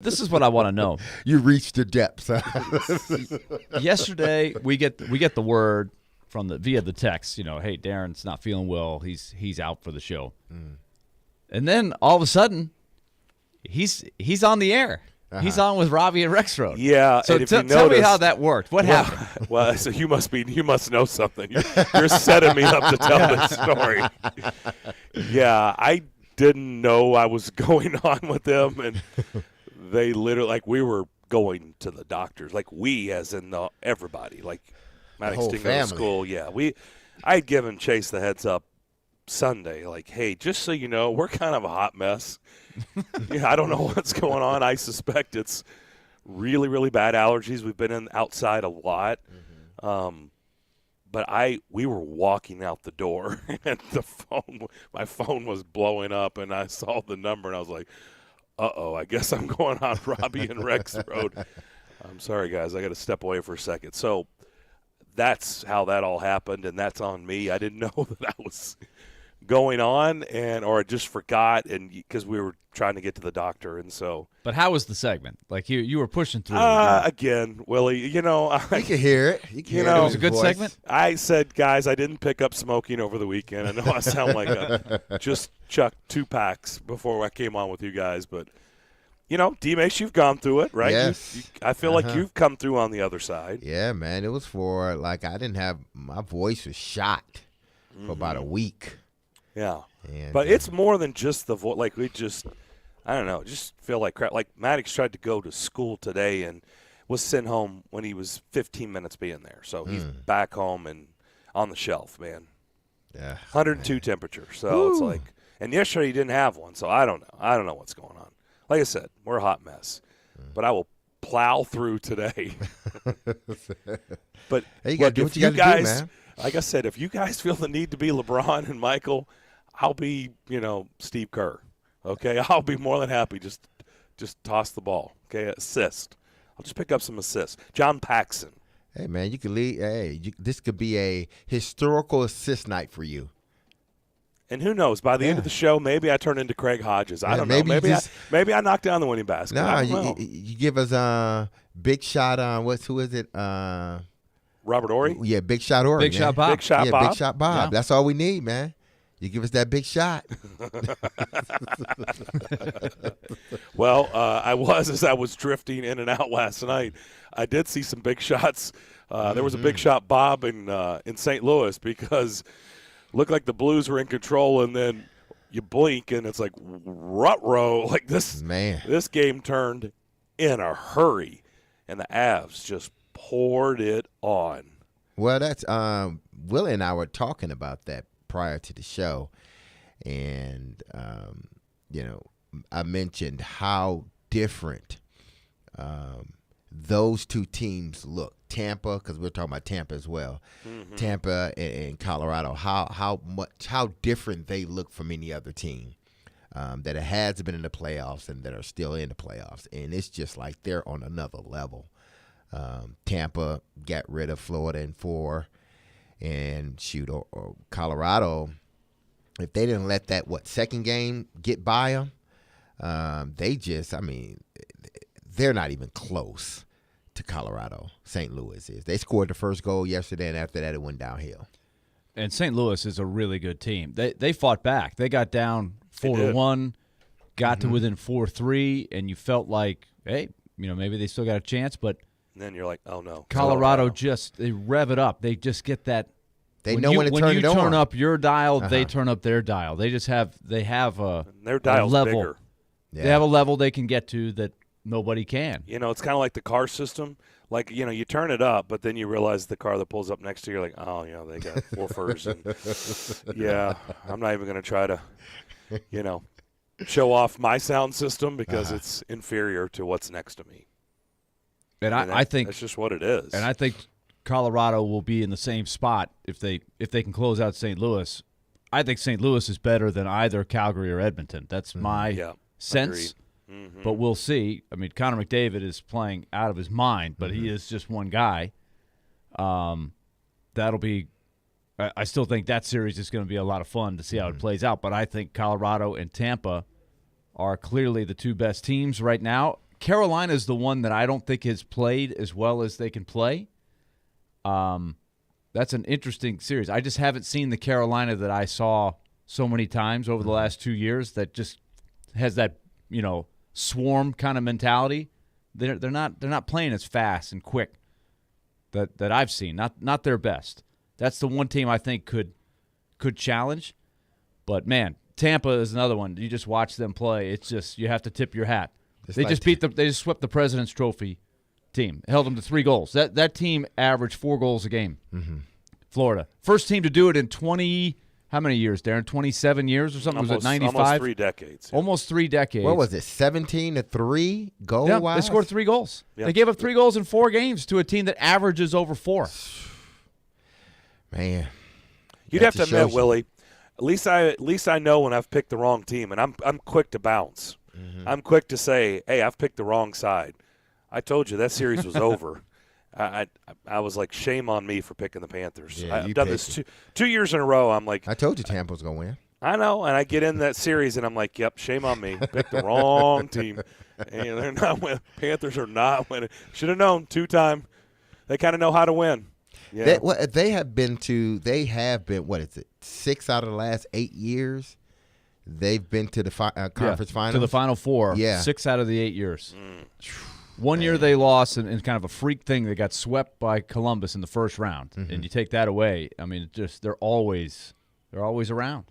This is what I want to know. You reached the depths. Yesterday, we get the word via the text. Hey, Darren's not feeling well. He's out for the show. And then all of a sudden, he's on the air. He's on with Robbie and Rexroad. Yeah. So tell me how that worked. What happened? Well, so you must know something. You're setting me up to tell this story. Yeah, I didn't know I was going on with them, and they literally we were going to the doctors, we as in everybody, Maddox didn't go to school. Yeah, I had given Chase the heads up Sunday, hey, just so you know, we're kind of a hot mess. I don't know what's going on. I suspect it's really, really bad allergies. We've been outside a lot. But we were walking out the door, and my phone was blowing up, and I saw the number, and I was like, uh-oh, I guess I'm going on Robbie and Rex Road. I'm sorry, guys. I got to step away for a second. So that's how that all happened, and that's on me. I didn't know that was going on, or I just forgot, and because we were trying to get to the doctor, and so. But how was the segment? You were pushing through. Again, Willie, you can hear it. It was a good segment. I said, guys, I didn't pick up smoking over the weekend. I know I sound like just chucked 2 packs before I came on with you guys, but D-Mace, you've gone through it, right? Yes. I feel like you've come through on the other side. Yeah, man. It was for I didn't have my voice was shot for about a week. Yeah, and, but it's more than just the voice. I don't know, just feel like crap. Maddox tried to go to school today and was sent home when he was 15 minutes being there. So he's back home and on the shelf, man. Yeah, 102 man. Temperature. So it's and yesterday he didn't have one. So I don't know. I don't know what's going on. Like I said, we're a hot mess. But I will plow through today. But you got to do what you got to do, man. Like I said, if you guys feel the need to be LeBron and Michael, I'll be, Steve Kerr. Okay, I'll be more than happy. Just toss the ball. Okay, assist. I'll just pick up some assists. John Paxson. Hey man, you can lead. Hey, this could be a historical assist night for you. And who knows? By the end of the show, maybe I turn into Craig Hodges. I don't know. Maybe I knock down the winning basket. No, you give us a big shot on who is it? Robert Horry? Yeah, Big Shot Horry. Big Shot Bob. Big Shot Bob. Big Shot Bob. Yeah. That's all we need, man. You give us that big shot. Well, as I was drifting in and out last night, I did see some big shots. There was a Big Shot Bob in St. Louis because it looked like the Blues were in control, and then you blink, and it's rut-row. This game turned in a hurry, and the Avs just poured it on. Well, that's Willie and I were talking about that prior to the show, and I mentioned how different those two teams look. Tampa, because we're talking about Tampa as well. Tampa and Colorado, how different they look from any other team that has been in the playoffs and that are still in the playoffs, and it's just like they're on another level. Tampa got rid of Florida in 4, and or Colorado, if they didn't let that second game get by them, they're not even close to Colorado. St. Louis is. They scored the first goal yesterday, and after that it went downhill. And St. Louis is a really good team. They fought back. They got down 4-1, got to within 4-3, and you felt like, hey, maybe they still got a chance, but and then you're like, oh, no. Colorado they rev it up. They just get that. They know when to turn it on. When you turn up your dial, they turn up their dial. They just have their dial's level. Bigger. Yeah. They have a level they can get to that nobody can. It's kind of like the car system. You turn it up, but then you realize the car that pulls up next to you, you're like, oh, they got woofers. And yeah, I'm not even going to try to, show off my sound system because it's inferior to what's next to me. And I think that's just what it is. And I think Colorado will be in the same spot if they can close out St. Louis. I think St. Louis is better than either Calgary or Edmonton. That's my sense. But we'll see. I mean, Connor McDavid is playing out of his mind, but he is just one guy. That'll be – I still think that series is going to be a lot of fun to see how it plays out. But I think Colorado and Tampa are clearly the two best teams right now. Carolina's the one that I don't think has played as well as they can play. That's an interesting series. I just haven't seen the Carolina that I saw so many times over the last 2 years that just has that, swarm kind of mentality. They're not playing as fast and quick that I've seen. Not their best. That's the one team I think could challenge. But man, Tampa is another one. You just watch them play. It's just you have to tip your hat. They just swept the President's Trophy team. Held them to 3 goals. That team averaged 4 goals a game. Mm-hmm. Florida. First team to do it in 20 how many years, Darren? 27 years or something? Was it 95? Almost 3 decades. Almost 3 decades. What was it, 17-3 goal-wise? Yeah, they scored 3 goals. Yeah. They gave up 3 goals in 4 games to a team that averages over 4. Man. You'd have to admit, Willie, at least I know when I've picked the wrong team, and I'm quick to bounce. Mm-hmm. I'm quick to say, hey, I've picked the wrong side. I told you that series was over. I was like, shame on me for picking the Panthers. Yeah, I've done this 2 years in a row. I'm like, I told you Tampa was going to win. I know, and I get in that series, and I'm like, yep, shame on me. Picked the wrong team. And they're not winning. Panthers are not winning. Should have known 2-time. They kind of know how to win. Yeah. They have been, what is it, 6 out of the last 8 years? They've been to the conference finals? To the Final Four. Yeah. 6 out of the 8 years. One year they lost in kind of a freak thing. They got swept by Columbus in the first round, and you take that away. I mean, they're always around.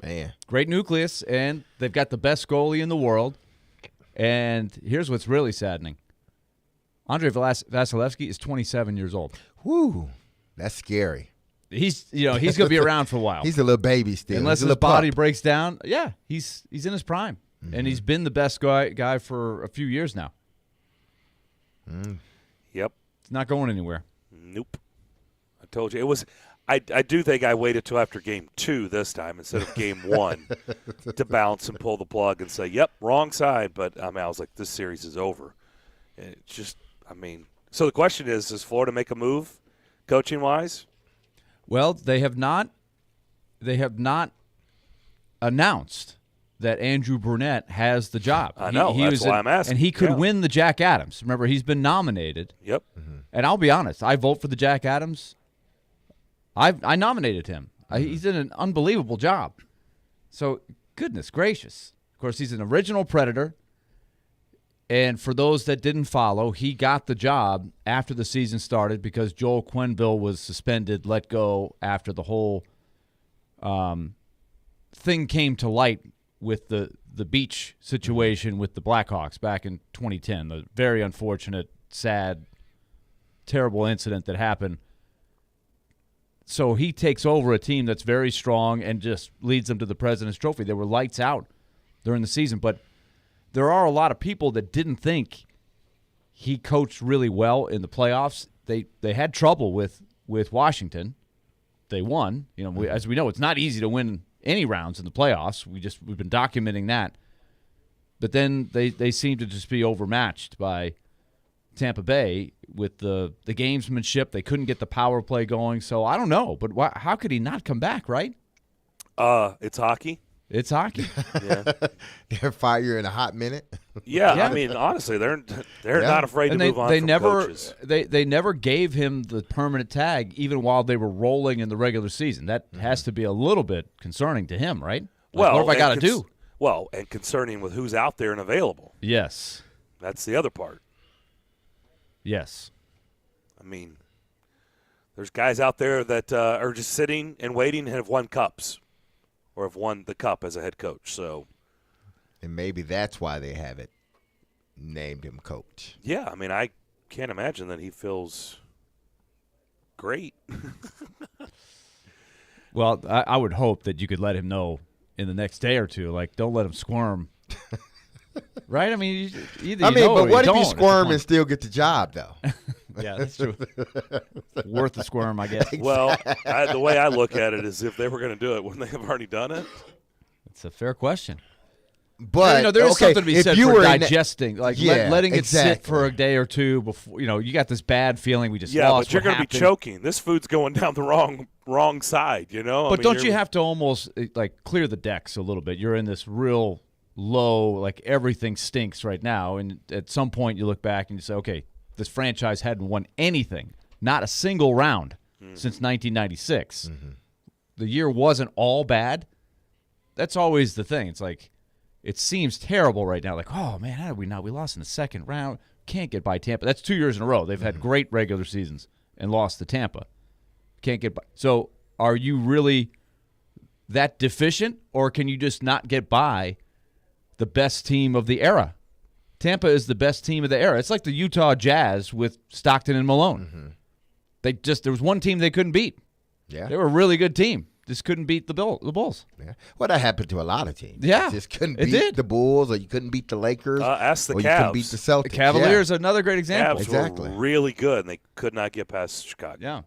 Man, great nucleus, and they've got the best goalie in the world. And here's what's really saddening: Andrei Vasilevsky is 27 years old. Whoo, that's scary. He's going to be around for a while. He's a little baby still. Unless his body breaks down. Yeah, he's in his prime, and he's been the best guy for a few years now. Yep. It's not going anywhere. Nope. I told you. It was I do think I waited till after game 2 this time instead of game 1 to bounce and pull the plug and say, yep, wrong side. But I was like, this series is over. And it's just, so the question is, does Florida make a move coaching-wise? Well, they have not announced that Andrew Brunette has the job. I know. That's why I'm asking. And he could win the Jack Adams. Remember, he's been nominated. Yep. Mm-hmm. And I'll be honest, I vote for the Jack Adams. I nominated him. He's done an unbelievable job. So, goodness gracious. Of course, he's an original Predator. And for those that didn't follow, he got the job after the season started because Joel Quenneville was suspended, let go after the whole thing came to light with the beach situation with the Blackhawks back in 2010, the very unfortunate, sad, terrible incident that happened. So he takes over a team that's very strong and just leads them to the President's Trophy. They were lights out during the season, but there are a lot of people that didn't think he coached really well in the playoffs. They had trouble with Washington. They won. As we know, it's not easy to win any rounds in the playoffs. We've been documenting that. But then they seem to just be overmatched by Tampa Bay with the gamesmanship. They couldn't get the power play going. So I don't know, but how could he not come back, right? It's hockey. It's hockey. Yeah. They'll fire you in a hot minute. Yeah. Honestly, they're not afraid to move on from coaches. They never gave him the permanent tag even while they were rolling in the regular season. That has to be a little bit concerning to him, right? What have I got to do? Well, and concerning with who's out there and available. Yes. That's the other part. Yes. There's guys out there that are just sitting and waiting and have won cups. Or have won the cup as a head coach. So, and maybe that's why they haven't named him coach. Yeah, I can't imagine that he feels great. Well, I would hope that you could let him know in the next day or two. Like, don't let him squirm. Right? But what if you squirm and still get the job, though? Yeah, that's true. Worth the squirm, I guess. Well, the way I look at it is if they were going to do it, wouldn't they have already done it? It's a fair question. But there is something to be said for digesting, letting it sit for a day or two before. You got this bad feeling we just lost. Yeah, but you're going to be choking. This food's going down the wrong side. But don't you have to almost clear the decks a little bit? You're in this real low, like everything stinks right now. And at some point you look back and you say, okay, this franchise hadn't won anything, not a single round since 1996. The year wasn't all bad. That's always the thing. It's like, it seems terrible right now. Like, oh, man, how did we not? We lost in the second round. Can't get by Tampa. That's 2 years in a row. They've had great regular seasons and lost to Tampa. Can't get by. So are you really that deficient, or can you just not get by the best team of the era? Tampa is the best team of the era. It's like the Utah Jazz with Stockton and Malone. There was one team they couldn't beat. Yeah. They were a really good team. Just couldn't beat the Bulls. Yeah. Well, that happened to a lot of teams. Yeah. You just couldn't beat the Bulls, or you couldn't beat the Lakers. Ask the or Cavs. You couldn't beat the Celtics. The Cavaliers are another great example. Cavs were really good, and they could not get past Chicago. Yeah.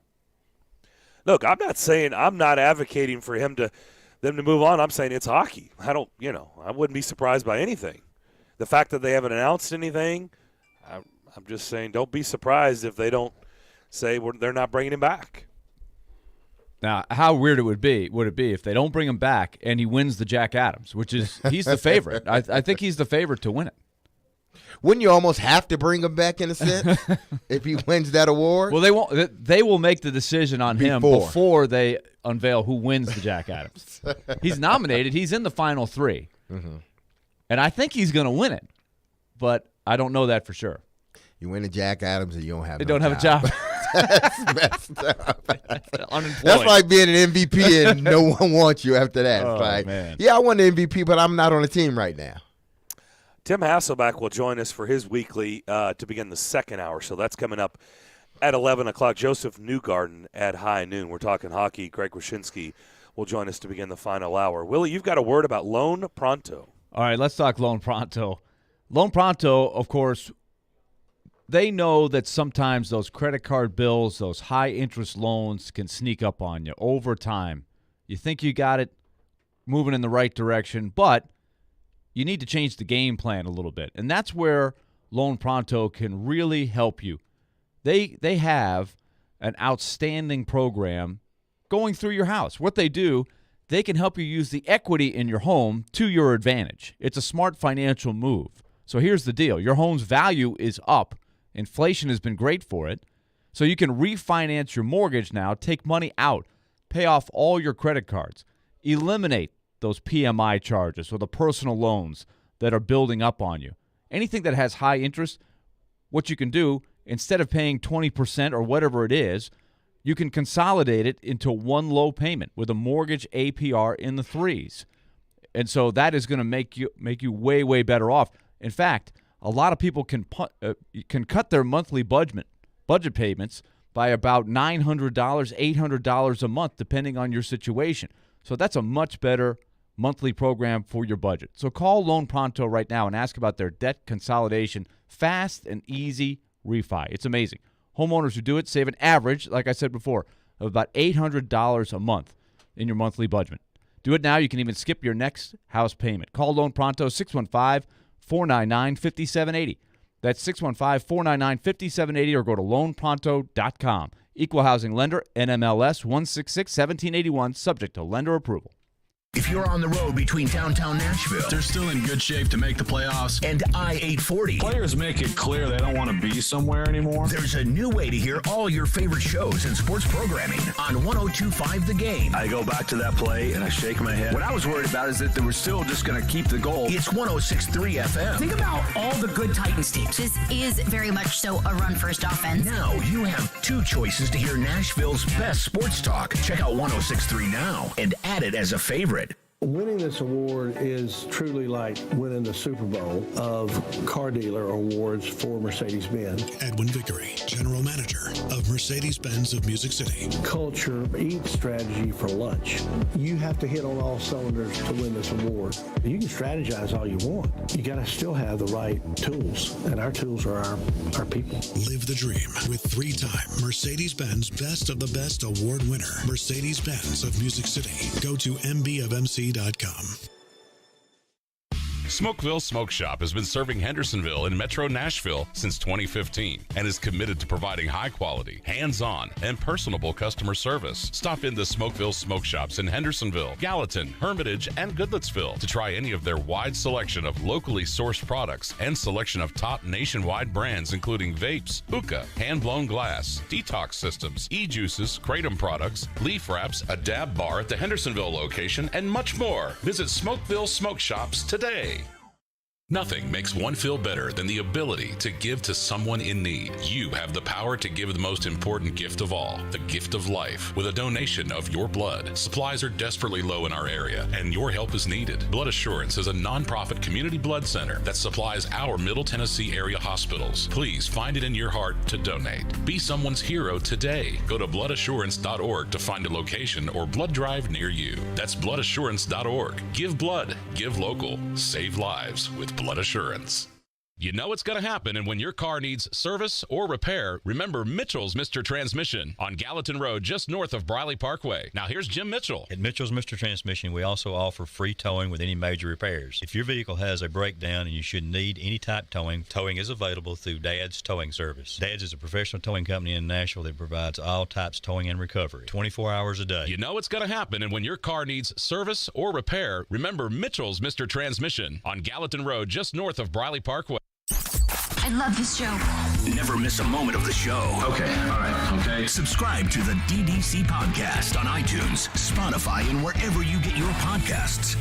Look, I'm not advocating for them to move on. I'm saying it's hockey. I wouldn't be surprised by anything. The fact that they haven't announced anything, I'm just saying don't be surprised if they don't say they're not bringing him back. Now, how weird would it be if they don't bring him back and he wins the Jack Adams, which is he's the favorite. I think he's the favorite to win it. Wouldn't you almost have to bring him back in a sense if he wins that award? Well, they won't. They will make the decision on him before they unveil who wins the Jack Adams. He's nominated. He's in the final three, and I think he's going to win it, but I don't know that for sure. You win the Jack Adams and you don't have. They don't have a job. That's messed up. Unemployed. That's like being an MVP and no one wants you after that. Oh, it's like, man. Yeah, I won the MVP, but I'm not on the team right now. Tim Hasselback will join us for his weekly to begin the second hour, so that's coming up at 11 o'clock. Joseph Newgarden at high noon. We're talking hockey. Greg Wyshynski will join us to begin the final hour. Willie, you've got a word about Loan Pronto. All right, let's talk Loan Pronto. Loan Pronto, of course, they know that sometimes those credit card bills, those high-interest loans can sneak up on you over time. You think you got it moving in the right direction, but you need to change the game plan a little bit. And that's where Loan Pronto can really help you. They have an outstanding program going through your house. What they do, they can help you use the equity in your home to your advantage. It's a smart financial move. So here's the deal. Your home's value is up. Inflation has been great for it. So you can refinance your mortgage now, take money out, pay off all your credit cards, eliminate those PMI charges or the personal loans that are building up on you. Anything that has high interest, what you can do, instead of paying 20% or whatever it is, you can consolidate it into one low payment with a mortgage APR in the threes. And so that is going to make you way, way better off. In fact, a lot of people can cut their monthly budget payments by about $900, $800 a month, depending on your situation. So that's a much better monthly program for your budget. So call Loan Pronto right now and ask about their debt consolidation, fast and easy refi. It's amazing. Homeowners who do it save an average, like I said before, of about $800 a month in your monthly budget. Do it now. You can even skip your next house payment. Call Loan Pronto, 615-499-5780. That's 615-499-5780, or go to loanpronto.com. Equal housing lender, NMLS 166-1781, subject to lender approval. If you're on the road between downtown Nashville, they're still in good shape to make the playoffs, and I-840, players make it clear they don't want to be somewhere anymore. There's a new way to hear all your favorite shows and sports programming on 102.5 The Game. I go back to that play and I shake my head. What I was worried about is that they were still just going to keep the goal. It's 106.3 FM. Think about all the good Titans teams. This is very much so a run-first offense. Now you have two choices to hear Nashville's best sports talk. Check out 106.3 now and add it as a favorite. Winning this award is truly like winning the Super Bowl of car dealer awards for Mercedes-Benz. Edwin Vickery, General Manager of Mercedes-Benz of Music City. Culture, eat strategy for lunch. You have to hit on all cylinders to win this award. You can strategize all you want. You got to still have the right tools, and our tools are our people. Live the dream with three-time Mercedes-Benz Best of the Best award winner, Mercedes-Benz of Music City. Go to mbofmc.com. Smokeville Smoke Shop has been serving Hendersonville and Metro Nashville since 2015 and is committed to providing high-quality, hands-on, and personable customer service. Stop in the Smokeville Smoke Shops in Hendersonville, Gallatin, Hermitage, and Goodlettsville to try any of their wide selection of locally sourced products and selection of top nationwide brands including vapes, hookah, hand-blown glass, detox systems, e-juices, kratom products, leaf wraps, a dab bar at the Hendersonville location, and much more. Visit Smokeville Smoke Shops today. Nothing makes one feel better than the ability to give to someone in need. You have the power to give the most important gift of all, the gift of life, with a donation of your blood. Supplies are desperately low in our area, and your help is needed. Blood Assurance is a nonprofit community blood center that supplies our Middle Tennessee area hospitals. Please find it in your heart to donate. Be someone's hero today. Go to bloodassurance.org to find a location or blood drive near you. That's bloodassurance.org. Give blood, give local, save lives with Blood Assurance. You know it's going to happen, and when your car needs service or repair, remember Mitchell's Mr. Transmission on Gallatin Road, just north of Briley Parkway. Now here's Jim Mitchell. At Mitchell's Mr. Transmission, we also offer free towing with any major repairs. If your vehicle has a breakdown and you should need any type towing, towing is available through Dad's Towing Service. Dad's is a professional towing company in Nashville that provides all types towing and recovery, 24 hours a day. You know it's going to happen, and when your car needs service or repair, remember Mitchell's Mr. Transmission on Gallatin Road, just north of Briley Parkway. I love this show. Never miss a moment of the show. Okay, all right, okay. Subscribe to the DDC Podcast on iTunes, Spotify, and wherever you get your podcasts.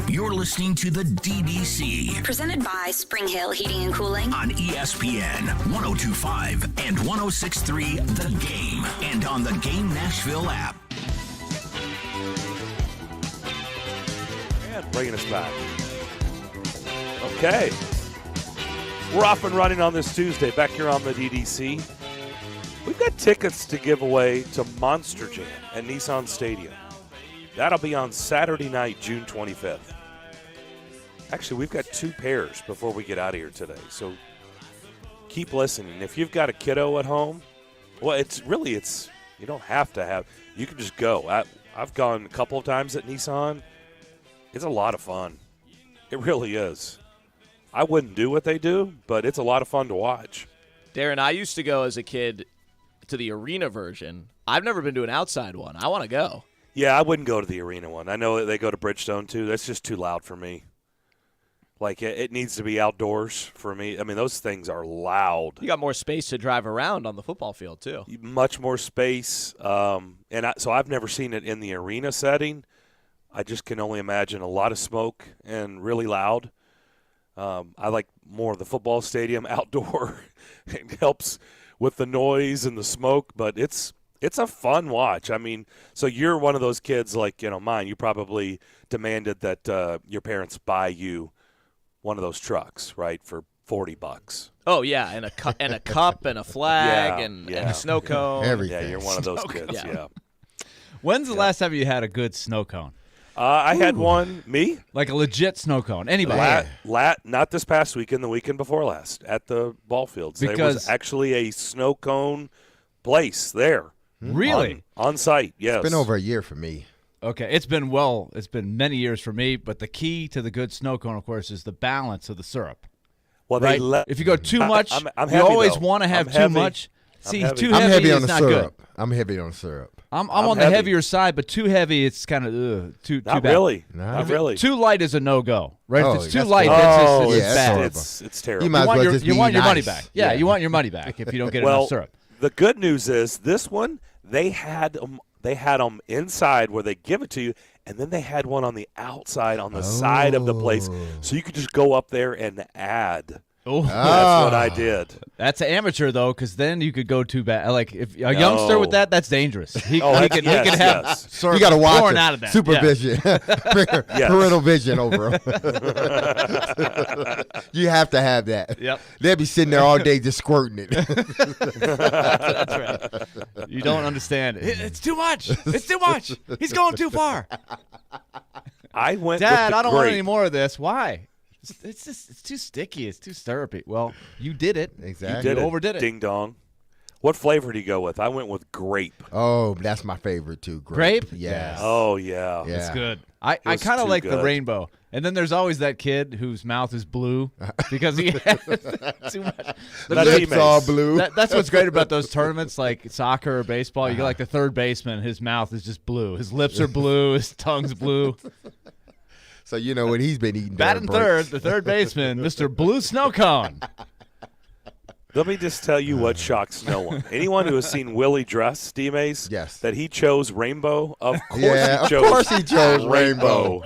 You're listening to the DDC. Presented by Spring Hill Heating and Cooling. On ESPN 102.5 and 106.3 The Game. And on the Game Nashville app. And bringing us back. Okay. We're off and running on this Tuesday, back here on the DDC. We've got tickets to give away to Monster Jam at Nissan Stadium. That'll be on Saturday night, June 25th. Actually, we've got 2 pairs before we get out of here today, so keep listening. If you've got a kiddo at home, well, you don't have to have, you can just go. I've gone a couple of times at Nissan. It's a lot of fun. It really is. I wouldn't do what they do, but it's a lot of fun to watch. Darren, I used to go as a kid to the arena version. I've never been to an outside one. I want to go. Yeah, I wouldn't go to the arena one. I know that they go to Bridgestone, too. That's just too loud for me. Like, it needs to be outdoors for me. I mean, those things are loud. You got more space to drive around on the football field, too. Much more space. So I've never seen it in the arena setting. I just can only imagine a lot of smoke and really loud. I like more of the football stadium outdoor. It helps with the noise and the smoke, but it's a fun watch. I mean, so you're one of those kids like, mine. You probably demanded that your parents buy you one of those trucks, right, for $40. Oh yeah, and a cup and a flag and a snow cone. Everything. Yeah, you're one of those kids. Yeah. When's the last time you had a good snow cone? I had one. Me? Like a legit snow cone. Anybody? Not this past weekend, the weekend before last, at the ball fields. There was actually a snow cone place there. Really? On site, yes. It's been over a year for me. Okay, it's been many years for me, but the key to the good snow cone, of course, is the balance of the syrup. Well, right? If you go too much, you always want to have too much. See, too heavy, I'm heavy on it's the not syrup. good. I'm heavy on syrup. I'm on the heavier side, but too heavy, it's kind of too not bad. Really. Not really. Too light is a no-go, right? Oh, if it's too that's light, horrible. it's bad. It's terrible. You might as well just you be want your nice. money back. Yeah, you want your money back if you don't get enough syrup. The good news is this one, they had them inside where they give it to you, and then they had one on the outside on the side of the place, so you could just go up there and add. Oh, that's what I did. That's amateur though, because then you could go too bad. Like if a youngster with that's dangerous. He can have syrup you got to watch pouring it. out of that. Supervision, parental vision over them. You have to have that. Yep. They'll be sitting there all day just squirting it. That's right. You don't understand it. It's too much. It's too much. He's going too far. I went. Dad, with the I don't want grape. any more of this. Why? It's too sticky. It's too syrupy. Well, you did it. Exactly. You overdid it. Ding dong. What flavor do you go with? I went with grape. Oh, that's my favorite too. Grape? Yes. Oh yeah. It's good. I was kind of too like the good. rainbow. And then there's always that kid whose mouth is blue because he has too much. The lips all blue. That's what's great about those tournaments like soccer or baseball. You get like the third baseman, his mouth is just blue. His lips are blue. His tongue's blue. So you know what he's been eating. Batting third, the third baseman, Mr. Blue Snow Cone. Let me just tell you what shocks no one. Anyone who has seen Willie dress, D-Mace, yes, that he chose rainbow, of course he chose rainbow.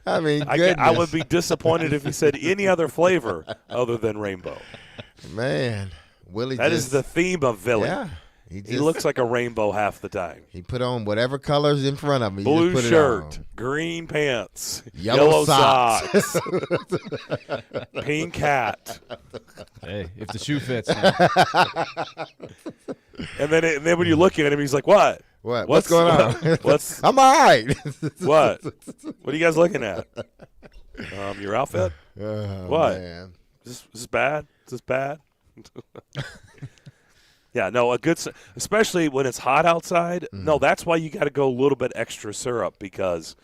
I mean, I would be disappointed if he said any other flavor other than rainbow. Man, Willie That is the theme of Willie. Yeah. He looks like a rainbow half the time. He put on whatever color's in front of him. Blue shirt, green pants, yellow socks. Pink hat. Hey, if the shoe fits. And then when you look at him, he's like, "What? What's going on? I'm all right." What are you guys looking at? Your outfit? What? Man. Is this bad? Is this bad? Yeah, no, especially when it's hot outside. Mm-hmm. No, that's why you got to go a little bit extra syrup, because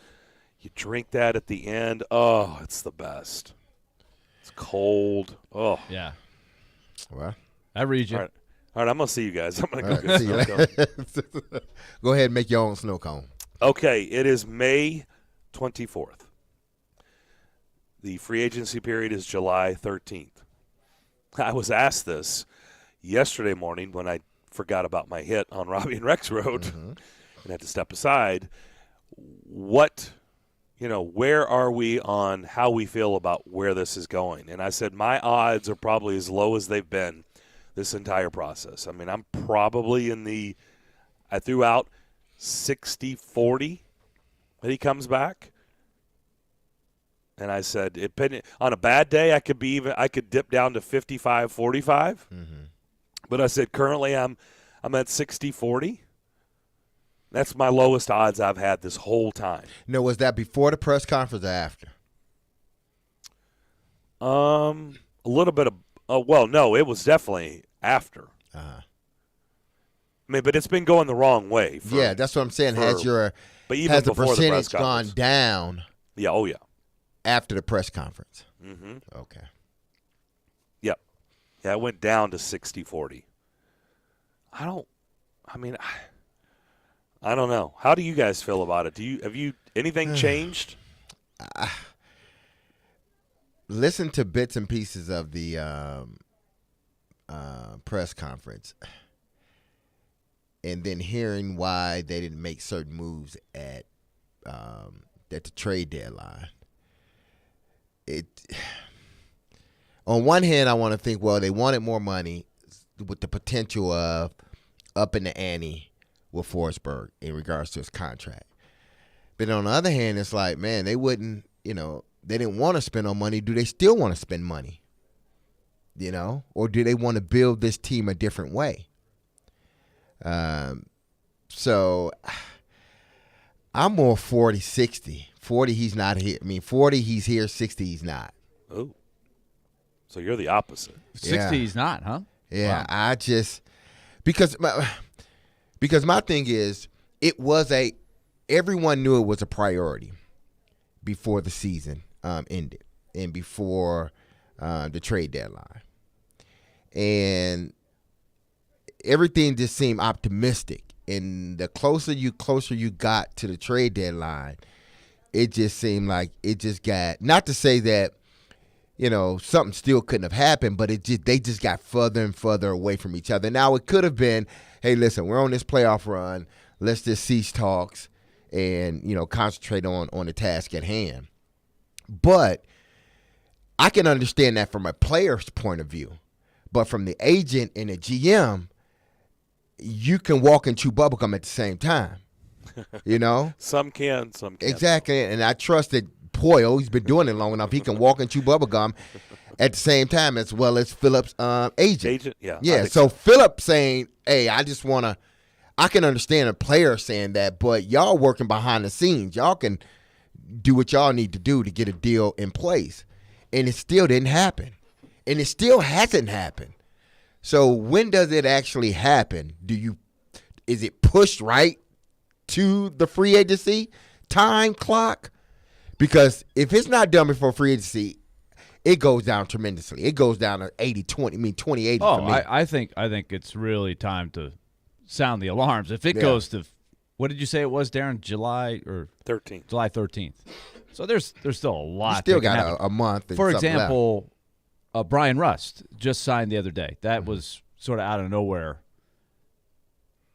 you drink that at the end. Oh, it's the best. It's cold. Oh. Yeah. Well, I read you. All right, I'm going to see you guys. I'm going to go right, get snow cone. Go ahead and make your own snow cone. Okay, it is May 24th. The free agency period is July 13th. I was asked this yesterday morning when I forgot about my hit on Robbie and Rex Road and had to step aside. Where are we on how we feel about where this is going? And I said my odds are probably as low as they've been this entire process. I mean, I'm probably I threw out 60-40 that he comes back. And I said, on a bad day, I could dip down to 55-45. But I said, currently I'm at 60-40. That's my lowest odds I've had this whole time. No, was that before the press conference or after? A little bit of no, it was definitely after. I mean, but it's been going the wrong way. Yeah, that's what I'm saying. Has the percentage gone down? Yeah, oh yeah. After the press conference. Mm-hmm. Okay. Yep. Yeah, it went down to 60-40. I don't know. How do you guys feel about it? Have you anything changed? Listen to bits and pieces of the press conference, and then hearing why they didn't make certain moves at the trade deadline. On one hand, I want to think, well, they wanted more money with the potential of upping the ante with Forsberg in regards to his contract. But on the other hand, it's like, man, they wouldn't, they didn't want to spend no money. Do they still want to spend money? Or do they want to build this team a different way? So I'm more 40-60. 40, he's not here. 40, he's here. 60, he's not. Oh. So you're the opposite. 60, he's not, huh? Yeah, wow. I just because my thing is everyone knew it was a priority before the season ended and before the trade deadline, and everything just seemed optimistic. And the closer you got to the trade deadline, it just seemed like it just got, not to say that something still couldn't have happened, but they just got further and further away from each other. Now, it could have been, hey, listen, we're on this playoff run. Let's just cease talks and, concentrate on the task at hand. But I can understand that from a player's point of view. But from the agent and the GM, you can walk and chew bubblegum at the same time. Some can, some can't. Exactly. And I trust that Poyle, he's been doing it long enough, he can walk and chew bubblegum at the same time, as well as Phillips' agent. Yeah. So Phillips saying, hey, I can understand a player saying that, but y'all working behind the scenes. Y'all can do what y'all need to do to get a deal in place. And it still didn't happen. And it still hasn't happened. So when does it actually happen? Is it pushed right to the free agency time clock? Because if it's not done before free agency, it goes down tremendously. It goes down to 80-20. I mean, 20-80 for me. I think it's really time to sound the alarms. If it goes to, what did you say it was, Darren? July 13th. July 13th. So there's still a lot. You still got a month. And for example, Brian Rust just signed the other day. That was sort of out of nowhere.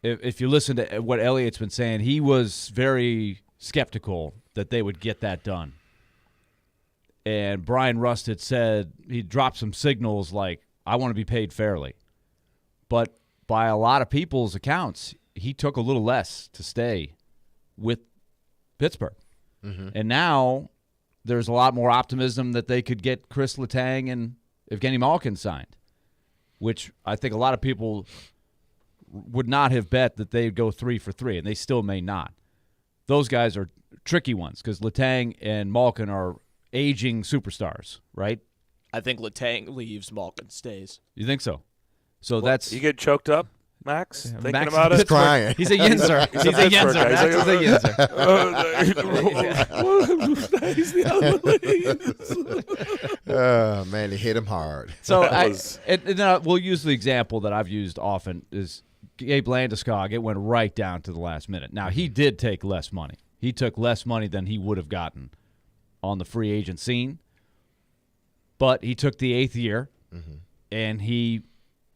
If you listen to what Elliott's been saying, he was very skeptical that they would get that done. And Brian Rust had said he dropped some signals like, I want to be paid fairly. But by a lot of people's accounts, he took a little less to stay with Pittsburgh. Mm-hmm. And now there's a lot more optimism that they could get Chris Letang and Evgeny Malkin signed, which I think a lot of people would not have bet that they'd go 3 for 3, and they still may not. Those guys are tricky ones because Letang and Malkin are aging superstars, right? I think Letang leaves, Malkin stays. You think so? So that's you get choked up, Max? Thinking Max about is it? Crying. He's a yinzer. He's a yinzer. Max is a yinzer. He's the oh man, they hit him hard. So we'll use the example that I've used often is Gabe Landeskog. It went right down to the last minute. Now he did take less money. He took less money than he would have gotten on the free agent scene, but he took the 8th year, and he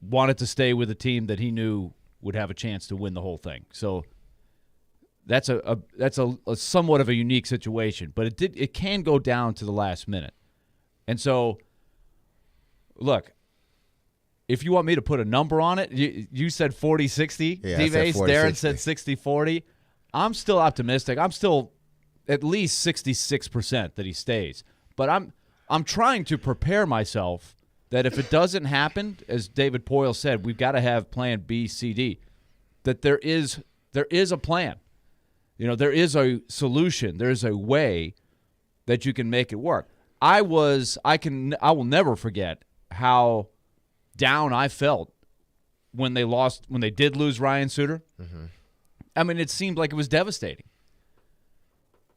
wanted to stay with a team that he knew would have a chance to win the whole thing. So that's a somewhat of a unique situation, but it can go down to the last minute. And so, look, if you want me to put a number on it, you said 40-60, D-Base. Darren said 60-40. I'm still optimistic. I'm still at least 66% that he stays. But I'm trying to prepare myself that if it doesn't happen, as David Poyle said, we've got to have plan B, C, D, that there is a plan. You know, there is a solution. There's a way that you can make it work. I will never forget how down I felt when they did lose Ryan Suter. Mm-hmm. I mean, it seemed like it was devastating.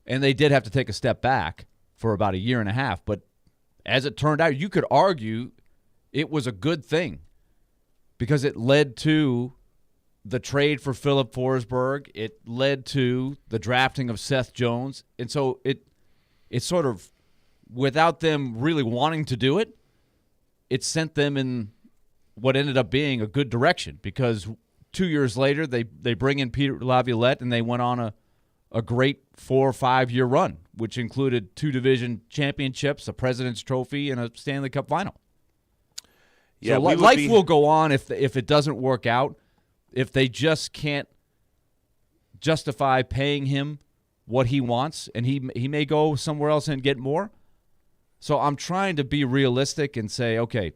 And they did have to take a step back for about a year and a half. But as it turned out, you could argue it was a good thing because it led to the trade for Philip Forsberg. It led to the drafting of Seth Jones. And so it sort of, without them really wanting to do it, it sent them in what ended up being a good direction because 2 years later they bring in Peter Laviolette and they went on a great 4 or 5 year run, which included 2 division championships, a President's Trophy, and a Stanley Cup final. Yeah, so life will go on if it doesn't work out. If they just can't justify paying him what he wants, and he may go somewhere else and get more. So I'm trying to be realistic and say, okay,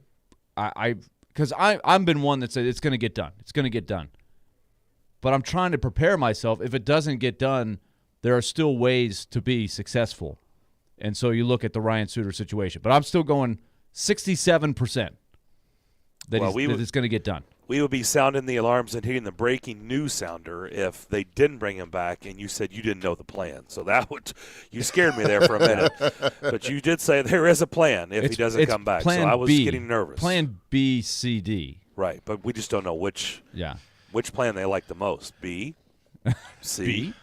because I've been one that said it's going to get done. It's going to get done. But I'm trying to prepare myself. If it doesn't get done, there are still ways to be successful. And so you look at the Ryan Suter situation. But I'm still going 67% that it's going to get done. We would be sounding the alarms and hitting the breaking news sounder if they didn't bring him back and you said you didn't know the plan. So you scared me there for a minute. But you did say there is a plan if he doesn't come back. So I was getting nervous. Plan B, C, D. Right, but we just don't know which plan they like the most. B, C, B?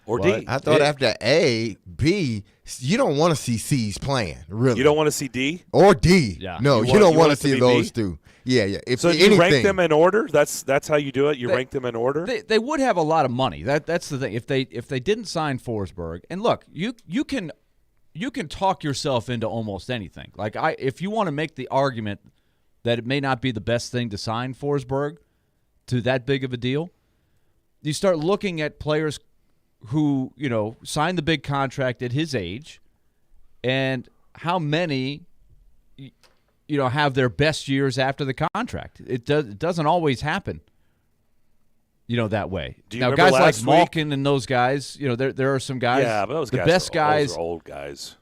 or What? D. I thought after A, B, you don't want to see C's plan, really. You don't want to see D? Or D. Yeah. No, you don't want to see those two. Yeah. If so anything, you rank them in order? That's how you do it? You rank them in order? They would have a lot of money. That's the thing. If they didn't sign Forsberg, and look, you can talk yourself into almost anything. Like if you want to make the argument that it may not be the best thing to sign Forsberg to that big of a deal, you start looking at players who, signed the big contract at his age and how many have their best years after the contract. It doesn't always happen, that way. Do you now, remember guys last like Malkin and those guys, there are some guys. Yeah, but those the guys best guys. Those are old guys.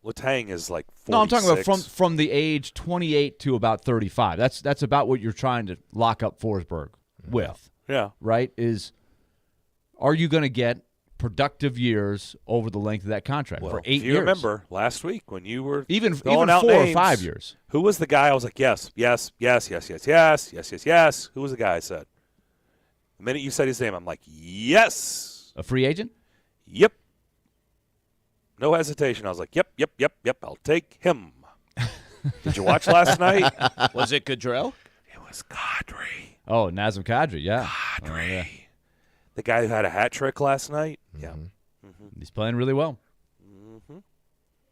Letang is like 46. No, I'm talking about from the age 28 to about 35. That's about what you're trying to lock up Forsberg with. Yeah. Right? Are you going to get productive years over the length of that contract for 8 years. You remember last week when you were even throwing out 4 names, or 5 years. Who was the guy? I was like, yes. Who was the guy I said? The minute you said his name, I'm like, yes. A free agent? Yep. No hesitation. I was like, yep. I'll take him. Did you watch last night? Was it Gaudreau? It was Kadri. Oh, Nazem Kadri, yeah. Kadri. Yeah. The guy who had a hat trick last night? Yeah. Mm-hmm. He's playing really well. Mm-hmm.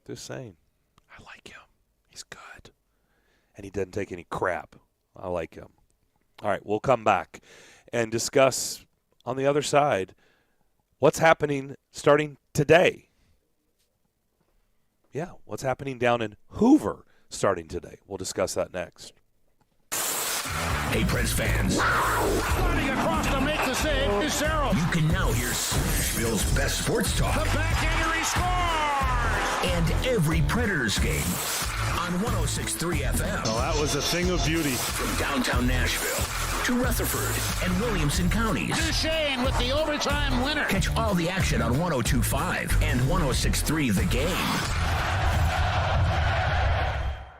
Just saying. I like him. He's good. And he doesn't take any crap. I like him. All right, we'll come back and discuss on the other side what's happening starting today. Yeah, what's happening down in Hoover starting today. We'll discuss that next. Hey, Preds fans. Running across to make the save is Sarah. You can now hear Nashville's best sports talk. The backhander, he scores! And every Predators game on 106.3 FM. Oh, that was a thing of beauty. From downtown Nashville to Rutherford and Williamson counties. Duchesne with the overtime winner. Catch all the action on 102.5 and 106.3 The Game.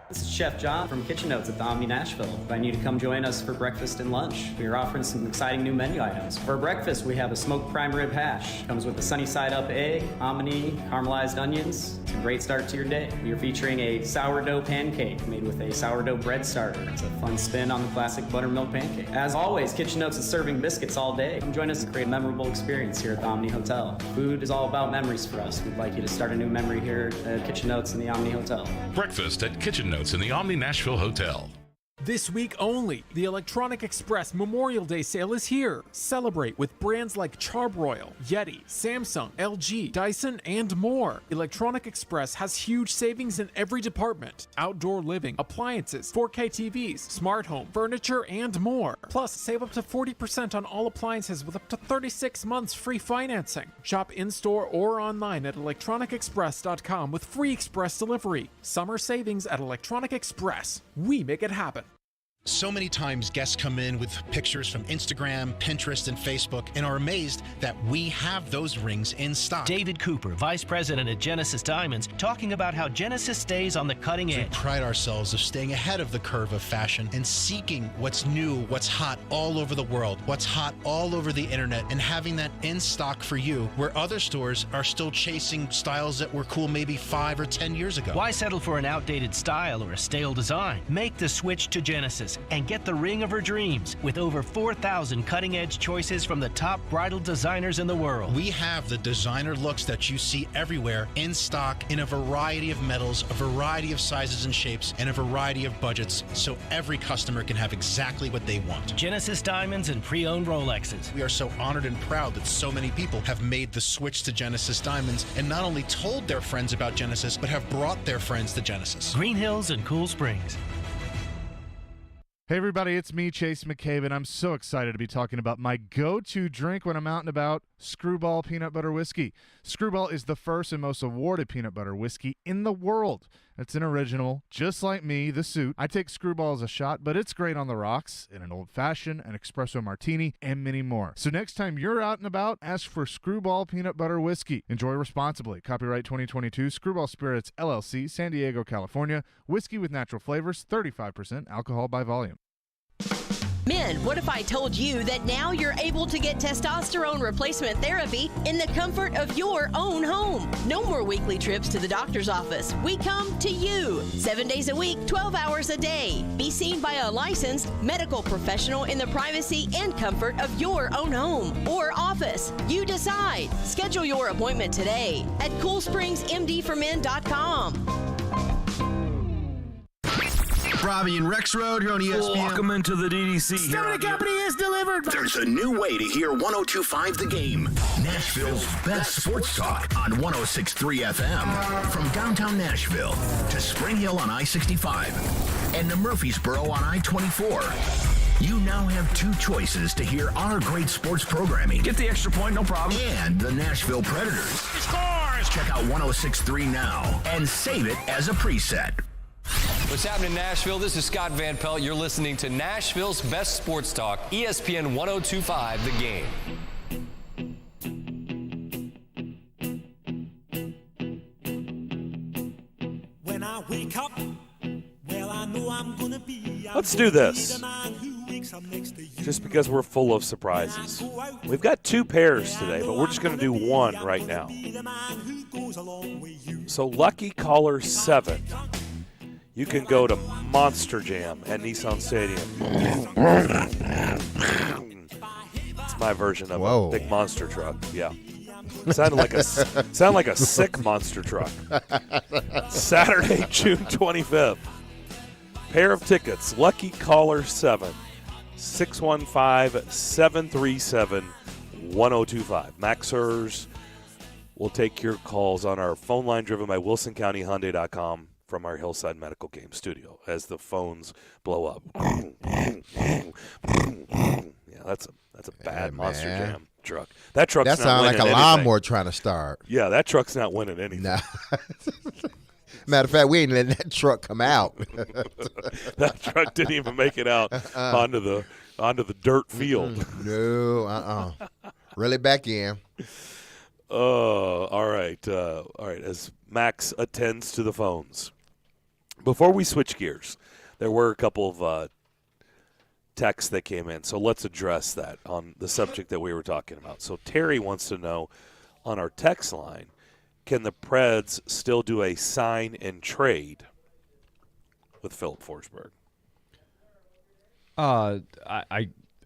This is Chef John from Kitchen Notes at the Omni Nashville. Invite you to come join us for breakfast and lunch. We are offering some exciting new menu items. For breakfast, we have a smoked prime rib hash. Comes with a sunny side up egg, hominy, caramelized onions. It's a great start to your day. We are featuring a sourdough pancake made with a sourdough bread starter. It's a fun spin on the classic buttermilk pancake. As always, Kitchen Notes is serving biscuits all day. Come join us and create a memorable experience here at the Omni Hotel. Food is all about memories for us. We'd like you to start a new memory here at Kitchen Notes in the Omni Hotel. Breakfast at Kitchen Notes in the Omni Nashville Hotel. This week only, the Electronic Express Memorial Day sale is here. Celebrate with brands like Charbroil, Yeti, Samsung, LG, Dyson, and more. Electronic Express has huge savings in every department. Outdoor living, appliances, 4K TVs, smart home, furniture, and more. Plus, save up to 40% on all appliances with up to 36 months free financing. Shop in-store or online at electronicexpress.com with free express delivery. Summer savings at Electronic Express. We make it happen. So many times guests come in with pictures from Instagram, Pinterest, and Facebook and are amazed that we have those rings in stock. David Cooper, Vice President at Genesis Diamonds, talking about how Genesis stays on the cutting edge. We pride ourselves of staying ahead of the curve of fashion and seeking what's new, what's hot all over the world, what's hot all over the internet, and having that in stock for you, where other stores are still chasing styles that were cool maybe 5 or 10 years ago. Why settle for an outdated style or a stale design? Make the switch to Genesis and get the ring of her dreams with over 4,000 cutting-edge choices from the top bridal designers in the world. We have the designer looks that you see everywhere in stock in a variety of metals, a variety of sizes and shapes, and a variety of budgets, so every customer can have exactly what they want. Genesis Diamonds and pre-owned Rolexes. We are so honored and proud that so many people have made the switch to Genesis Diamonds and not only told their friends about Genesis, but have brought their friends to Genesis. Green Hills and Cool Springs. Hey everybody, it's me, Chase McCabe, and I'm so excited to be talking about my go-to drink when I'm out and about, Screwball Peanut Butter Whiskey. Screwball is the first and most awarded peanut butter whiskey in the world. It's an original, just like me, the suit. I take Screwball as a shot, but it's great on the rocks, in an old-fashioned, an espresso martini, and many more. So next time you're out and about, ask for Screwball Peanut Butter Whiskey. Enjoy responsibly. Copyright 2022, Screwball Spirits, LLC, San Diego, California. Whiskey with natural flavors, 35% alcohol by volume. Men, what if I told you that now you're able to get testosterone replacement therapy in the comfort of your own home? No more weekly trips to the doctor's office. We come to you 7 days a week, 12 hours a day. Be seen by a licensed medical professional in the privacy and comfort of your own home or office. You decide. Schedule your appointment today at CoolSpringsMDformen.com. Robbie and Rex Road here on ESPN. Welcome into the DDC. Stomach Company is delivered. There's a new way to hear 102.5 The Game. Nashville's best sports talk on 106.3 FM. From downtown Nashville to Spring Hill on I-65 and to Murfreesboro on I-24. You now have two choices to hear our great sports programming. Get the extra point, no problem. And the Nashville Predators. Scores! Check out 106.3 now and save it as a preset. What's happening in Nashville? This is Scott Van Pelt. You're listening to Nashville's best sports talk, ESPN 102.5 The Game. Let's do this. Just because we're full of surprises. We've got 2 pairs today, but we're just going to do one right now. So lucky caller 7. You can go to Monster Jam at Nissan Stadium. It's my version of a big monster truck. Yeah. Sounded like a sick monster truck. Saturday, June 25th. Pair of tickets, lucky caller 7. 615-737-1025. Maxers will take your calls on our phone line driven by WilsonCountyHyundai.com from our Hillside Medical Game Studio as the phones blow up. Yeah, that's a bad Monster Jam truck. That truck's that not sounds winning like a anything. lawnmower trying to start. Yeah, that truck's not winning anything. Nah. Matter of fact, we ain't letting that truck come out. That truck didn't even make it out onto the dirt field. No, Reel it back in. Oh, all right. As Max attends to the phones. Before we switch gears, there were a couple of texts that came in, so let's address that on the subject that we were talking about. So Terry wants to know on our text line, can the Preds still do a sign and trade with Philip Forsberg? I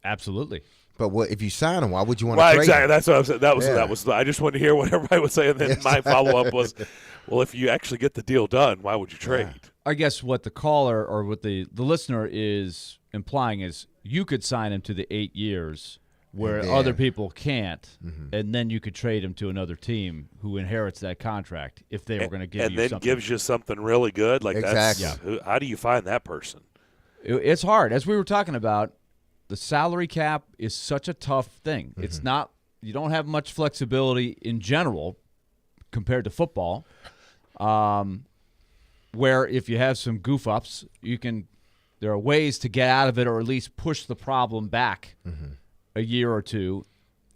absolutely. But what if you sign him? Why would you want to trade exactly. him? That's what I was saying. That was. I just wanted to hear what everybody was saying. Then my follow up was, well, if you actually get the deal done, why would you trade? I guess what the caller or what the listener is implying is you could sign him to the 8 years where other people can't, and then you could trade him to another team who inherits that contract if they were going to give you something. And then gives you something really good. Like exactly. How do you find that person? It's hard. As we were talking about, the salary cap is such a tough thing. It's not – you don't have much flexibility in general compared to football, where if you have some goof-ups, you can – there are ways to get out of it or at least push the problem back a year or two.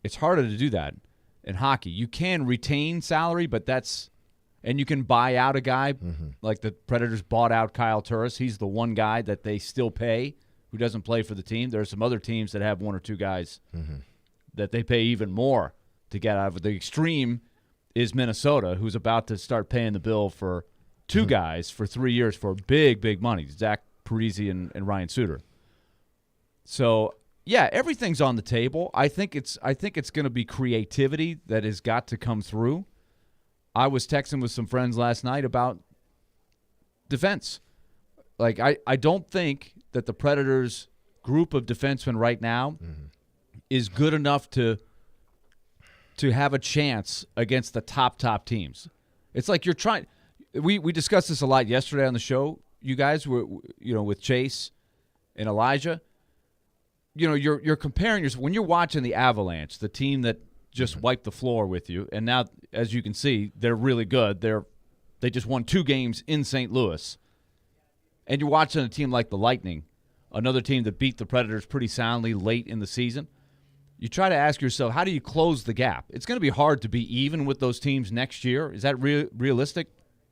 It's harder to do that in hockey. You can retain salary, but that's – and you can buy out a guy like the Predators bought out Kyle Turris. He's the one guy that they still pay who doesn't play for the team. There are some other teams that have one or two guys that they pay even more to get out of it. The extreme is Minnesota, who's about to start paying the bill for two guys for 3 years for big, big money, Zach Parise and Ryan Suter. So, yeah, everything's on the table. I think it's going to be creativity that has got to come through. I was texting with some friends last night about defense. Like, I don't think that the Predators' group of defensemen right now is good enough to have a chance against the top teams. It's like you're trying – we discussed this a lot yesterday on the show. You guys were, with Chase and Elijah. You're comparing yourself – when you're watching the Avalanche, the team that just wiped the floor with you, and now, as you can see, they're really good. They just won 2 games in St. Louis. And you're watching a team like the Lightning, another team that beat the Predators pretty soundly late in the season. You try to ask yourself, how do you close the gap? It's going to be hard to be even with those teams next year. Is that realistic?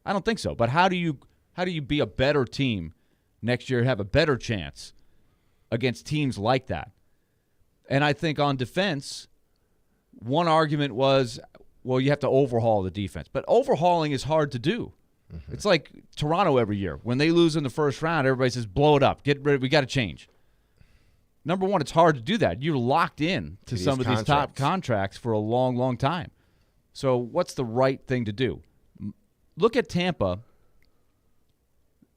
I don't think so. But how do you be a better team next year and have a better chance against teams like that? And I think on defense, one argument was, well, you have to overhaul the defense. But overhauling is hard to do. It's like Toronto every year. When they lose in the first round, everybody says, blow it up. Get rid. We got to change. Number one, it's hard to do that. You're locked in to some of these top contracts for a long, long time. So what's the right thing to do? Look at Tampa.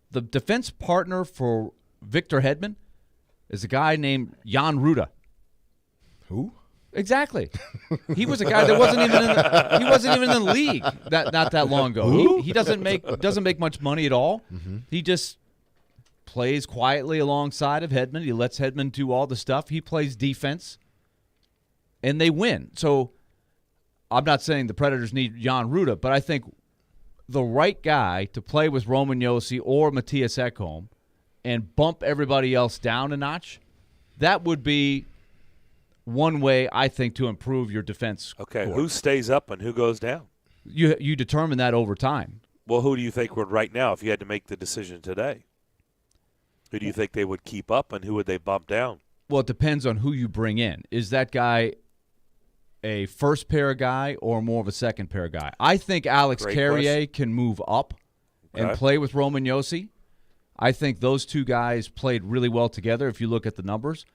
The defense partner for Victor Hedman is a guy named Jan Ruda. Who? Exactly. He was a guy that wasn't even in the league not that long ago. He doesn't make much money at all. He just plays quietly alongside of Hedman. He lets Hedman do all the stuff. He plays defense, and they win. So I'm not saying the Predators need Jan Ruda, but I think the right guy to play with Roman Josi or Matthias Ekholm and bump everybody else down a notch, that would be one way, I think, to improve your defense. Okay, core. Who stays up and who goes down? You determine that over time. Well, who do you think would right now if you had to make the decision today? Who do you think they would keep up, and who would they bump down? Well, it depends on who you bring in. Is that guy a first-pair guy or more of a second-pair guy? I think Alex Carrier can move up and play with Roman Josi. I think those two guys played really well together if you look at the numbers.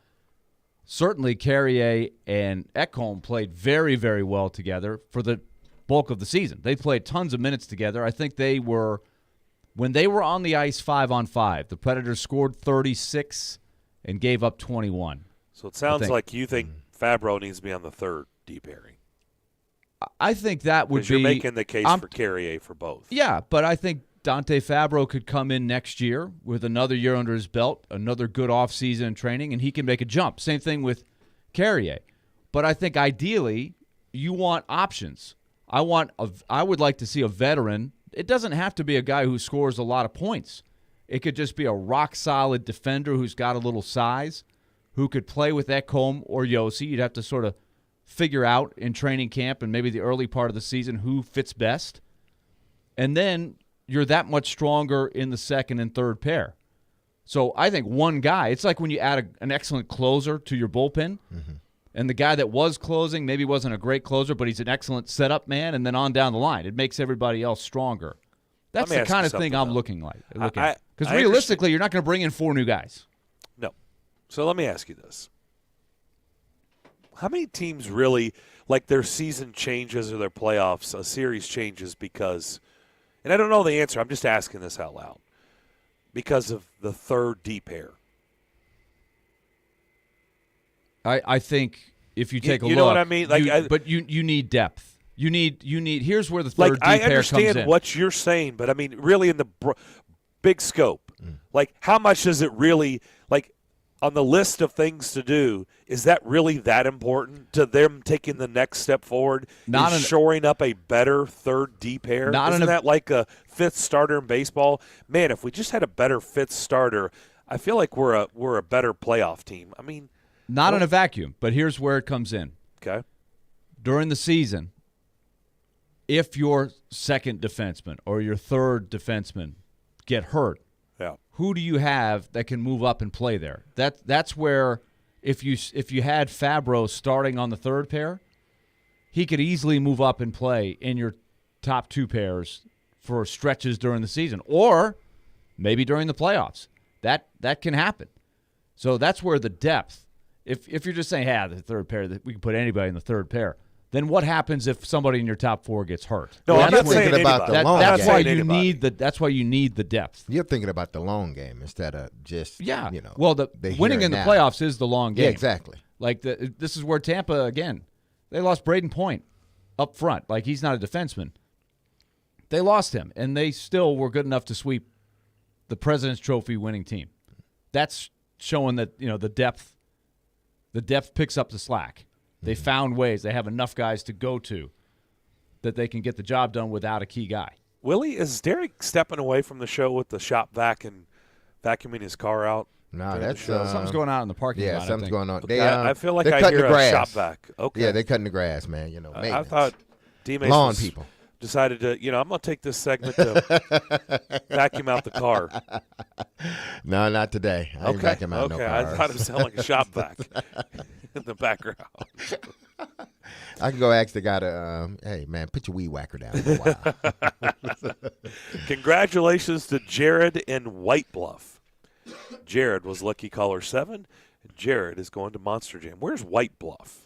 Certainly Carrier and Ekholm played very, very well together for the bulk of the season. They played tons of minutes together. I think they were – when they were on the ice 5-on-5, the Predators scored 36 and gave up 21. So it sounds like you think Fabro needs to be on the third D pairing. I think that would be – you're making the case for Carrier for both. Yeah, but I think Dante Fabro could come in next year with another year under his belt, another good offseason training, and he can make a jump. Same thing with Carrier. But I think ideally you want options. I would like to see a veteran. It doesn't have to be a guy who scores a lot of points. It could just be a rock-solid defender who's got a little size, who could play with Ekholm or Josi. You'd have to sort of figure out in training camp and maybe the early part of the season who fits best. And then you're that much stronger in the second and third pair. So I think one guy, it's like when you add an excellent closer to your bullpen, and the guy that was closing maybe wasn't a great closer, but he's an excellent setup man, and then on down the line. It makes everybody else stronger. That's the kind of thing I'm looking at. Because realistically, you're not going to bring in 4 new guys. No. So let me ask you this. How many teams really, like their season changes or their playoffs, a series changes because, and I don't know the answer, I'm just asking this out loud, because of the third D pair? I think if you take a look. You know what I mean? But you need depth. You need. Here's where the third D pair comes in. I understand what you're saying, but I mean, really in the big scope, like how much does it really, like on the list of things to do, is that really that important to them taking the next step forward? Shoring up a better third D pair? Isn't that like a fifth starter in baseball? Man, if we just had a better fifth starter, I feel like we're a better playoff team. I mean, not in a vacuum, but here's where it comes in. Okay. During the season, if your second defenseman or your third defenseman get hurt, who do you have that can move up and play there? That's where if you had Fabro starting on the third pair, he could easily move up and play in your top 2 pairs for stretches during the season, or maybe during the playoffs. That can happen. So that's where the depth. If you're just saying, the third pair, we can put anybody in the third pair, then what happens if somebody in your top 4 gets hurt? No, I'm not thinking about the long game. That's why you need that's why you need the depth. You're thinking about the long game instead of just Well, the winning in the playoffs is the long game. Yeah, exactly. Like this is where Tampa again. They lost Braden Point up front. Like he's not a defenseman. They lost him, and they still were good enough to sweep the President's Trophy winning team. That's showing that the depth. The depth picks up the slack. They found ways. They have enough guys to go to that they can get the job done without a key guy. Willie, is Derek stepping away from the show with the shop vac and vacuuming his car out? No, that's something's going on in the parking lot. Yeah, something's going on. I feel like I hear a shop vac. Okay. Yeah, they're cutting the grass, man. I thought D-Mace lawn people decided to, I'm going to take this segment to vacuum out the car. No, not today. I ain't vacuum out no cars. I thought it sounded like a shop vac in the background. I can go ask the guy to, hey, man, put your weed whacker down for a while. Congratulations to Jared in White Bluff. Jared was lucky caller 7. Jared is going to Monster Jam. Where's White Bluff?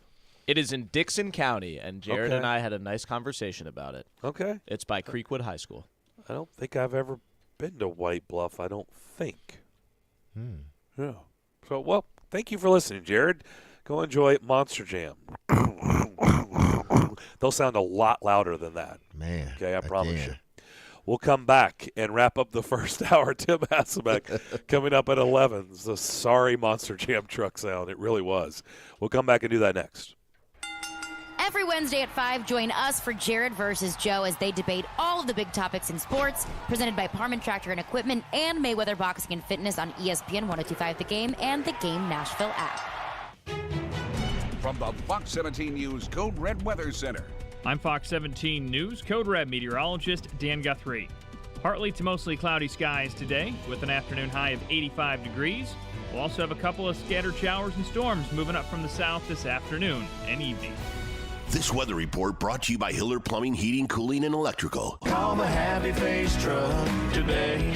It is in Dixon County, and Jared and I had a nice conversation about it. Okay. It's by Creekwood High School. I don't think I've ever been to White Bluff. I don't think. Yeah. So, well, thank you for listening, Jared. Go enjoy Monster Jam. They'll sound a lot louder than that. Man. Okay, I promise you. We'll come back and wrap up the first hour. Tim Hasselbeck coming up at 11. It's a sorry Monster Jam truck sound. It really was. We'll come back and do that next. Every Wednesday at 5, join us for Jared versus Joe as they debate all of the big topics in sports, presented by Parman Tractor and Equipment and Mayweather Boxing and Fitness on ESPN 102.5 The Game and the Game Nashville app. From the Fox 17 News Code Red Weather Center. I'm Fox 17 News Code Red meteorologist Dan Guthrie. Partly to mostly cloudy skies today with an afternoon high of 85 degrees. We'll also have a couple of scattered showers and storms moving up from the south this afternoon and evening. This weather report brought to you by Hiller Plumbing, Heating, Cooling, and Electrical. Call the Happy Face Truck today.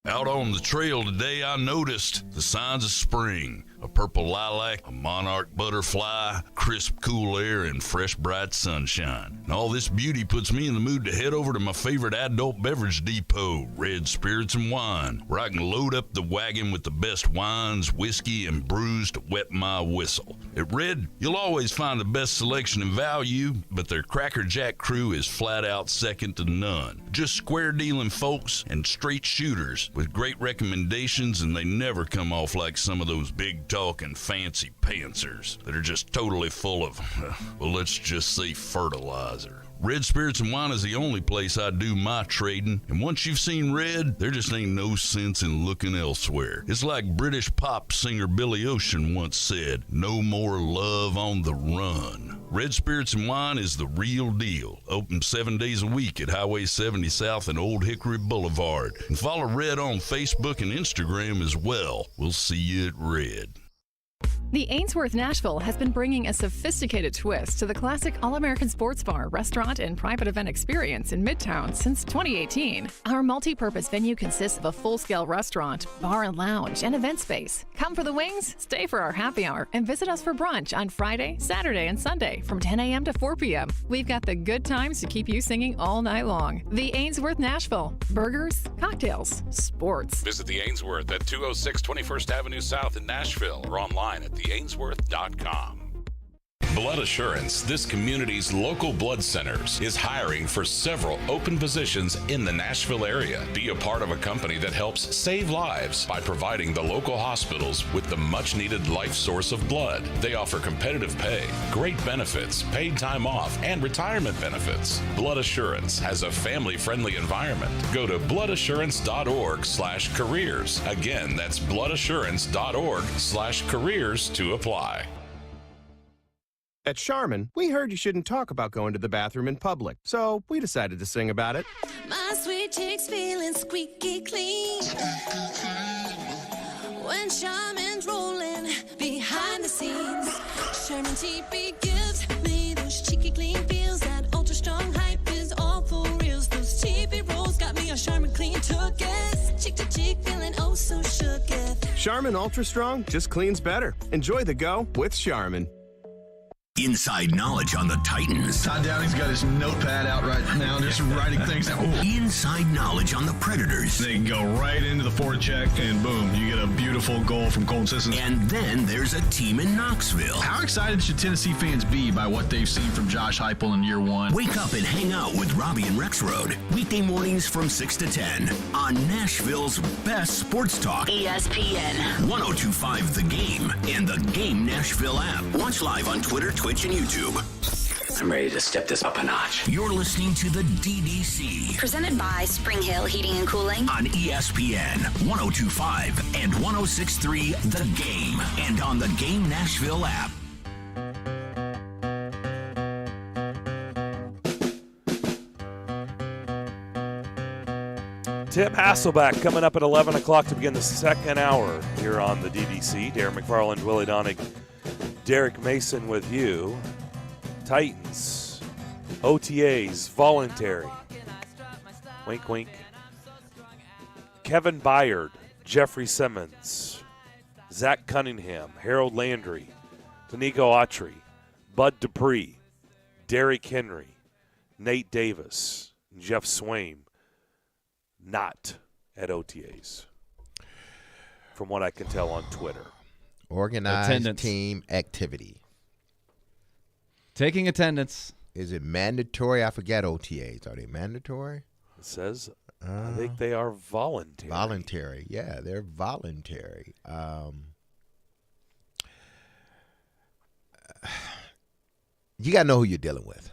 Out on the trail today, I noticed the signs of spring. A purple lilac, a monarch butterfly, crisp, cool air, and fresh, bright sunshine. And all this beauty puts me in the mood to head over to my favorite adult beverage depot, Red Spirits and Wine, where I can load up the wagon with the best wines, whiskey, and brews to wet my whistle. At Red, you'll always find the best selection and value, but their Cracker Jack crew is flat out second to none. Just square dealing folks and straight shooters with great recommendations, and they never come off like some of those big talking fancy pantsers that are just totally full of, well, let's just say fertilizer. Red Spirits and Wine is the only place I do my trading, and once you've seen Red, there just ain't no sense in looking elsewhere. It's like British pop singer Billy Ocean once said, no more love on the run. Red Spirits and Wine is the real deal. Open 7 days a week at Highway 70 South and Old Hickory Boulevard. And follow Red on Facebook and Instagram as well. We'll see you at Red. The Ainsworth Nashville has been bringing a sophisticated twist to the classic all-American sports bar, restaurant, and private event experience in Midtown since 2018. Our multi-purpose venue consists of a full-scale restaurant, bar and lounge, and event space. Come for the wings, stay for our happy hour, and visit us for brunch on Friday, Saturday, and Sunday from 10 a.m. to 4 p.m. We've got the good times to keep you singing all night long. The Ainsworth Nashville. Burgers, cocktails, sports. Visit the Ainsworth at 206 21st Avenue South in Nashville or online at theainsworth.com. Blood Assurance, this community's local blood centers, is hiring for several open positions in the Nashville area. Be a part of a company that helps save lives by providing the local hospitals with the much-needed life source of blood. They offer competitive pay, great benefits, paid time off, and retirement benefits. Blood Assurance has a family-friendly environment. Go to bloodassurance.org/careers. Again, that's bloodassurance.org/careers to apply. At Charmin, we heard you shouldn't talk about going to the bathroom in public, so we decided to sing about it. My sweet cheeks feeling squeaky clean when Charmin's rolling behind the scenes. Charmin TP gives me those cheeky clean feels. That ultra strong hype is all for reals. Those TP rolls got me a Charmin clean tooketh. Cheek to cheek feeling oh so shooketh. Charmin Ultra Strong just cleans better. Enjoy the go with Charmin. Inside knowledge on the Titans. Todd Downey's got his notepad out right now, just writing things down. Ooh. Inside knowledge on the Predators. They can go right into the forecheck, and boom, you get a beautiful goal from Colton Sissons. And then there's a team in Knoxville. How excited should Tennessee fans be by what they've seen from Josh Heupel in year one? Wake up and hang out with Robbie and Rexroad. Weekday mornings from 6 to 10 on Nashville's best sports talk. ESPN 102.5 The Game and the Game Nashville app. Watch live on Twitter, Twitch, and YouTube. I'm ready to step this up a notch. You're listening to the DDC. presented by Spring Hill Heating and Cooling On ESPN 102.5 and 106.3 The Game and on the Game Nashville app. Tim Hasselback coming up at 11 o'clock to begin the second hour here on the DDC. Darren McFarland, Willie Daunic, Derek Mason with you. Titans, OTAs, voluntary. Wink, wink. Kevin Byard, Jeffrey Simmons, Zach Cunningham, Harold Landry, Danico Autry, Bud Dupree, Derrick Henry, Nate Davis, Jeff Swaim. Not at OTAs, from what I can tell on Twitter. Organized Attendance. team activity. Taking attendance. Is it mandatory? I forget OTAs. Are they mandatory? It says, I think they are voluntary. Voluntary. Yeah, they're voluntary. You got to know who you're dealing with,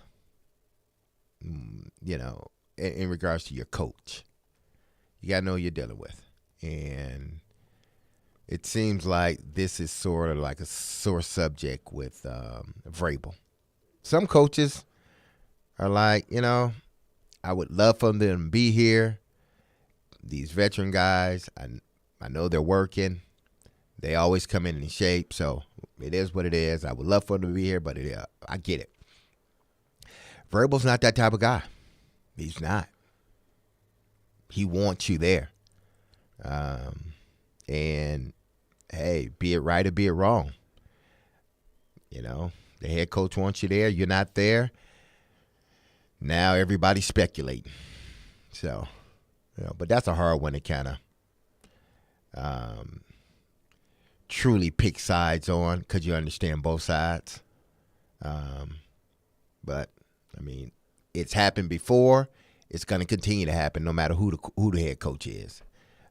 you know, in regards to your coach. You got to know who you're dealing with. And it seems like this is sort of like a sore subject with Vrabel. Some coaches are like, you know, I would love for them to be here. These veteran guys, I know they're working. They always come in shape, so it is what it is. I would love for them to be here, but I get it. Vrabel's not that type of guy. He's not. He wants you there. And, hey, be it right or be it wrong. You know, the head coach wants you there. You're not there. Now everybody's speculating. So, but that's a hard one to kind of truly pick sides on because you understand both sides. But, I mean, it's happened before. It's going to continue to happen no matter who the head coach is.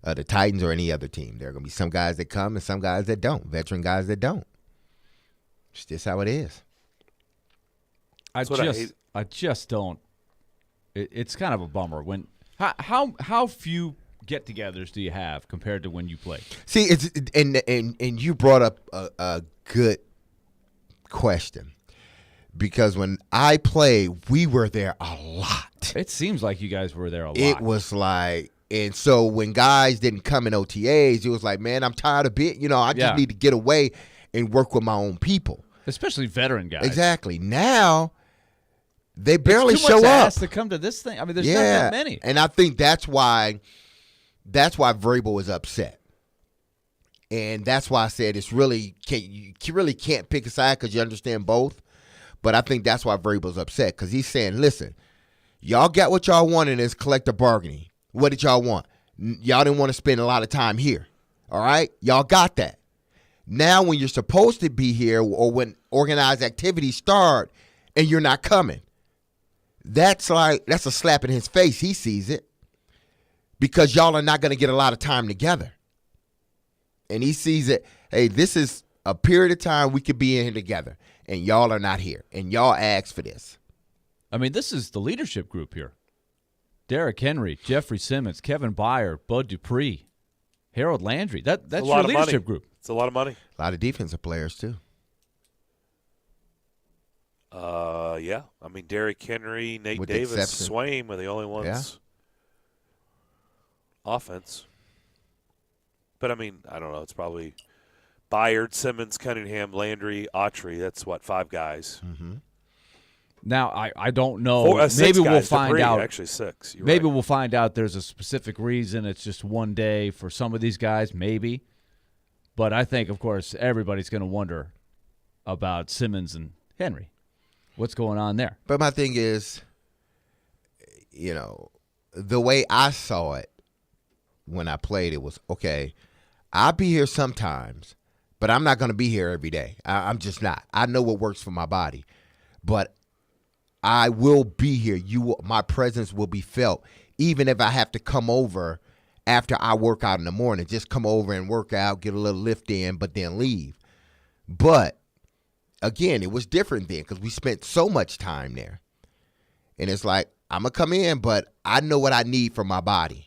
The Titans or any other team. There are going to be some guys that come and some guys that don't. Veteran guys that don't. It's just how it is. I just don't. It's kind of a bummer when how few get-togethers do you have compared to when you play? See, it's and you brought up a good question because when I played, we were there a lot. It seems like you guys were there a lot. It was like, and so when guys didn't come in OTAs, it was like, man, I'm tired of being, I just need to get away and work with my own people. Especially veteran guys. Exactly. Now, they barely it's too show much up. to come to this thing. I mean, there's not that many. And I think that's why Vrabel is upset. And that's why I said you really can't pick a side because you understand both. But I think that's why Vrabel's upset because he's saying, listen, y'all got what y'all want in this collective bargaining. What did y'all want? Y'all didn't want to spend a lot of time here. All right? Y'all got that. Now when you're supposed to be here or when organized activities start and you're not coming, that's a slap in his face. He sees it because y'all are not going to get a lot of time together. And he sees it, hey, this is a period of time we could be in here together, and y'all are not here, and y'all asked for this. I mean, this is the leadership group here. Derrick Henry, Jeffrey Simmons, Kevin Byard, Bud Dupree, Harold Landry. That's your leadership group. It's a lot of money. A lot of defensive players, too. Yeah. I mean, Derrick Henry, Nate Davis, Swaim are the only ones. Yeah. Offense. But, I mean, I don't know. It's probably Byard, Simmons, Cunningham, Landry, Autry. That's, 5 guys. Mm-hmm. Now, I don't know. Maybe we'll find out. Actually, 6. Maybe we'll find out there's a specific reason. It's just one day for some of these guys, maybe. But I think, of course, everybody's going to wonder about Simmons and Henry. What's going on there? But my thing is, the way I saw it when I played, it was, okay, I'll be here sometimes, but I'm not going to be here every day. I'm just not. I know what works for my body. But I will be here. My presence will be felt, even if I have to come over after I work out in the morning. Just come over and work out, get a little lift in, but then leave. But, again, it was different then because we spent so much time there. And it's like, I'm going to come in, but I know what I need for my body.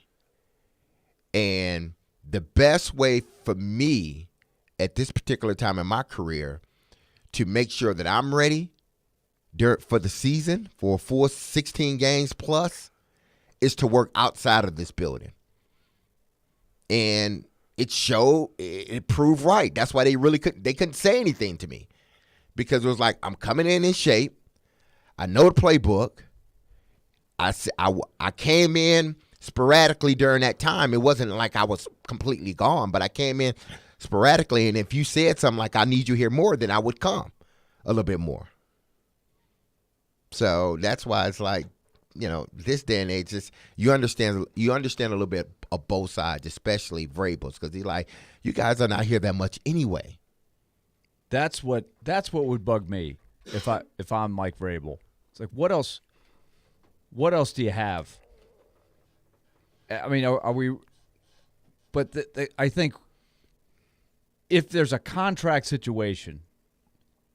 And the best way for me at this particular time in my career to make sure that I'm ready for the season, for a full 16 games plus, is to work outside of this building. And it proved right. That's why they couldn't say anything to me. Because it was like, I'm coming in shape. I know the playbook. I came in sporadically during that time. It wasn't like I was completely gone, but I came in sporadically. And if you said something like, I need you here more, then I would come a little bit more. So that's why it's like, this day and age, you understand a little bit of both sides, especially Vrabel's, because he's like, you guys are not here that much anyway. That's what would bug me if I'm Mike Vrabel. It's like, what else do you have? I mean, are we? But I think if there's a contract situation,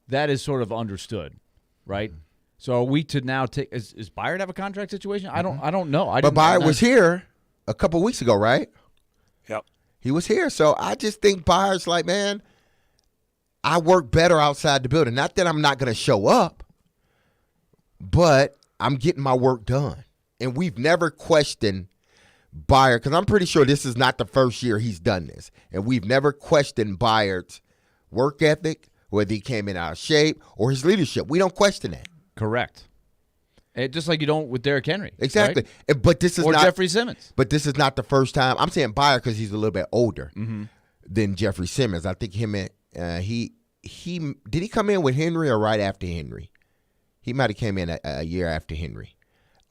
that is sort of understood, right? Mm-hmm. So are we to now take? Is Byard have a contract situation? I don't know. But Byard was here a couple weeks ago, right? Yep. He was here. So I just think Byard's like, man, I work better outside the building. Not that I'm not going to show up, but I'm getting my work done. and we've never questioned Byard, because I'm pretty sure this is not the first year he's done this, and we've never questioned Byard's work ethic, whether he came in out of shape or his leadership. We don't question that. Correct. Just like you don't with Derrick Henry. Exactly. Right? But this is or not Jeffrey Simmons. But this is not the first time. I'm saying Byard because he's a little bit older than Jeffrey Simmons. I think him and he did he come in with Henry or right after Henry? He might have came in a year after Henry.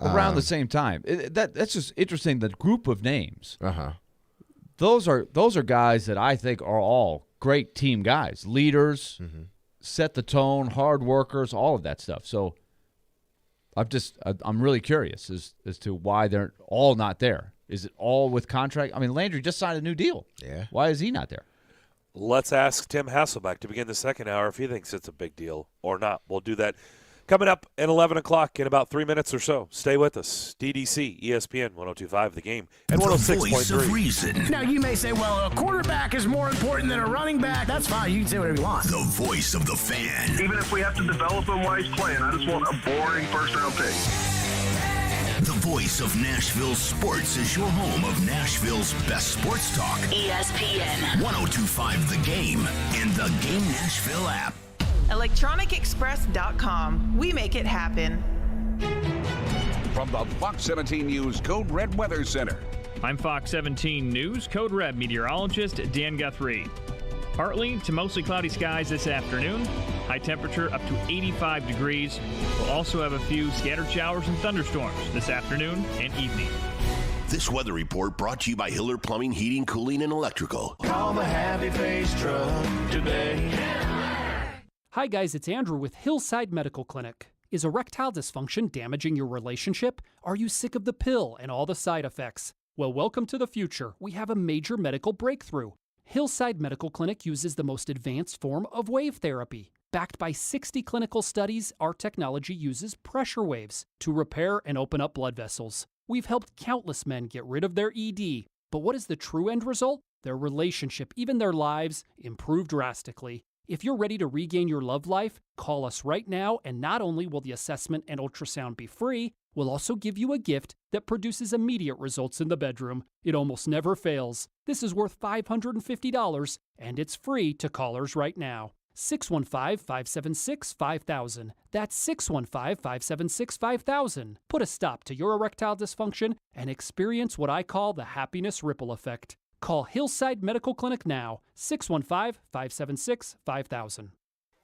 Around the same time. That's just interesting. The group of names. Those are guys that I think are all great team guys, leaders, set the tone, hard workers, all of that stuff. So I'm really curious as to why they're all not there. Is it all with contract? I mean, Landry just signed a new deal. Yeah. Why is he not there? Let's ask Tim Hasselbeck to begin the second hour if he thinks it's a big deal or not. We'll do that coming up at 11 o'clock in about 3 minutes or so. Stay with us. DDC, ESPN 102.5 The Game, and 106.3. Now, you may say, well, a quarterback is more important than a running back. That's fine. You can say whatever you want. The voice of the fan. Even if we have to develop him while he's playing, I just want a boring first-round pick. The voice of Nashville sports is your home of Nashville's best sports talk. ESPN 102.5 The Game and the Game Nashville app. ElectronicExpress.com. We make it happen. From the Fox 17 News Code Red Weather Center. I'm Fox 17 News Code Red meteorologist Dan Guthrie. Partly to mostly cloudy skies this afternoon. High temperature up to 85 degrees. We'll also have a few scattered showers and thunderstorms this afternoon and evening. This weather report brought to you by Hiller Plumbing, Heating, Cooling, and Electrical. Call the Happy Face Truck today. Hi guys, it's Andrew with Hillside Medical Clinic. Is erectile dysfunction damaging your relationship? Are you sick of the pill and all the side effects? Well, welcome to the future. We have a major medical breakthrough. Hillside Medical Clinic uses the most advanced form of wave therapy. Backed by 60 clinical studies, our technology uses pressure waves to repair and open up blood vessels. We've helped countless men get rid of their ED. But what is the true end result? Their relationship, even their lives, improve drastically. If you're ready to regain your love life, call us right now, and not only will the assessment and ultrasound be free, we'll also give you a gift that produces immediate results in the bedroom. It almost never fails. This is worth $550, and it's free to callers right now. 615-576-5000. That's 615-576-5000. Put a stop to your erectile dysfunction and experience what I call the happiness ripple effect. Call Hillside Medical Clinic now, 615-576-5000.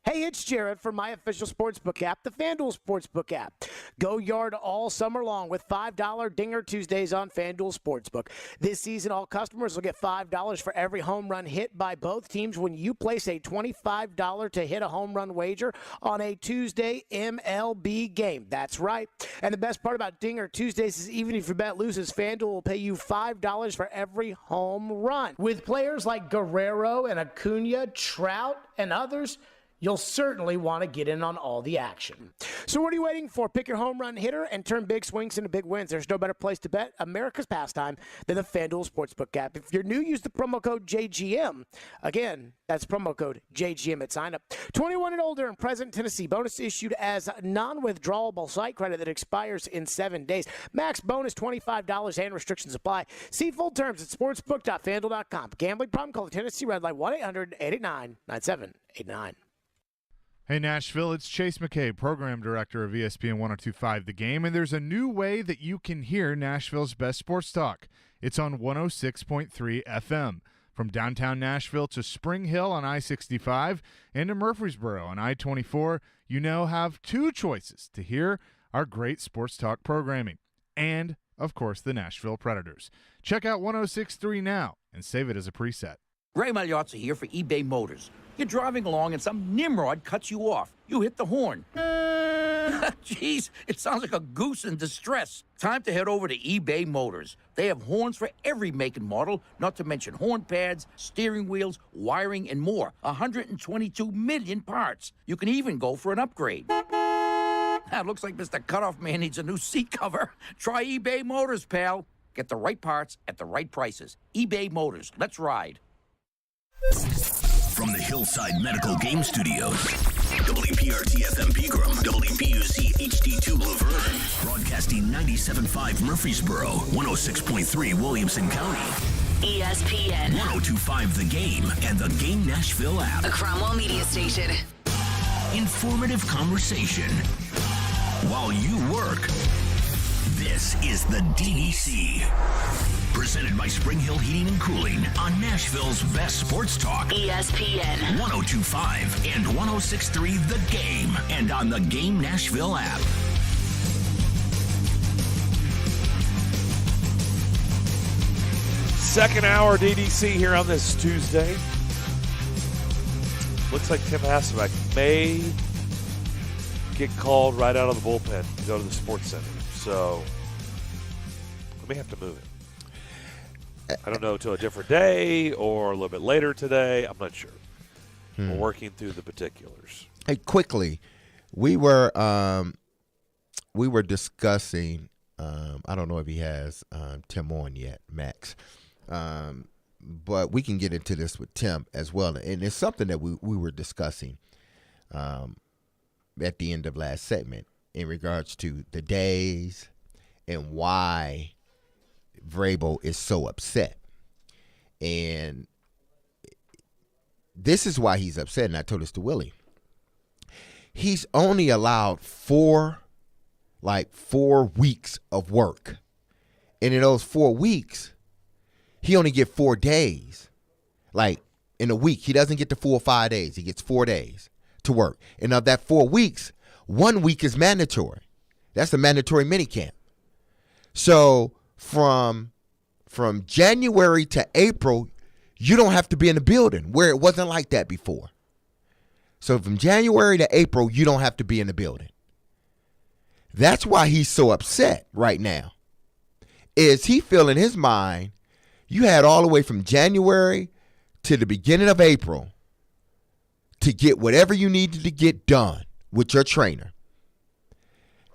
Hey, it's Jared from my official sportsbook app, the FanDuel Sportsbook app. Go yard all summer long with $5 Dinger Tuesdays on FanDuel Sportsbook. This season, all customers will get $5 for every home run hit by both teams when you place a $25 to hit a home run wager on a Tuesday MLB game. That's right. And the best part about Dinger Tuesdays is even if your bet loses, FanDuel will pay you $5 for every home run. With players like Guerrero and Acuna, Trout, and others, you'll certainly want to get in on all the action. So what are you waiting for? Pick your home run hitter and turn big swings into big wins. There's no better place to bet America's pastime than the FanDuel Sportsbook app. If you're new, use the promo code JGM. Again, that's promo code JGM at sign up. 21 and older in present Tennessee. Bonus issued as non-withdrawable site credit that expires in 7 days. Max bonus $25 and restrictions apply. See full terms at sportsbook.fanduel.com. Gambling problem? Call the Tennessee Red Line 1-800-889-9789. Hey, Nashville, it's Chase McCabe, Program Director of ESPN 102.5 The Game, and there's a new way that you can hear Nashville's best sports talk. It's on 106.3 FM. From downtown Nashville to Spring Hill on I-65 and to Murfreesboro on I-24, you now have two choices to hear our great sports talk programming. And, of course, the Nashville Predators. Check out 106.3 now and save it as a preset. Ray Magliozzi here for eBay Motors. You're driving along and some nimrod cuts you off. You hit the horn. Jeez, it sounds like a goose in distress. Time to head over to eBay Motors. They have horns for every make and model, not to mention horn pads, steering wheels, wiring, and more. 122 million parts. You can even go for an upgrade. Now, it looks like Mr. Cutoff Man needs a new seat cover. Try eBay Motors, pal. Get the right parts at the right prices. eBay Motors. Let's ride. From the Hillside Medical Game Studios, WPRT-FM Pegram, WPUC HD2 Laverne, broadcasting 97.5 Murfreesboro, 106.3 Williamson County. ESPN 102.5 The Game and the Game Nashville app. A Cromwell media station. Informative conversation while you work. This is the DDC. Presented by Spring Hill Heating and Cooling on Nashville's best sports talk. ESPN 102.5 and 106.3 The Game and on the Game Nashville app. Second hour DDC here on this Tuesday. Looks like Tim Hasselbeck may get called right out of the bullpen to go to the Sports Center. So we may have to move it. I don't know, till a different day or a little bit later today. I'm not sure. We're working through the particulars. Hey, quickly, we were discussing. I don't know if he has Tim on yet, Max, but we can get into this with Tim as well. And it's something that we were discussing at the end of last segment in regards to the days and why Vrabel is so upset. And this is why he's upset, and I told this to Willie. He's only allowed 4 weeks of work. And in those 4 weeks, he only get 4 days. Like in a week, he doesn't get the full 5 days. He gets 4 days to work. And of that 4 weeks, 1 week is mandatory. That's the mandatory minicamp. So from January to April, you don't have to be in the building, where it wasn't like that before. So from January to April, you don't have to be in the building. That's why he's so upset right now. Is he feel in his mind, you had all the way from January to the beginning of April to get whatever you needed to get done with your trainer.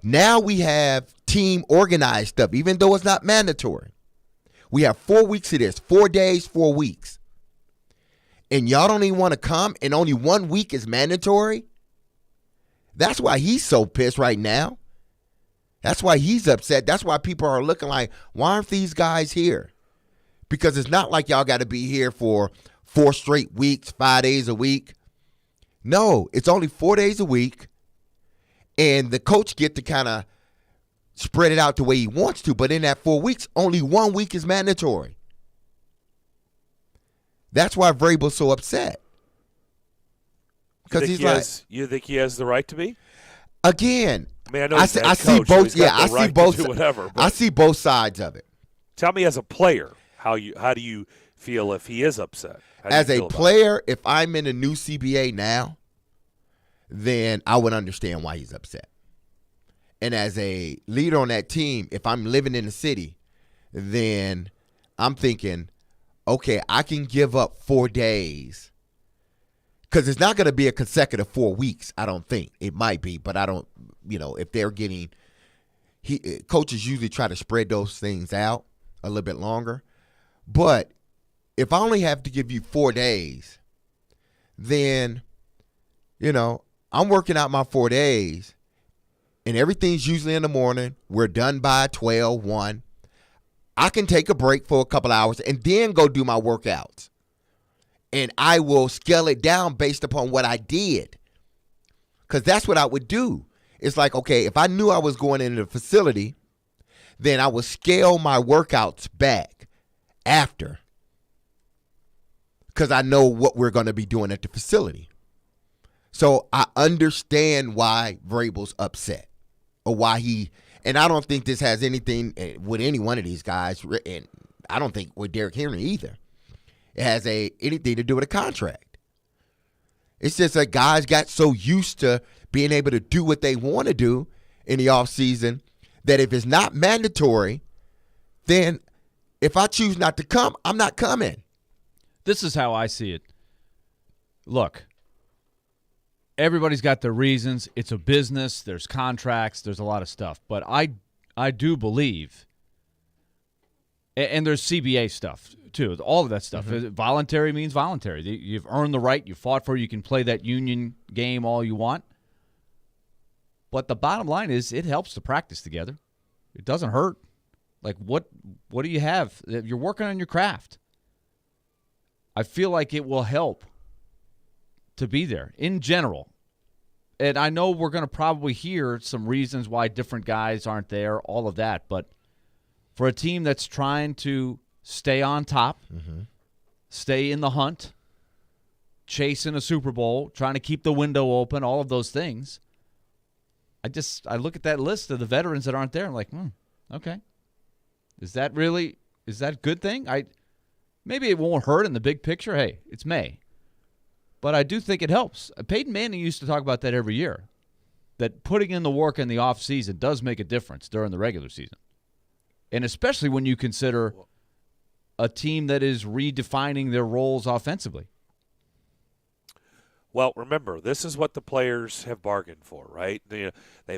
Now we have team organized stuff, even though it's not mandatory. We have 4 weeks of this, 4 days, 4 weeks. And y'all don't even want to come, and only 1 week is mandatory? That's why he's so pissed right now. That's why he's upset. That's why people are looking like, why aren't these guys here? Because it's not like y'all got to be here for 4 straight weeks, 5 days a week. No, it's only 4 days a week. And the coach get to kind of spread it out the way he wants to. But in that 4 weeks, only 1 week is mandatory. That's why Vrabel's so upset. Because he's like, you think he has the right to be? Again, I mean, I know I see both. So I see both. Whatever. I see both sides of it. Tell me, as a player, how do you feel if he is upset? As a player, if I'm in a new CBA now, then I would understand why he's upset. And as a leader on that team, if I'm living in the city, then I'm thinking, okay, I can give up 4 days. Because it's not going to be a consecutive 4 weeks, I don't think. It might be, but I don't, if they're getting – coaches usually try to spread those things out a little bit longer. But if I only have to give you 4 days, then, I'm working out my 4 days, and everything's usually in the morning. We're done by 12, 1. I can take a break for a couple hours and then go do my workouts. And I will scale it down based upon what I did. Because that's what I would do. It's like, okay, if I knew I was going into the facility, then I would scale my workouts back after. Because I know what we're going to be doing at the facility. So I understand why Vrabel's upset. Or why and I don't think this has anything with any one of these guys. And I don't think with Derrick Henry either. It has anything to do with a contract. It's just that guys got so used to being able to do what they want to do in the offseason that if it's not mandatory, then if I choose not to come, I'm not coming. This is how I see it. Look, everybody's got their reasons. It's a business. There's contracts. There's a lot of stuff. But I do believe And there's CBA stuff, too. All of that stuff. Voluntary means voluntary. You've earned the right. You fought for it. You can play that union game all you want. But the bottom line is it helps to practice together. It doesn't hurt. Like, what do you have? You're working on your craft. I feel like it will help to be there in general. And I know we're going to probably hear some reasons why different guys aren't there, all of that. But for a team that's trying to stay on top, stay in the hunt, chasing a Super Bowl, trying to keep the window open, all of those things, I look at that list of the veterans that aren't there and I'm like, okay. Is that a good thing? Maybe it won't hurt in the big picture. Hey, it's May. But I do think it helps. Peyton Manning used to talk about that every year, that putting in the work in the offseason does make a difference during the regular season. And especially when you consider a team that is redefining their roles offensively. Well, remember, this is what the players have bargained for, right? They've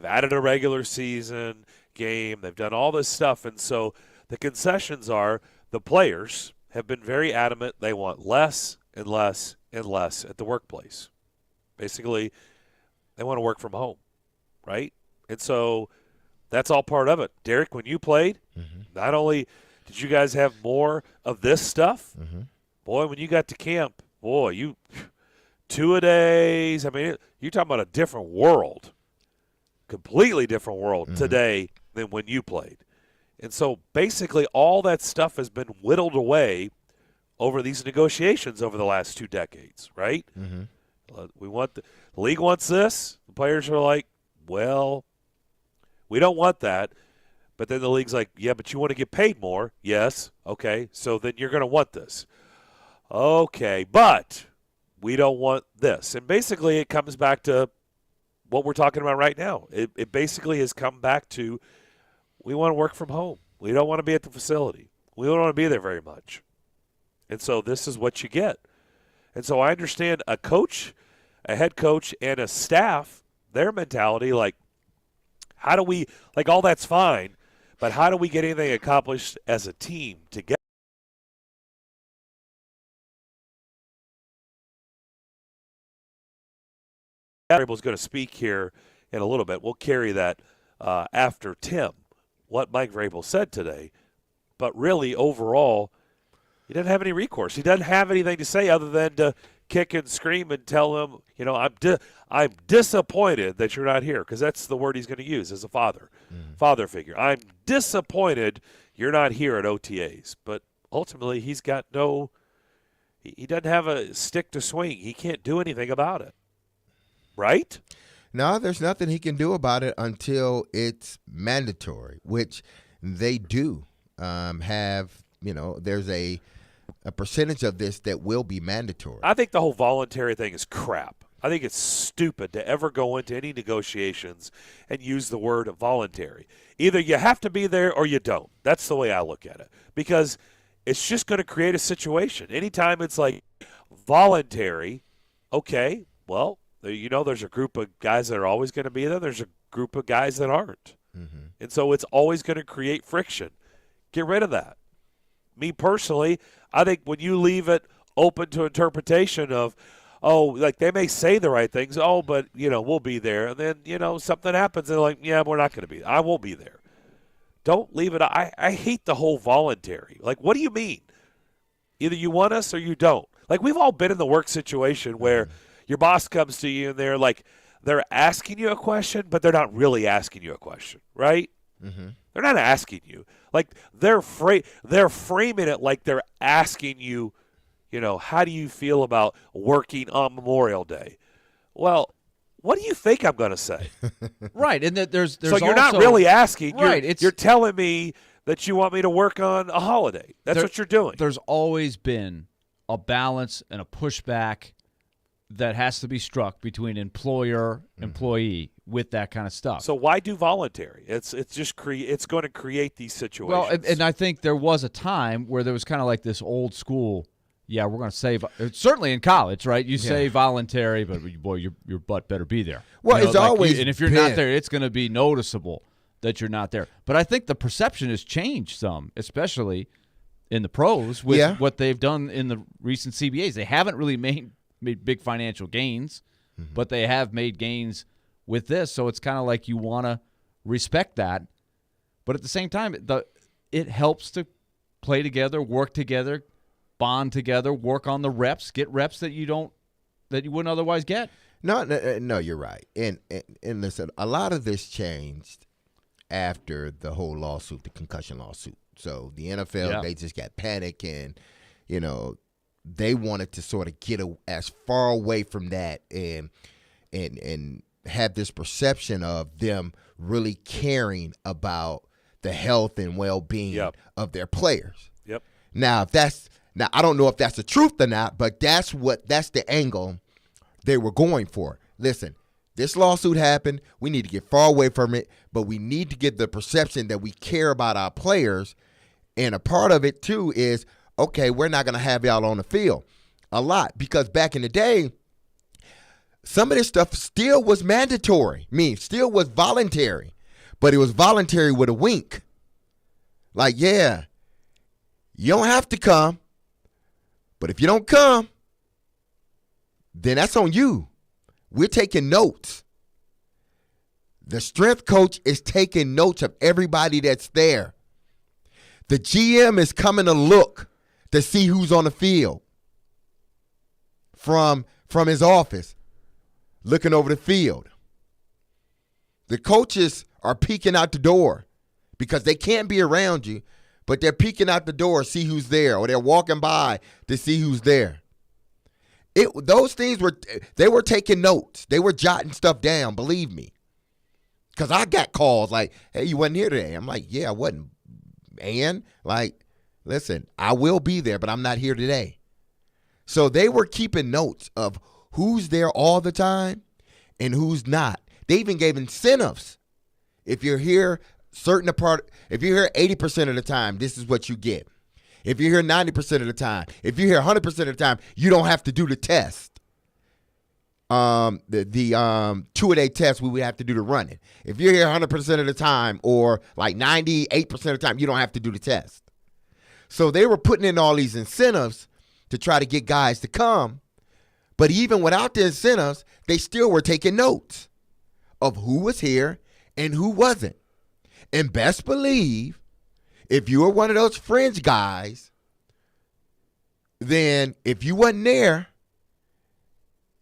added a regular season game. They've done all this stuff. And so the concessions are the players have been very adamant they want less and less and less at the workplace. Basically, they want to work from home, right? And so that's all part of it. Derek, when you played, not only did you guys have more of this stuff, boy, when you got to camp, boy, 2-a-days. I mean, you're talking about a different world, completely different world today than when you played. And so basically all that stuff has been whittled away over these negotiations over the last 2 decades, right? We want the league wants this. The players are like, well, we don't want that. But then the league's like, yeah, but you want to get paid more. Yes. Okay. So then you're going to want this. Okay. But we don't want this. And basically it comes back to what we're talking about right now. It basically has come back to we want to work from home. We don't want to be at the facility. We don't want to be there very much. And so this is what you get. And so I understand a coach, a head coach, and a staff, their mentality, like, how do we, like, all that's fine, but how do we get anything accomplished as a team together? Vrabel's going to speak here in a little bit. We'll carry that after Tim, what Mike Vrabel said today. But really, overall, he doesn't have any recourse. He doesn't have anything to say other than to kick and scream and tell him, I'm disappointed that you're not here, because that's the word he's going to use as a father figure. I'm disappointed you're not here at OTAs. But ultimately, he's got he doesn't have a stick to swing. He can't do anything about it. Right? No, there's nothing he can do about it until it's mandatory, which they do have. There's a percentage of this that will be mandatory. I think the whole voluntary thing is crap. I think it's stupid to ever go into any negotiations and use the word voluntary. Either you have to be there or you don't. That's the way I look at it, because it's just going to create a situation. Anytime it's like voluntary, okay, well, there's a group of guys that are always going to be there. There's a group of guys that aren't. And so it's always going to create friction. Get rid of that. Me personally, I think when you leave it open to interpretation of, like they may say the right things, but, we'll be there. And then, something happens and they're like, yeah, we're not going to be there. I won't be there. Don't leave it. I hate the whole voluntary. Like, what do you mean? Either you want us or you don't. Like, we've all been in the work situation where your boss comes to you and they're asking you a question, but they're not really asking you a question, right? They're not asking you. Like, they're framing it like they're asking you, how do you feel about working on Memorial Day? Well, what do you think I'm going to say? Right, and there's so you're also, not really asking. Right, you're telling me that you want me to work on a holiday. That's what you're doing. There's always been a balance and a pushback that has to be struck between employer, employee with that kind of stuff. So why do voluntary? It's going to create these situations. Well, and I think there was a time where there was kind of like this old school, we're going to say, certainly in college, right? You say voluntary, but boy, your butt better be there. Well, it's always and if you're not there, it's going to be noticeable that you're not there. But I think the perception has changed some, especially in the pros with what they've done in the recent CBAs. They haven't really made big financial gains, but they have made gains with this. So it's kind of like you want to respect that. But at the same time, it helps to play together, work together, bond together, work on the reps, get reps that you wouldn't otherwise get. No, you're right. And listen, a lot of this changed after the whole lawsuit, the concussion lawsuit. So the NFL, they just got panicked, and they wanted to sort of get as far away from that and have this perception of them really caring about the health and well-being of their players. Yep. Now, I don't know if that's the truth or not, but that's the angle they were going for. Listen, this lawsuit happened. We need to get far away from it, but we need to get the perception that we care about our players. And a part of it, too, is, okay, we're not going to have y'all on the field a lot, because back in the day, some of this stuff still was mandatory. Still was voluntary, but it was voluntary with a wink. Like, yeah, you don't have to come, but if you don't come, then that's on you. We're taking notes. The strength coach is taking notes of everybody that's there. The GM is coming to look to see who's on the field from his office, looking over the field. The coaches are peeking out the door because they can't be around you, but they're peeking out the door to see who's there, or they're walking by to see who's there. Those things they were taking notes. They were jotting stuff down, believe me. Because I got calls like, hey, you wasn't here today. I'm like, yeah, I wasn't. And, like, listen, I will be there, but I'm not here today. So they were keeping notes of who's there all the time and who's not. They even gave incentives. If you're here if you're here 80% of the time, this is what you get. If you're here 90% of the time, if you're here 100% of the time, you don't have to do the test. The two-a-day test we would have to do the running. If you're here 100% of the time, or like 98% of the time, you don't have to do the test. So they were putting in all these incentives to try to get guys to come. But even without the incentives, they still were taking notes of who was here and who wasn't. And best believe, if you were one of those fringe guys, then if you wasn't there,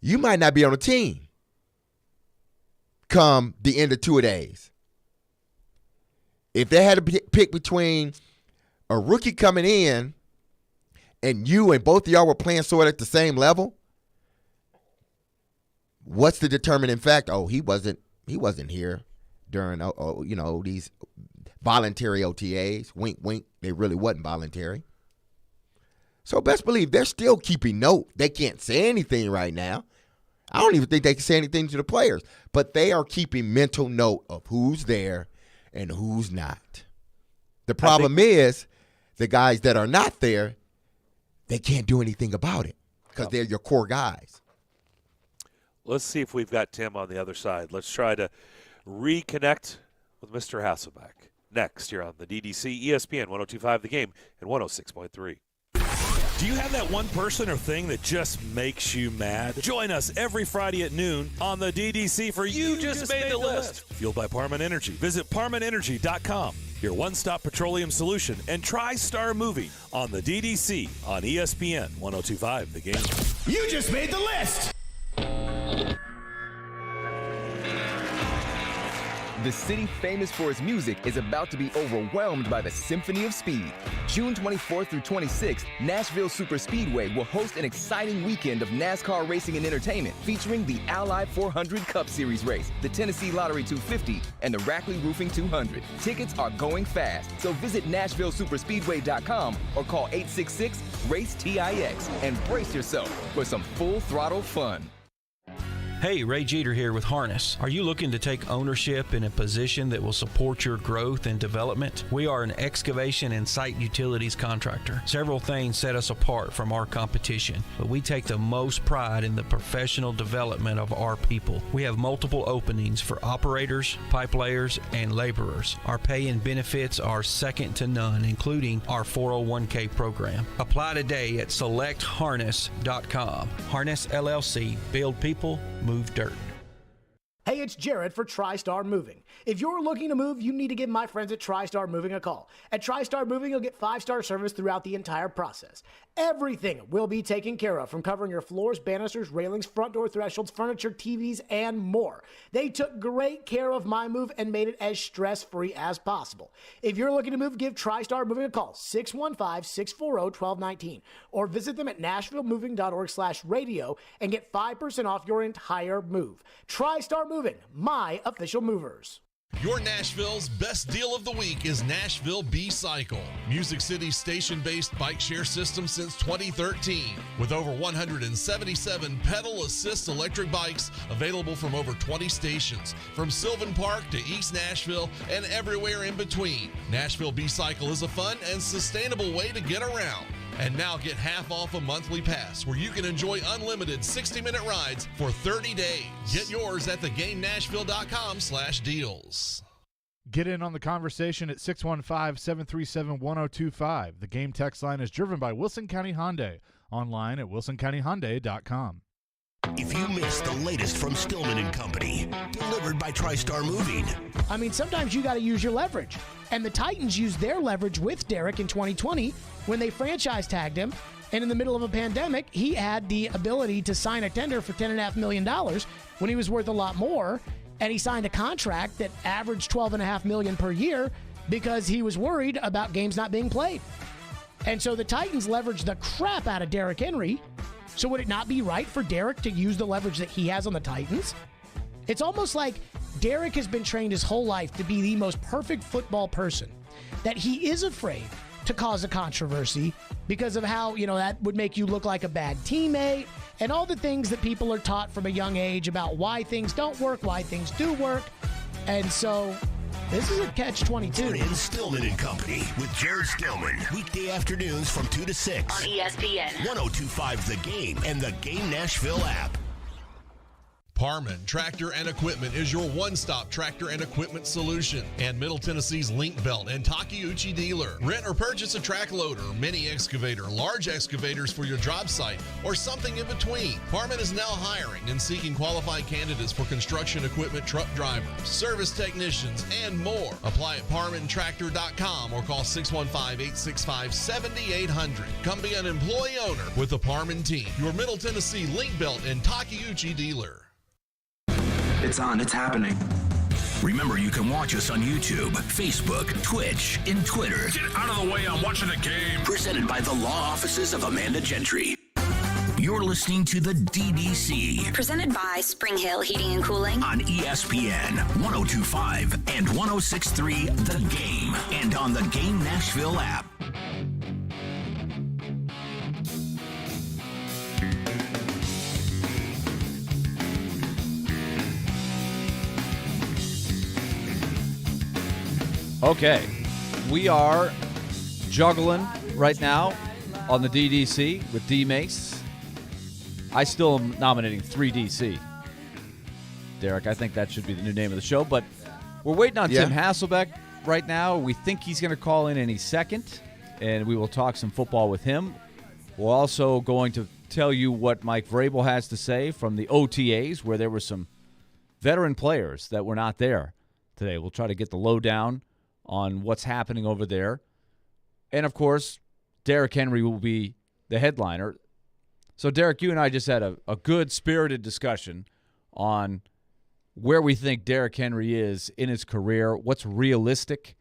you might not be on the team come the end of 2 days. If they had to pick between a rookie coming in and you and both of y'all were playing sort of at the same level, what's the determining factor? Oh, he wasn't here during these voluntary OTAs. Wink, wink. They really wasn't voluntary. So best believe they're still keeping note. They can't say anything right now. I don't even think they can say anything to the players, but they are keeping mental note of who's there and who's not. The problem is the guys that are not there, they can't do anything about it because they're your core guys. Let's see if we've got Tim on the other side. Let's try to reconnect with Mr. Hasselbeck next here on the DDC, ESPN 102.5 The Game and 106.3. Do you have that one person or thing that just makes you mad? Join us every Friday at noon on the DDC for You Just Made the List. Fueled by Parman Energy. Visit ParmanEnergy.com, your one-stop petroleum solution, and try Star Movie on the DDC on ESPN 102.5 The Game. You just made the list! The city famous for its music is about to be overwhelmed by the Symphony of Speed. June 24th through 26th, Nashville Super Speedway will host an exciting weekend of NASCAR racing and entertainment featuring the Ally 400 Cup Series race, the Tennessee Lottery 250, and the Rackley Roofing 200. Tickets are going fast, so visit NashvilleSuperspeedway.com or call 866-RACE-TIX and brace yourself for some full-throttle fun. Hey, Ray Jeter here with Harness. Are you looking to take ownership in a position that will support your growth and development? We are an excavation and site utilities contractor. Several things set us apart from our competition, but we take the most pride in the professional development of our people. We have multiple openings for operators, pipe layers, and laborers. Our pay and benefits are second to none, including our 401k program. Apply today at selectharness.com. Harness LLC. Build people, move dirt. Hey, it's Jared for TriStar Moving. If you're looking to move, you need to give my friends at TriStar Moving a call. At TriStar Moving, you'll get 5-star service throughout the entire process. Everything will be taken care of, from covering your floors, banisters, railings, front door thresholds, furniture, TVs, and more. They took great care of my move and made it as stress-free as possible. If you're looking to move, give TriStar Moving a call, 615-640-1219, or visit them at nashvillemoving.org/radio and get 5% off your entire move. TriStar Moving, my official movers. Your Nashville's best deal of the week is Nashville B-Cycle, Music City's station-based bike share system since 2013. With over 177 pedal assist electric bikes available from over 20 stations, from Sylvan Park to East Nashville and everywhere in between. Nashville B-Cycle is a fun and sustainable way to get around. And now get half off a monthly pass where you can enjoy unlimited 60-minute rides for 30 days. Get yours at theGameNashville.com/deals. Get in on the conversation at 615-737-1025. The game text line is driven by Wilson County Hyundai. Online at wilsoncountyhyundai.com. If you missed the latest from Stillman and Company, delivered by TriStar Moving. I mean, sometimes you got to use your leverage. And the Titans used their leverage with Derek in 2020 when they franchise tagged him. And in the middle of a pandemic, he had the ability to sign a tender for $10.5 million when he was worth a lot more. And he signed a contract that averaged $12.5 million per year because he was worried about games not being played. And so the Titans leveraged the crap out of Derrick Henry. So would it not be right for Derek to use the leverage that he has on the Titans? It's almost like Derek has been trained his whole life to be the most perfect football person, that he is afraid to cause a controversy because of how, that would make you look like a bad teammate and all the things that people are taught from a young age about why things don't work, why things do work. And so this is a catch-22. Tune in Stillman and Company with Jared Stillman. Weekday afternoons from 2 to 6. On ESPN. 102.5 The Game and the Game Nashville app. Parman Tractor and Equipment is your one-stop tractor and equipment solution. And Middle Tennessee's Link Belt and Takeuchi dealer. Rent or purchase a track loader, mini excavator, large excavators for your job site, or something in between. Parman is now hiring and seeking qualified candidates for construction equipment truck drivers, service technicians, and more. Apply at parmantractor.com or call 615-865-7800. Come be an employee owner with the Parman team, your Middle Tennessee Link Belt and Takeuchi dealer. It's on. It's happening. Remember, you can watch us on YouTube, Facebook, Twitch, and Twitter. Get out of the way. I'm watching the game. Presented by the law offices of Amanda Gentry. You're listening to the DDC. Presented by Spring Hill Heating and Cooling. On ESPN 102.5 and 106.3 The Game. And on the Game Nashville app. Okay, we are juggling right now on the DDC with D Mace. I still am nominating 3DC. Derek, I think that should be the new name of the show, but we're waiting on Tim Hasselbeck right now. We think he's going to call in any second, and we will talk some football with him. We're also going to tell you what Mike Vrabel has to say from the OTAs, where there were some veteran players that were not there today. We'll try to get the lowdown on what's happening over there. And, of course, Derrick Henry will be the headliner. So, Derek, you and I just had a good, spirited discussion on where we think Derrick Henry is in his career, what's realistic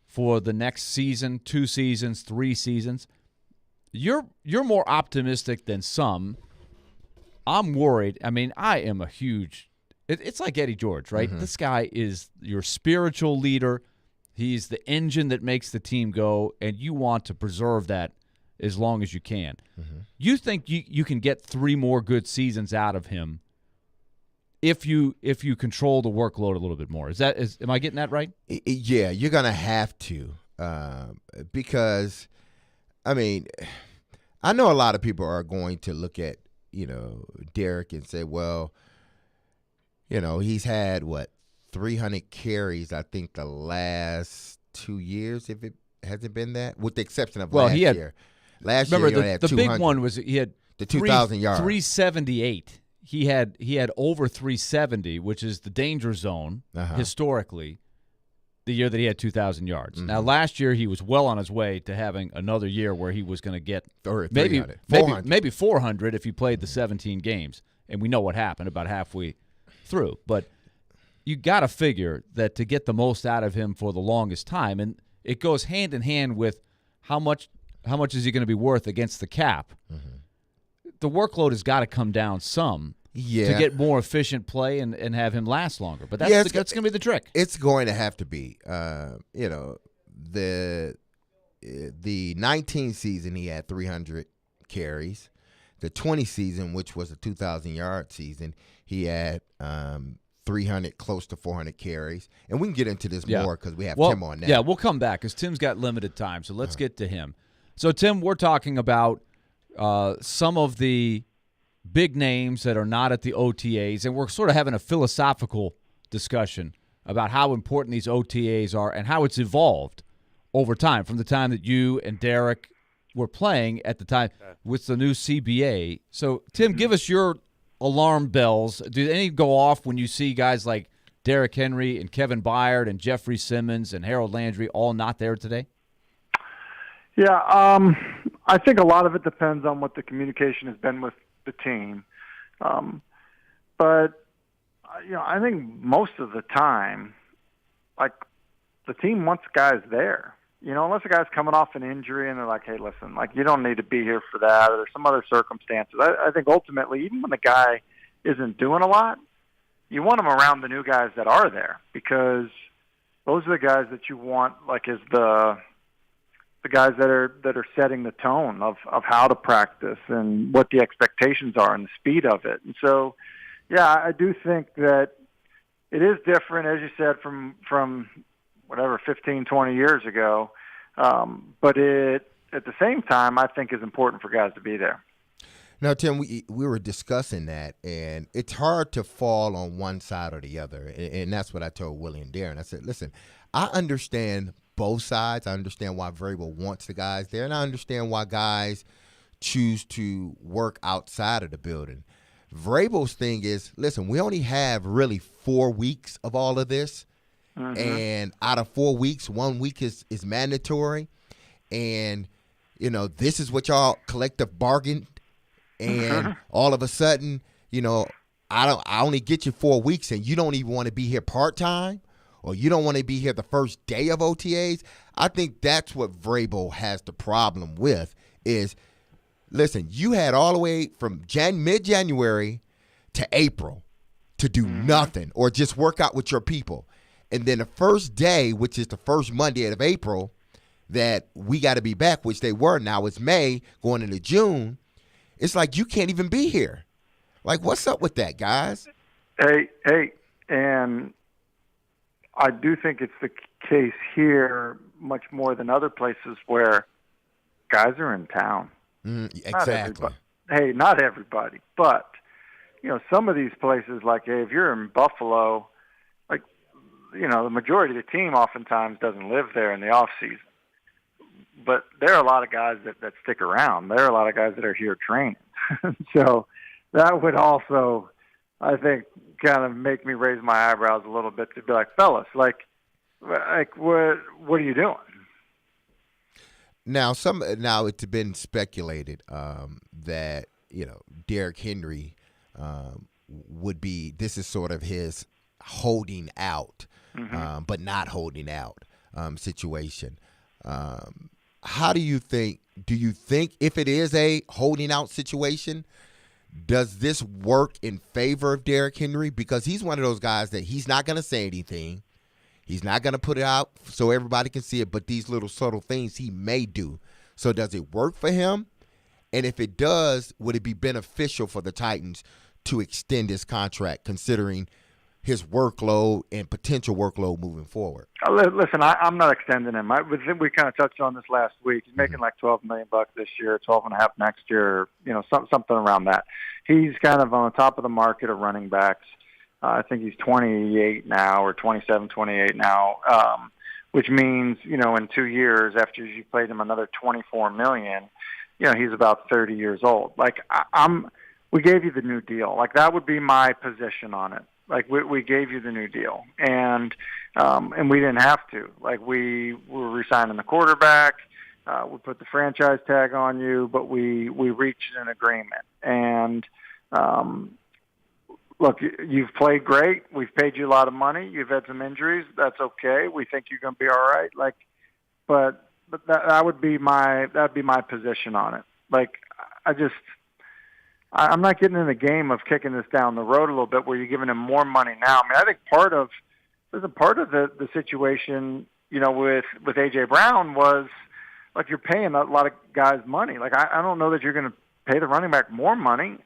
for the next season, 2 seasons, 3 seasons. You're more optimistic than some. I'm worried. I mean, I am a huge – it's like Eddie George, right? Mm-hmm. This guy is your spiritual leader. He's the engine that makes the team go, and you want to preserve that as long as you can. Mm-hmm. You think you can get 3 more good seasons out of him if you control the workload a little bit more. Am I getting that right? Yeah, you're gonna have to because, I mean, I know a lot of people are going to look at Derek and say, well, he's had 300 carries. I think the last 2 years, if it hasn't been that, with the exception of last year. Last year, he had the 200. big one was he had the 2,000 yards, 378. He had over 370, which is the danger zone historically. The year that he had 2,000 yards. Mm-hmm. Now, last year he was well on his way to having another year where he was going to get maybe 400 if he played the 17 games, and we know what happened about halfway through. But you got to figure that to get the most out of him for the longest time, and it goes hand in hand with how much is he going to be worth against the cap. Mm-hmm. The workload has got to come down some. To get more efficient play and have him last longer. But that's going to be the trick. It's going to have to be. The 19 season, he had 300 carries. The 20 season, which was a 2,000-yard season, he had 300, close to 400 carries. And we can get into this more because we have Tim on now. Yeah, we'll come back because Tim's got limited time. So let's get to him. So, Tim, we're talking about some of the big names that are not at the OTAs, and we're sort of having a philosophical discussion about how important these OTAs are and how it's evolved over time, from the time that you and Derek were playing at the time with the new CBA. So, Tim, give us your alarm bells. Do any go off when you see guys like Derrick Henry and Kevin Byard and Jeffrey Simmons and Harold Landry all not there today? Yeah, I think a lot of it depends on what the communication has been with the team. But I think most of the time, like, the team wants guys there. Unless a guy's coming off an injury and they're like, hey, listen, like, you don't need to be here for that, or there's some other circumstances. I think ultimately, even when the guy isn't doing a lot, you want him around the new guys that are there, because those are the guys that you want, like, as the guys that are setting the tone of how to practice and what the expectations are and the speed of it. And so, yeah, I do think that it is different, as you said, from whatever, 15, 20 years ago. But it, at the same time, I think is important for guys to be there. Now, Tim, we were discussing that, and it's hard to fall on one side or the other. And that's what I told Willie and Darren. I said, listen, I understand both sides. I understand why Vrabel wants the guys there, and I understand why guys choose to work outside of the building. Vrabel's thing is, listen, we only have really 4 weeks of all of this, and out of 4 weeks, 1 week is mandatory, and this is what y'all collective bargained, and all of a sudden, I only get you 4 weeks, and you don't even want to be here part-time, or you don't want to be here the first day of OTAs. I think that's what Vrabel has the problem with is, listen, you had all the way from mid-January to April to do nothing or just work out with your people. And then the first day, which is the first Monday of April, that we got to be back, which they were. Now it's May going into June. It's like you can't even be here. Like, what's up with that, guys? Hey, and I do think it's the case here much more than other places where guys are in town. Exactly. Not everybody, but some of these places, like, hey, if you're in Buffalo, like, the majority of the team oftentimes doesn't live there in the off season. But there are a lot of guys that stick around. There are a lot of guys that are here training. So that would also, I think, kind of make me raise my eyebrows a little bit to be like, fellas, like what are you doing? Now it's been speculated that Derrick Henry would be. This is sort of his holding out, but not holding out situation. How do you think? Do you think if it is a holding out situation, does this work in favor of Derrick Henry? Because he's one of those guys that he's not going to say anything. He's not going to put it out so everybody can see it, but these little subtle things he may do. So does it work for him? And if it does, would it be beneficial for the Titans to extend his contract, considering his workload and potential workload moving forward? Listen, I'm not extending him. We kind of touched on this last week. He's making like $12 million this year, 12.5 next year. Something around that. He's kind of on the top of the market of running backs. I think he's 28 now, or 27, 28 now, which means in 2 years after you played him another $24 million, he's about 30 years old. Like we gave you the new deal. Like that would be my position on it. Like we gave you the new deal, and we didn't have to. Like we were re-signing the quarterback, we put the franchise tag on you, but we reached an agreement. And look, you've played great. We've paid you a lot of money. You've had some injuries. That's okay. We think you're going to be all right. Like, but that would be my position on it. Like I'm not getting in the game of kicking this down the road a little bit where you're giving him more money now. I mean, I think part of the situation, with A.J. Brown was, like, you're paying a lot of guys money. Like, I don't know that you're going to pay the running back more money.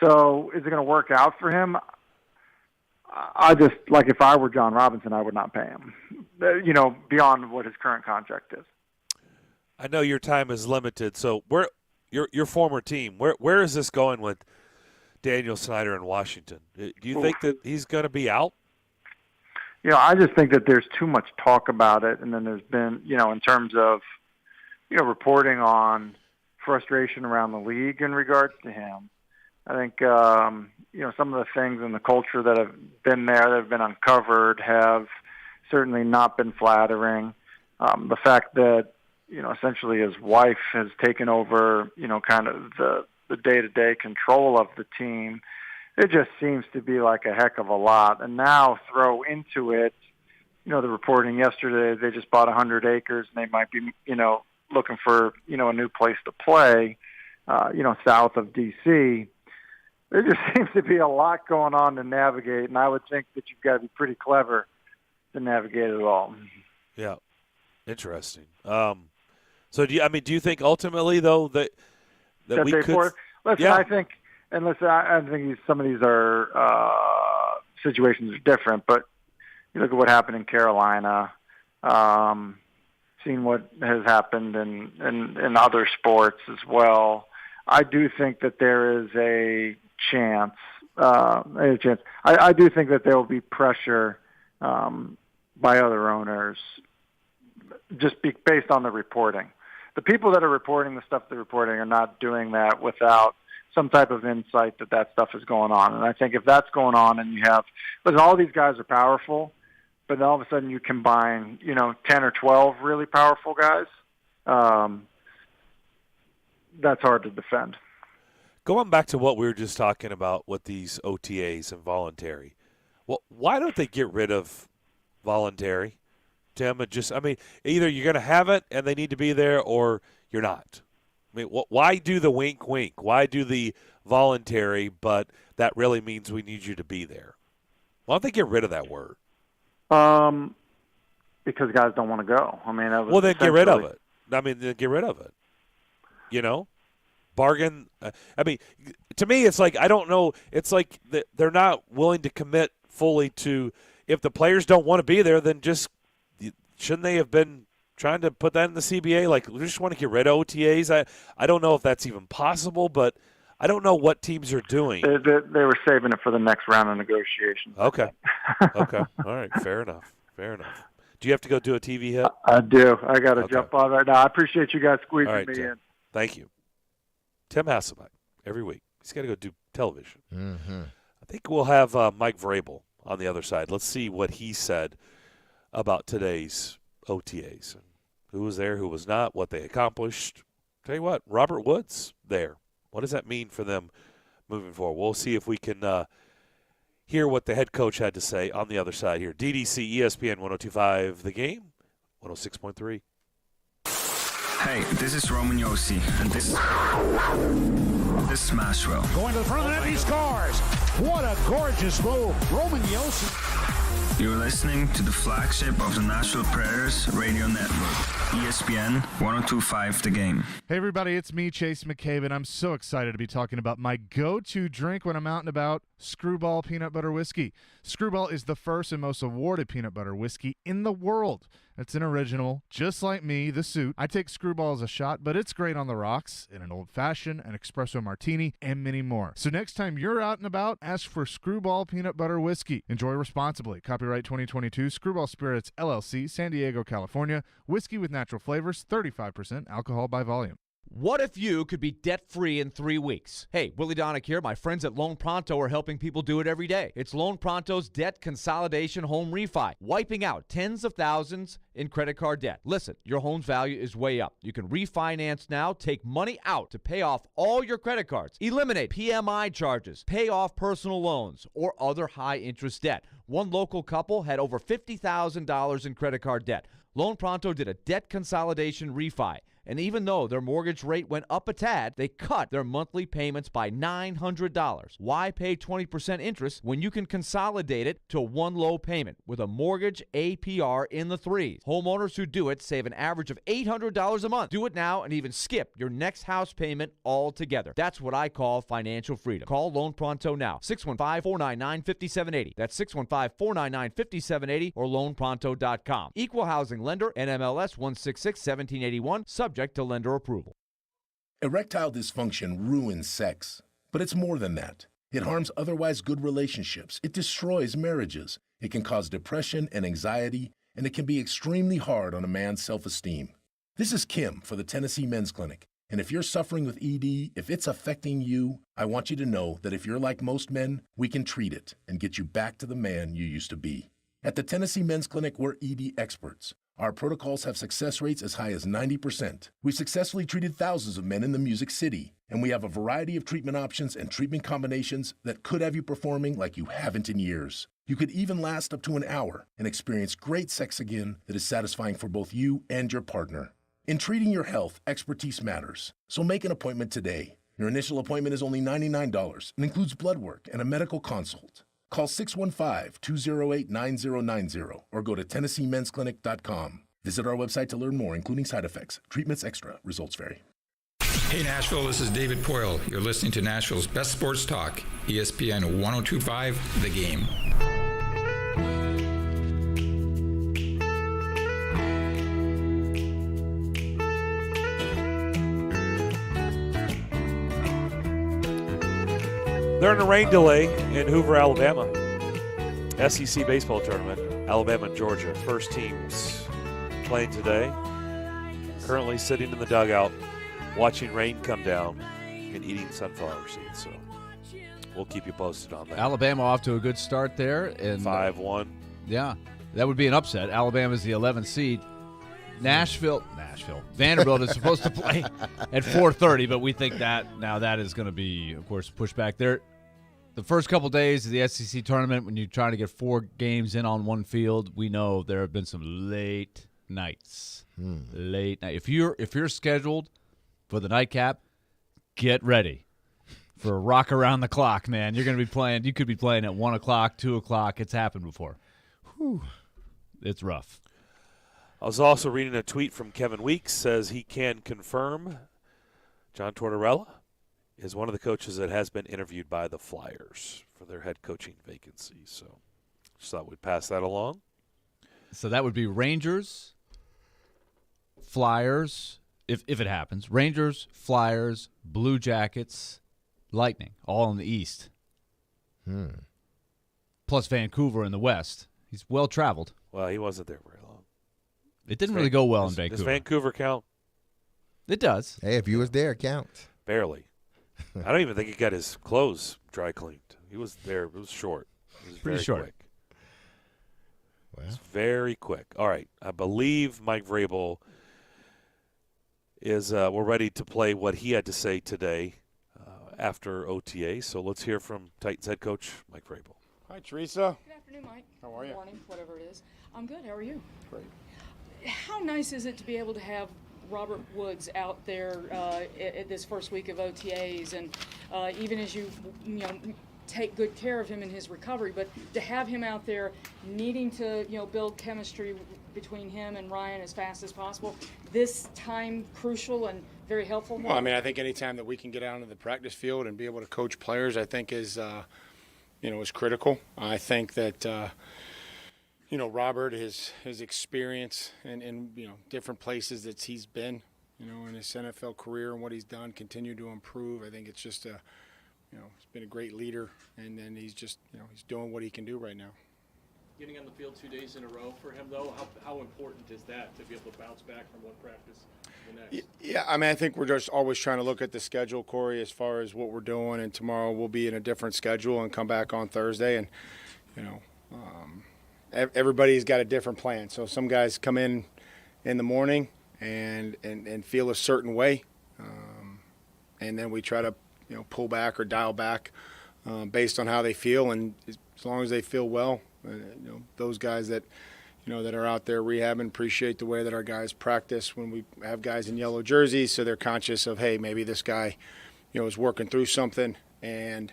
So is it going to work out for him? If I were John Robinson, I would not pay him, beyond what his current contract is. I know your time is limited, so your former team, where is this going with Daniel Snyder in Washington? Do you think that he's going to be out? I just think that there's too much talk about it, and then there's been, in terms of, reporting on frustration around the league in regards to him. I think, some of the things in the culture that have been there, that have been uncovered, have certainly not been flattering. The fact that, essentially his wife has taken over, kind of the day-to-day control of the team. It just seems to be like a heck of a lot. And now throw into it, the reporting yesterday, they just bought 100 acres and they might be, looking for, a new place to play, south of D.C. There just seems to be a lot going on to navigate, and I would think that you've got to be pretty clever to navigate it all. Yeah, interesting. So do you think ultimately though that we could? Listen, yeah. I think some of these are situations are different, but you look at what happened in Carolina, seeing what has happened in other sports as well. I do think that there is a chance. I do think that there will be pressure by other owners, just based on the reporting. The people that are reporting the stuff they're reporting are not doing that without some type of insight that stuff is going on. And I think if that's going on and you have, listen, all these guys are powerful, but then all of a sudden you combine, 10 or 12 really powerful guys, that's hard to defend. Going back to what we were just talking about with these OTAs and voluntary, well, why don't they get rid of voluntary? Tim, either you're going to have it and they need to be there, or you're not. I mean, why do the wink, wink? Why do the voluntary, but that really means we need you to be there? Why don't they get rid of that word? Because guys don't want to go. Well, then get rid of it. Then get rid of it. Bargain. To me, it's like, I don't know. It's like they're not willing to commit fully to, if the players don't want to be there, then just shouldn't they have been trying to put that in the CBA? Like, we just want to get rid of OTAs. I don't know if that's even possible, but I don't know what teams are doing. They were saving it for the next round of negotiations. Okay. Okay. All right. Fair enough. Do you have to go do a TV hit? I do. I got to jump on right now. I appreciate you guys squeezing me Tim. in. Thank you. Tim Hasselbeck, every week. He's got to go do television. Mm-hmm. I think we'll have Mike Vrabel on the other side. Let's see what he said about today's OTAs. Who was there, who was not, what they accomplished. Tell you what, Robert Woods there. What does that mean for them moving forward? We'll see if we can hear what the head coach had to say on the other side here. DDC, ESPN 102.5, The Game, 106.3. Hey, this is Roman Yossi, and this is Nashville. Going to the front of the net, he scores. What a gorgeous move. Roman Yossi. You're listening to the flagship of the Nashville Predators radio network, ESPN 102.5 The Game. Hey everybody, it's me, Chase McCabe, and I'm so excited to be talking about my go-to drink when I'm out and about, Screwball Peanut Butter Whiskey. Screwball is the first and most awarded peanut butter whiskey in the world. It's an original, just like me, the suit. I take Screwball as a shot, but it's great on the rocks, in an old-fashioned, an espresso martini, and many more. So next time you're out and about, ask for Screwball Peanut Butter Whiskey. Enjoy responsibly. Copyright 2022, Screwball Spirits, LLC, San Diego, California. Whiskey with natural flavors, 35% alcohol by volume. What if you could be debt-free in 3 weeks? Hey, Willie Daunic here. My friends at Loan Pronto are helping people do it every day. It's Loan Pronto's Debt Consolidation Home Refi, wiping out tens of thousands in credit card debt. Listen, your home's value is way up. You can refinance now, take money out to pay off all your credit cards, eliminate PMI charges, pay off personal loans, or other high-interest debt. One local couple had over $50,000 in credit card debt. Loan Pronto did a debt consolidation refi. And even though their mortgage rate went up a tad, they cut their monthly payments by $900. Why pay 20% interest when you can consolidate it to one low payment with a mortgage APR in the threes? Homeowners who do it save an average of $800 a month. Do it now and even skip your next house payment altogether. That's what I call financial freedom. Call Loan Pronto now. 615-499-5780. That's 615-499-5780 or loanpronto.com. Equal housing lender, NMLS 166-1781. Subject to lender approval. Erectile dysfunction ruins sex, but it's more than that. It harms otherwise good relationships. It destroys marriages. It can cause depression and anxiety, and it can be extremely hard on a man's self-esteem. This is Kim for the Tennessee Men's Clinic, and if you're suffering with ED, if it's affecting you, I want you to know that if you're like most men, we can treat it and get you back to the man you used to be. At the Tennessee Men's Clinic, we're ED experts. Our protocols have success rates as high as 90%. We've successfully treated thousands of men in the Music City, and we have a variety of treatment options and treatment combinations that could have you performing like you haven't in years. You could even last up to an hour and experience great sex again that is satisfying for both you and your partner. In treating your health, expertise matters, so make an appointment today. Your initial appointment is only $99 and includes blood work and a medical consult. Call 615-208-9090 or go to TennesseeMen'sClinic.com. Visit our website to learn more, including side effects. Treatments extra. Results vary. Hey, Nashville, this is David Poyle. You're listening to Nashville's best sports talk, ESPN 102.5 The Game. They're in a rain delay in Hoover, Alabama. SEC baseball tournament, Alabama and Georgia. First teams playing today. Currently sitting in the dugout, watching rain come down and eating sunflower seeds. So we'll keep you posted on that. Alabama off to a good start there. And 5-1. Yeah, that would be an upset. Alabama's the 11th seed. Nashville. Vanderbilt is supposed to play at 4:30, but we think that is going to be, of course, pushed back there. The first couple days of the SEC tournament, when you're trying to get 4 games in on one field, we know there have been some late nights. Late night. If you're scheduled for the nightcap, get ready for a rock around the clock, man. You're going to be playing. You could be playing at 1 o'clock, 2 o'clock. It's happened before. Whew. It's rough. I was also reading a tweet from Kevin Weeks, says he can confirm John Tortorella is one of the coaches that has been interviewed by the Flyers for their head coaching vacancy. So just thought we'd pass that along. So that would be Rangers, Flyers, if it happens. Rangers, Flyers, Blue Jackets, Lightning, all in the East. Plus Vancouver in the West. He's well-traveled. Well, he wasn't there very long. It didn't really go well in Vancouver. Does Vancouver count? It does. Hey, if you was there, it counts. Barely. I don't even think he got his clothes dry cleaned. He was there. It was short. It was pretty short. Quick. Well. It was very quick. All right. I believe Mike Vrabel is we're ready to play what he had to say today after OTA. So let's hear from Titans head coach Mike Vrabel. Hi, Teresa. Good afternoon, Mike. How are you? Good morning, whatever it is. I'm good. How are you? Great. How nice is it to be able to have Robert Woods out there at this first week of OTAs, and even as you take good care of him in his recovery. But to have him out there needing to, build chemistry between him and Ryan as fast as possible, this time crucial and very helpful. Well, I mean, I think anytime that we can get out into the practice field and be able to coach players, I think is critical. I think that, Robert, his experience in different places that he's been, in his NFL career and what he's done, continue to improve. I think it's just he's been a great leader, and then he's just, he's doing what he can do right now. Getting on the field 2 days in a row for him, though, how important is that to be able to bounce back from one practice to the next? Yeah, I mean, I think we're just always trying to look at the schedule, Corey, as far as what we're doing, and tomorrow we'll be in a different schedule and come back on Thursday, and, everybody's got a different plan. So some guys come in the morning and feel a certain way, and then we try to, pull back or dial back based on how they feel, and as long as they feel well, those guys that that are out there rehabbing appreciate the way that our guys practice when we have guys in yellow jerseys, so they're conscious of, hey, maybe this guy is working through something, and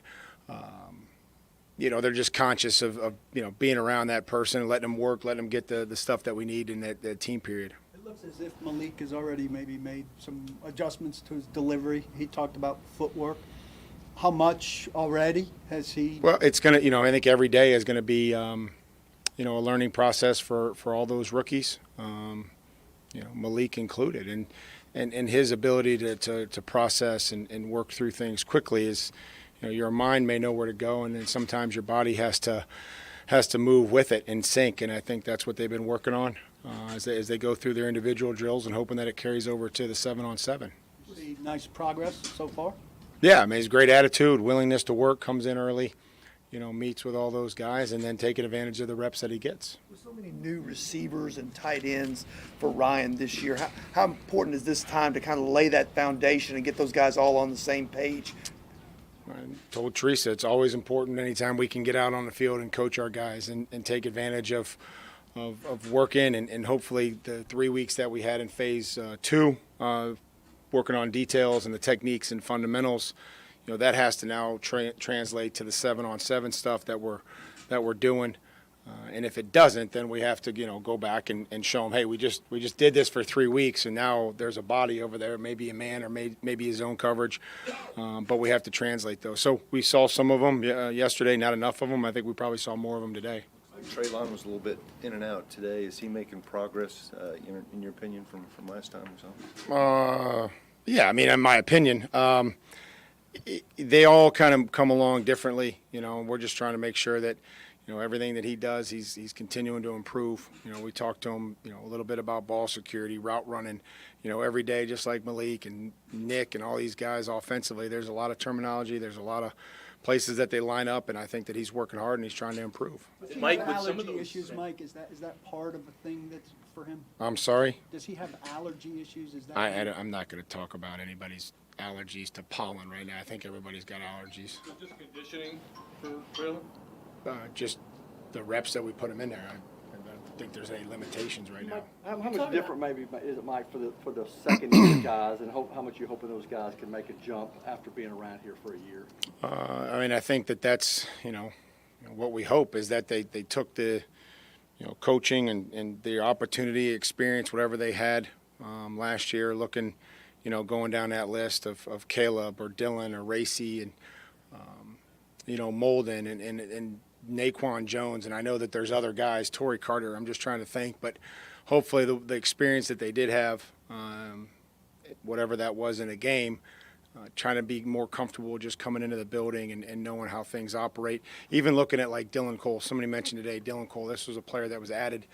they're just conscious of being around that person and letting them work, letting them get the stuff that we need in that team period. It looks as if Malik has already maybe made some adjustments to his delivery. He talked about footwork. How much already has he? Well, it's going to, I think every day is going to be, a learning process for all those rookies, Malik included. And his ability to process and work through things quickly is, your mind may know where to go, and then sometimes your body has to move with it and sync. And I think that's what they've been working on as they go through their individual drills and hoping that it carries over to the 7-on-7. See nice progress so far? Yeah, I mean, he's great attitude, willingness to work, comes in early, meets with all those guys, and then taking advantage of the reps that he gets. With so many new receivers and tight ends for Ryan this year, how important is this time to kind of lay that foundation and get those guys all on the same page? I told Teresa it's always important anytime we can get out on the field and coach our guys and take advantage of working and hopefully the 3 weeks that we had in phase 2, working on details and the techniques and fundamentals, that has to now translate to the 7-on-7 stuff that we're doing. And if it doesn't, then we have to, go back and show them, hey, we just did this for 3 weeks, and now there's a body over there, maybe a man or maybe his own coverage, but we have to translate those. So we saw some of them yesterday, not enough of them. I think we probably saw more of them today. Treylon was a little bit in and out today. Is he making progress, in your opinion, from last time or so? Yeah, I mean, in my opinion, they all kind of come along differently. We're just trying to make sure that, everything that he does, he's continuing to improve. We talked to him, a little bit about ball security, route running, every day, just like Malik and Nick and all these guys offensively. There's a lot of terminology. There's a lot of places that they line up, and I think that he's working hard and he's trying to improve. Does he have allergy issues, Mike? Is that part of a thing that's for him? I'm sorry? Does he have allergy issues? Is that I'm not going to talk about anybody's allergies to pollen right now. I think everybody's got allergies. So just conditioning for Treylon? Just the reps that we put him in there. I don't think there's any limitations right now. How much different maybe is it, Mike, for the second year guys, and how much you hoping those guys can make a jump after being around here for a year? I mean, I think that's what we hope is that they took the coaching and the opportunity, experience, whatever they had last year, looking going down that list of Caleb or Dylan or Racy and Molden and Naquan Jones, and I know that there's other guys, Torrey Carter, I'm just trying to think, but hopefully the experience that they did have, whatever that was in a game, trying to be more comfortable just coming into the building and knowing how things operate. Even looking at like Dylan Cole, somebody mentioned today, Dylan Cole, this was a player that was added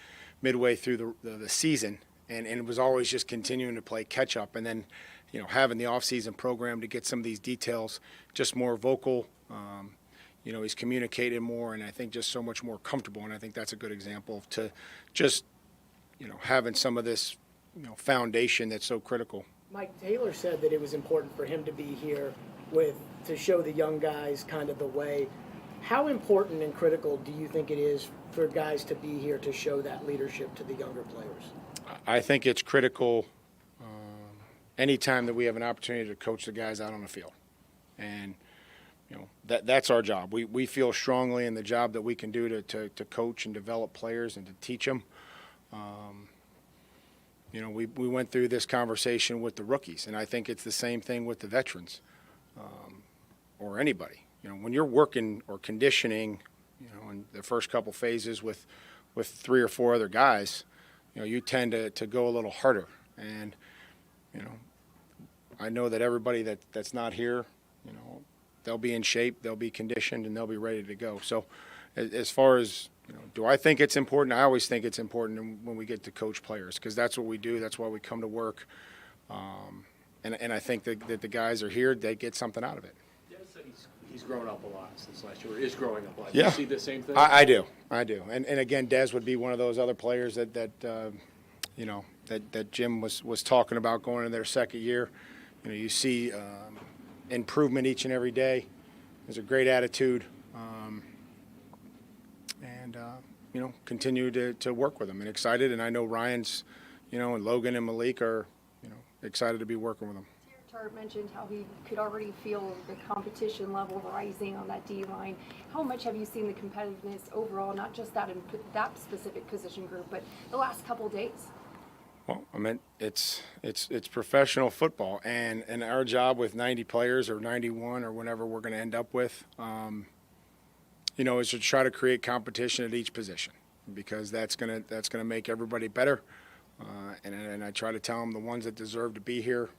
midway through the season, and it was always just continuing to play catch up, and then having the off-season program to get some of these details just more vocal. He's communicated more, and I think just so much more comfortable, and I think that's a good example to just, having some of this, foundation that's so critical. Mike Taylor said that it was important for him to be here to show the young guys kind of the way. How important and critical do you think it is for guys to be here to show that leadership to the younger players? I think it's critical anytime that we have an opportunity to coach the guys out on the field. And, that's our job. We feel strongly in the job that we can do to coach and develop players and to teach them. We went through this conversation with the rookies, and I think it's the same thing with the veterans or anybody. When you're working or conditioning, in the first couple phases with 3 or 4 other guys, you tend to go a little harder. And, I know that everybody that's not here, they'll be in shape, they'll be conditioned, and they'll be ready to go. So as far as, do I think it's important? I always think it's important when we get to coach players, because that's what we do. That's why we come to work. And I think that the guys are here, they get something out of it. Dennis said he's grown up a lot since last year, or is growing up a lot. Yeah. You see the same thing? I do. And again, Des would be one of those other players that Jim was talking about going into their second year. You see improvement each and every day. There's a great attitude. Continue to work with them and excited. And I know Ryan's, and Logan and Malik are, excited to be working with them. Tart mentioned how he could already feel the competition level rising on that D-line. How much have you seen the competitiveness overall, not just that specific position group, but the last couple of days? Well, it's professional football, and our job with 90 players or 91 or whatever we're going to end up with, is to try to create competition at each position, because that's gonna make everybody better. And I try to tell them the ones that deserve to be here,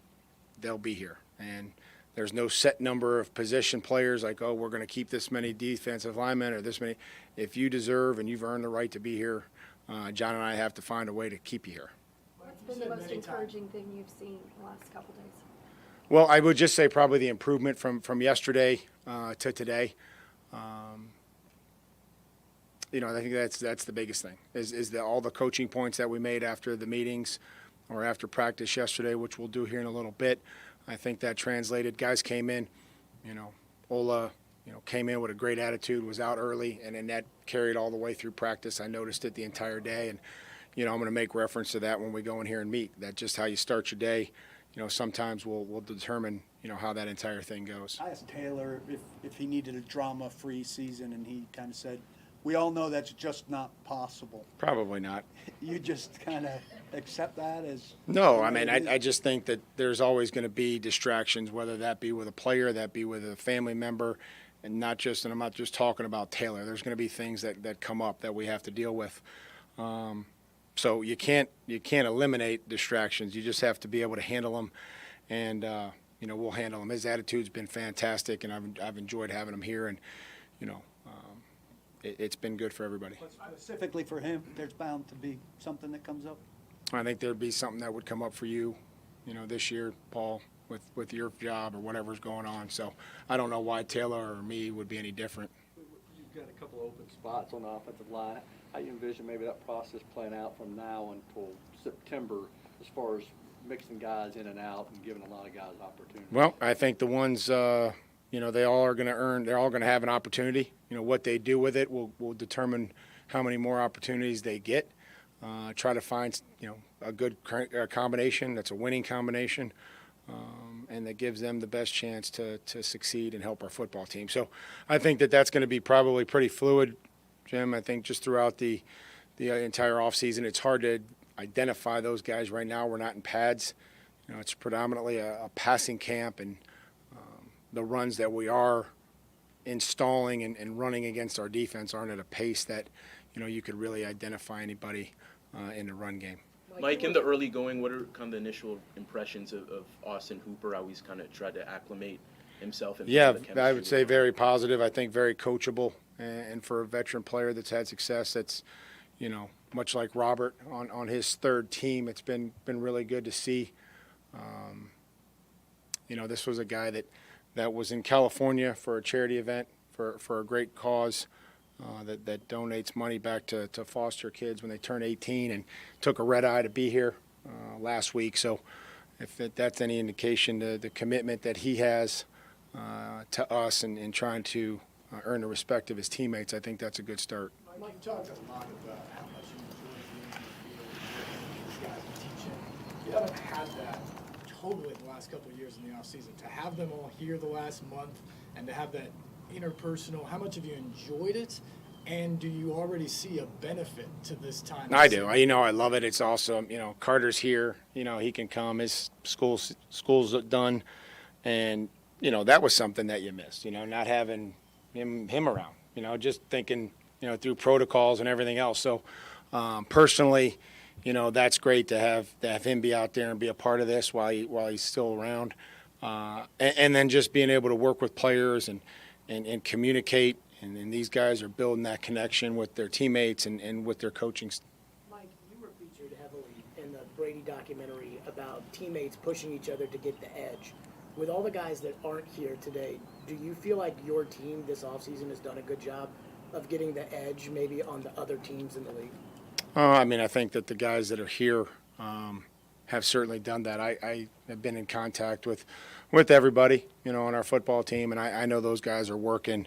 they'll be here. And there's no set number of position players like, oh, we're going to keep this many defensive linemen or this many. If you deserve and you've earned the right to be here, John and I have to find a way to keep you here. What's been the most encouraging thing you've seen the last couple days? Well, I would just say probably the improvement from yesterday to today. I think that's the biggest thing is all the coaching points that we made after the meetings or after practice yesterday, which we'll do here in a little bit. I think that translated. Guys came in, Ola, came in with a great attitude, was out early, and then that carried all the way through practice. I noticed it the entire day, and, I'm going to make reference to that when we go in here and meet. That's just how you start your day. Sometimes we'll determine, how that entire thing goes. I asked Taylor if he needed a drama-free season, and he kind of said, we all know that's just not possible. Probably not. You just kind of accept that as... No, I just think that there's always going to be distractions, whether that be with a player, that be with a family member, and I'm not just talking about Taylor. There's going to be things that come up that we have to deal with. So you can't eliminate distractions. You just have to be able to handle them, and we'll handle them. His attitude's been fantastic, and I've enjoyed having him here, and it's been good for everybody. Specifically for him, there's bound to be something that comes up. I think there'd be something that would come up for you, this year, Paul, with your job or whatever's going on. So I don't know why Taylor or me would be any different. You've got a couple open spots on the offensive line. How do you envision maybe that process playing out from now until September as far as mixing guys in and out and giving a lot of guys opportunities? Well, I think the ones, they all are going to earn. They're all going to have an opportunity. What they do with it will determine how many more opportunities they get. Try to find, a good combination that's a winning combination, and that gives them the best chance to succeed and help our football team. So I think that's going to be probably pretty fluid, Jim. I think just throughout the entire offseason, it's hard to identify those guys right now. We're not in pads. It's predominantly a passing camp, and the runs that we are installing and running against our defense aren't at a pace that, you could really identify anybody in the run game. Mike, in the early going, what are kind of the initial impressions of Austin Hooper? How he's kind of tried to acclimate himself? Yeah, I would say very positive. I think very coachable, and for a veteran player that's had success, that's, much like Robert on his third team, it's been really good to see. This was a guy that was in California for a charity event for a great cause that donates money back to foster kids when they turn 18, and took a red eye to be here last week. So if that's any indication, the commitment that he has to us and trying to earn the respect of his teammates, I think that's a good start. Mike, you talked a lot about how much you enjoy being these guys and teaching. You haven't had that totally the last couple of years in the offseason. To have them all here the last month and to have that interpersonal, how much have you enjoyed it? And do you already see a benefit to this time? I do. I love it. It's awesome. Carter's here. He can come. His school's done. And, that was something that you missed, not having him around, just thinking, through protocols and everything else. So, personally, that's great to have him be out there and be a part of this while he's still around. And then just being able to work with players and communicate. And these guys are building that connection with their teammates and with their coaching. Mike, you were featured heavily in the Brady documentary about teammates pushing each other to get the edge. With all the guys that aren't here today, do you feel like your team this offseason has done a good job of getting the edge maybe on the other teams in the league? I think that the guys that are here have certainly done that. I have been in contact with everybody, on our football team, and I know those guys are working.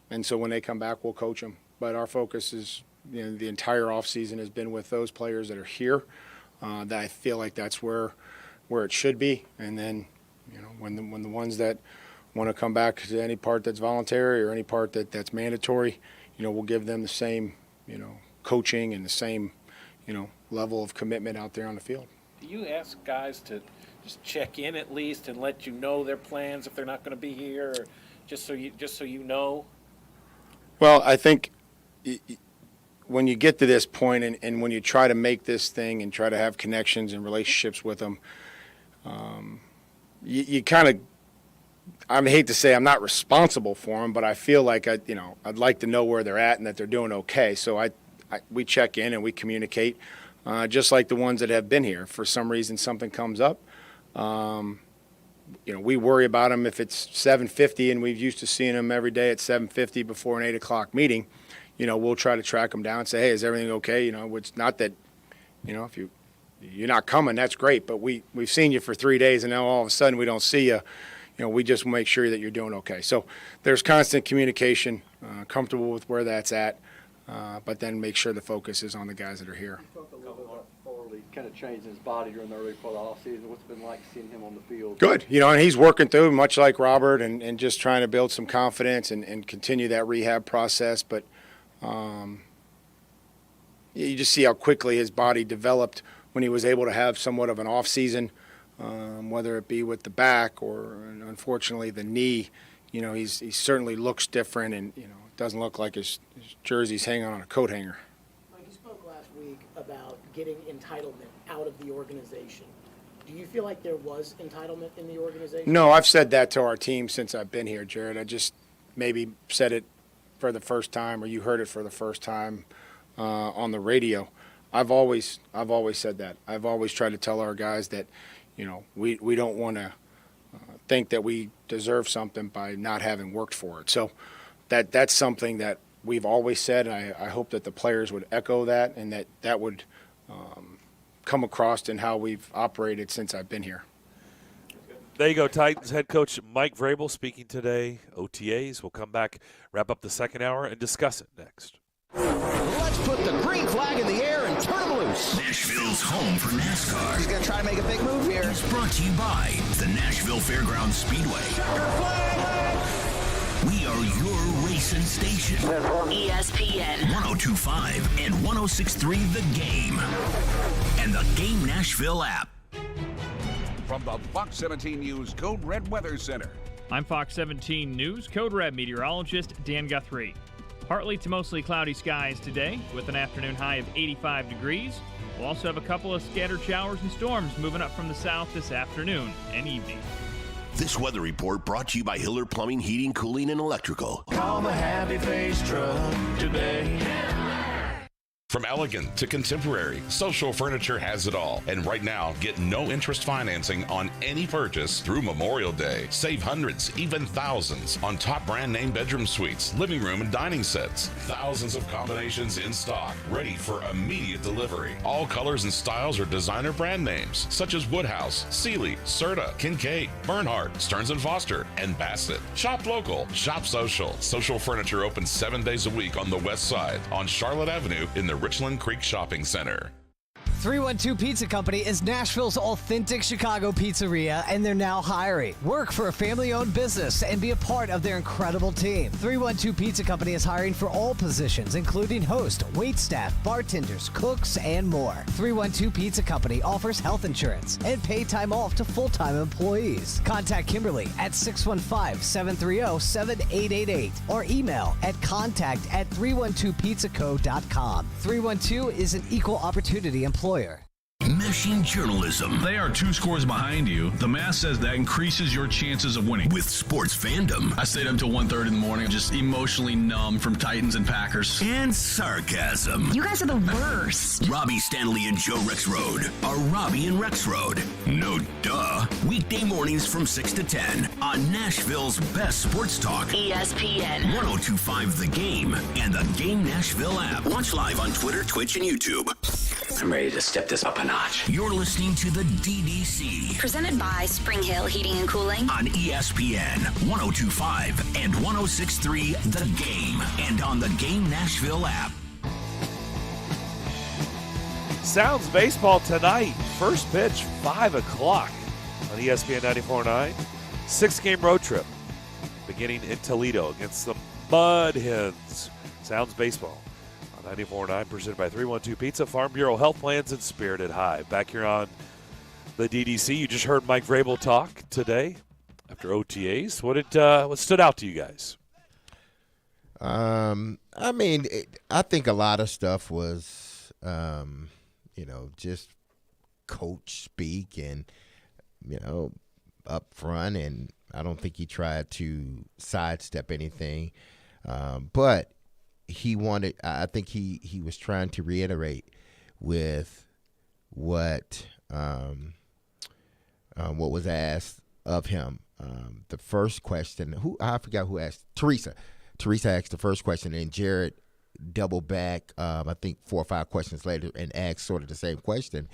And so when they come back, we'll coach them. But our focus is, the entire offseason has been with those players that are here. That I feel like that's where it should be. And then, when the ones that want to come back to any part that's voluntary or any part that's mandatory, we'll give them the same, coaching and the same, level of commitment out there on the field. Do you ask guys to just check in at least and let you know their plans if they're not going to be here, or just so you know? Well, I think when you get to this point and when you try to make this thing and try to have connections and relationships with them, you kind of, I hate to say I'm not responsible for them, but I feel like I'd like to know where they're at and that they're doing okay. So we check in and we communicate, just like the ones that have been here. For some reason, something comes up. We worry about them if it's 7:50 and we've used to seeing them every day at 7:50 before an 8 o'clock meeting. We'll try to track them down and say, hey, is everything okay? It's not that, if you're not coming, that's great, but we've seen you for 3 days and now all of a sudden we don't see you. We just make sure that you're doing okay. So there's constant communication, comfortable with where that's at, but then make sure the focus is on the guys that are here. Kind of changed his body during the early part of the offseason. What's it been like seeing him on the field? Good. And he's working through, much like Robert, and just trying to build some confidence and continue that rehab process. But you just see how quickly his body developed when he was able to have somewhat of an off season, whether it be with the back or, unfortunately, the knee. He certainly looks different, and it doesn't look like his jersey's hanging on a coat hanger. Mike, you spoke last week about getting entitlement out of the organization. Do you feel like there was entitlement in the organization? No, I've said that to our team since I've been here, Jared. I just maybe said it for the first time, or you heard it for the first time on the radio. I've always said that. I've always tried to tell our guys that, we don't want to think that we deserve something by not having worked for it. So that's something that we've always said, and I hope that the players would echo that and that would come across in how we've operated since I've been here. There you go, Titans head coach Mike Vrabel speaking today. OTAs. We'll come back, wrap up the second hour, and discuss it next. Let's put the green flag in the air and turn them loose. Nashville's home for NASCAR. He's going to try to make a big move here. It's brought to you by the Nashville Fairgrounds Speedway. We are your racing station. ESPN 102.5 and 106.3 The Game. And the Game Nashville app. From the Fox 17 News Code Red Weather Center. I'm Fox 17 News Code Red meteorologist Dan Guthrie. Partly to mostly cloudy skies today with an afternoon high of 85 degrees. We'll also have a couple of scattered showers and storms moving up from the south this afternoon and evening. This weather report brought to you by Hiller Plumbing, Heating, Cooling, and Electrical. Call the Happy Face Truck today. From elegant to contemporary, Social Furniture has it all. And right now, get no interest financing on any purchase through Memorial Day. Save hundreds, even thousands on top brand name bedroom suites, living room and dining sets. Thousands of combinations in stock, ready for immediate delivery. All colors and styles are designer brand names, such as Woodhouse, Sealy, Serta, Kincaid, Bernhardt, Stearns & Foster, and Bassett. Shop local, shop social. Social Furniture opens 7 days a week on the west side on Charlotte Avenue in the Richland Creek Shopping Center. 312 Pizza Company is Nashville's authentic Chicago pizzeria, and they're now hiring. Work for a family-owned business and be a part of their incredible team. 312 Pizza Company is hiring for all positions, including host, waitstaff, bartenders, cooks, and more. 312 Pizza Company offers health insurance and pay time off to full-time employees. Contact Kimberly at 615-730-7888 or email at contact@312pizzaco.com. 312 is an equal opportunity employer. Meshing journalism. They are 2 scores behind you. The math says that increases your chances of winning. With sports fandom. I stayed up till 1:30 in the morning, just emotionally numb from Titans and Packers. And sarcasm. You guys are the worst. Robbie Stanley and Joe Rexrode are Robbie and Rexrode. No duh. Weekday mornings from 6 to 10 on Nashville's best sports talk. ESPN. 1025 The Game and the Game Nashville app. Watch live on Twitter, Twitch, and YouTube. I'm ready to step this up a notch. You're listening to the DDC. Presented by Spring Hill Heating and Cooling. On ESPN 1025 and 1063 The Game. And on the Game Nashville app. Sounds baseball tonight. First pitch, 5 o'clock on ESPN 94.9. 6-game road trip beginning in Toledo against the Mud Hens. Sounds baseball. 94.9, presented by 312 Pizza, Farm Bureau Health Plans, and Spirited High. Back here on the DDC, you just heard Mike Vrabel talk today after OTAs. What stood out to you guys? I think a lot of stuff was, just coach speak and, up front, and I don't think he tried to sidestep anything, but I think he was trying to reiterate with what was asked of him. The first question, I forgot who asked, Teresa asked the first question, and Jared doubled back, I think 4 or 5 questions later, and asked sort of the same question.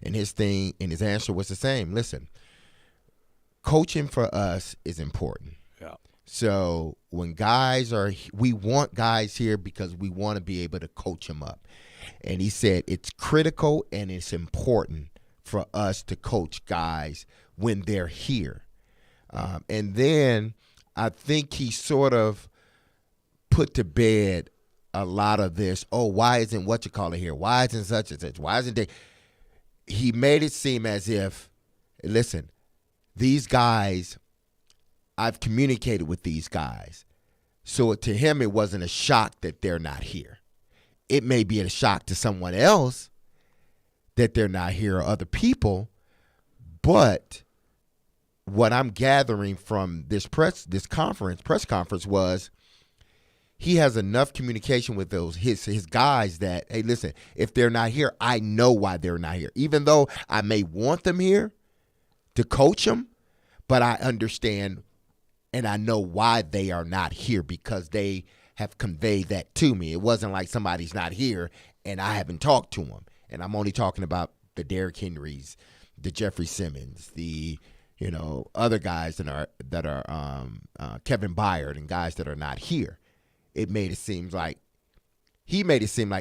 And his answer was the same. Listen, coaching for us is important. Yeah. So when we want guys here because we want to be able to coach them up. And he said it's critical and it's important for us to coach guys when they're here. And then I think he sort of put to bed a lot of this, why isn't here? Why isn't such and such? Why isn't they? He made it seem as if, listen, these guys, I've communicated with these guys. So to him, it wasn't a shock that they're not here. It may be a shock to someone else that they're not here or other people, but what I'm gathering from this press conference was he has enough communication with his guys that, hey, listen, if they're not here, I know why they're not here. Even though I may want them here to coach them, but I understand and I know why they are not here because they have conveyed that to me. It wasn't like somebody's not here and I haven't talked to them. And I'm only talking about the Derrick Henrys, the Jeffrey Simmons, the other guys that are Kevin Byard and guys that are not here. He made it seem like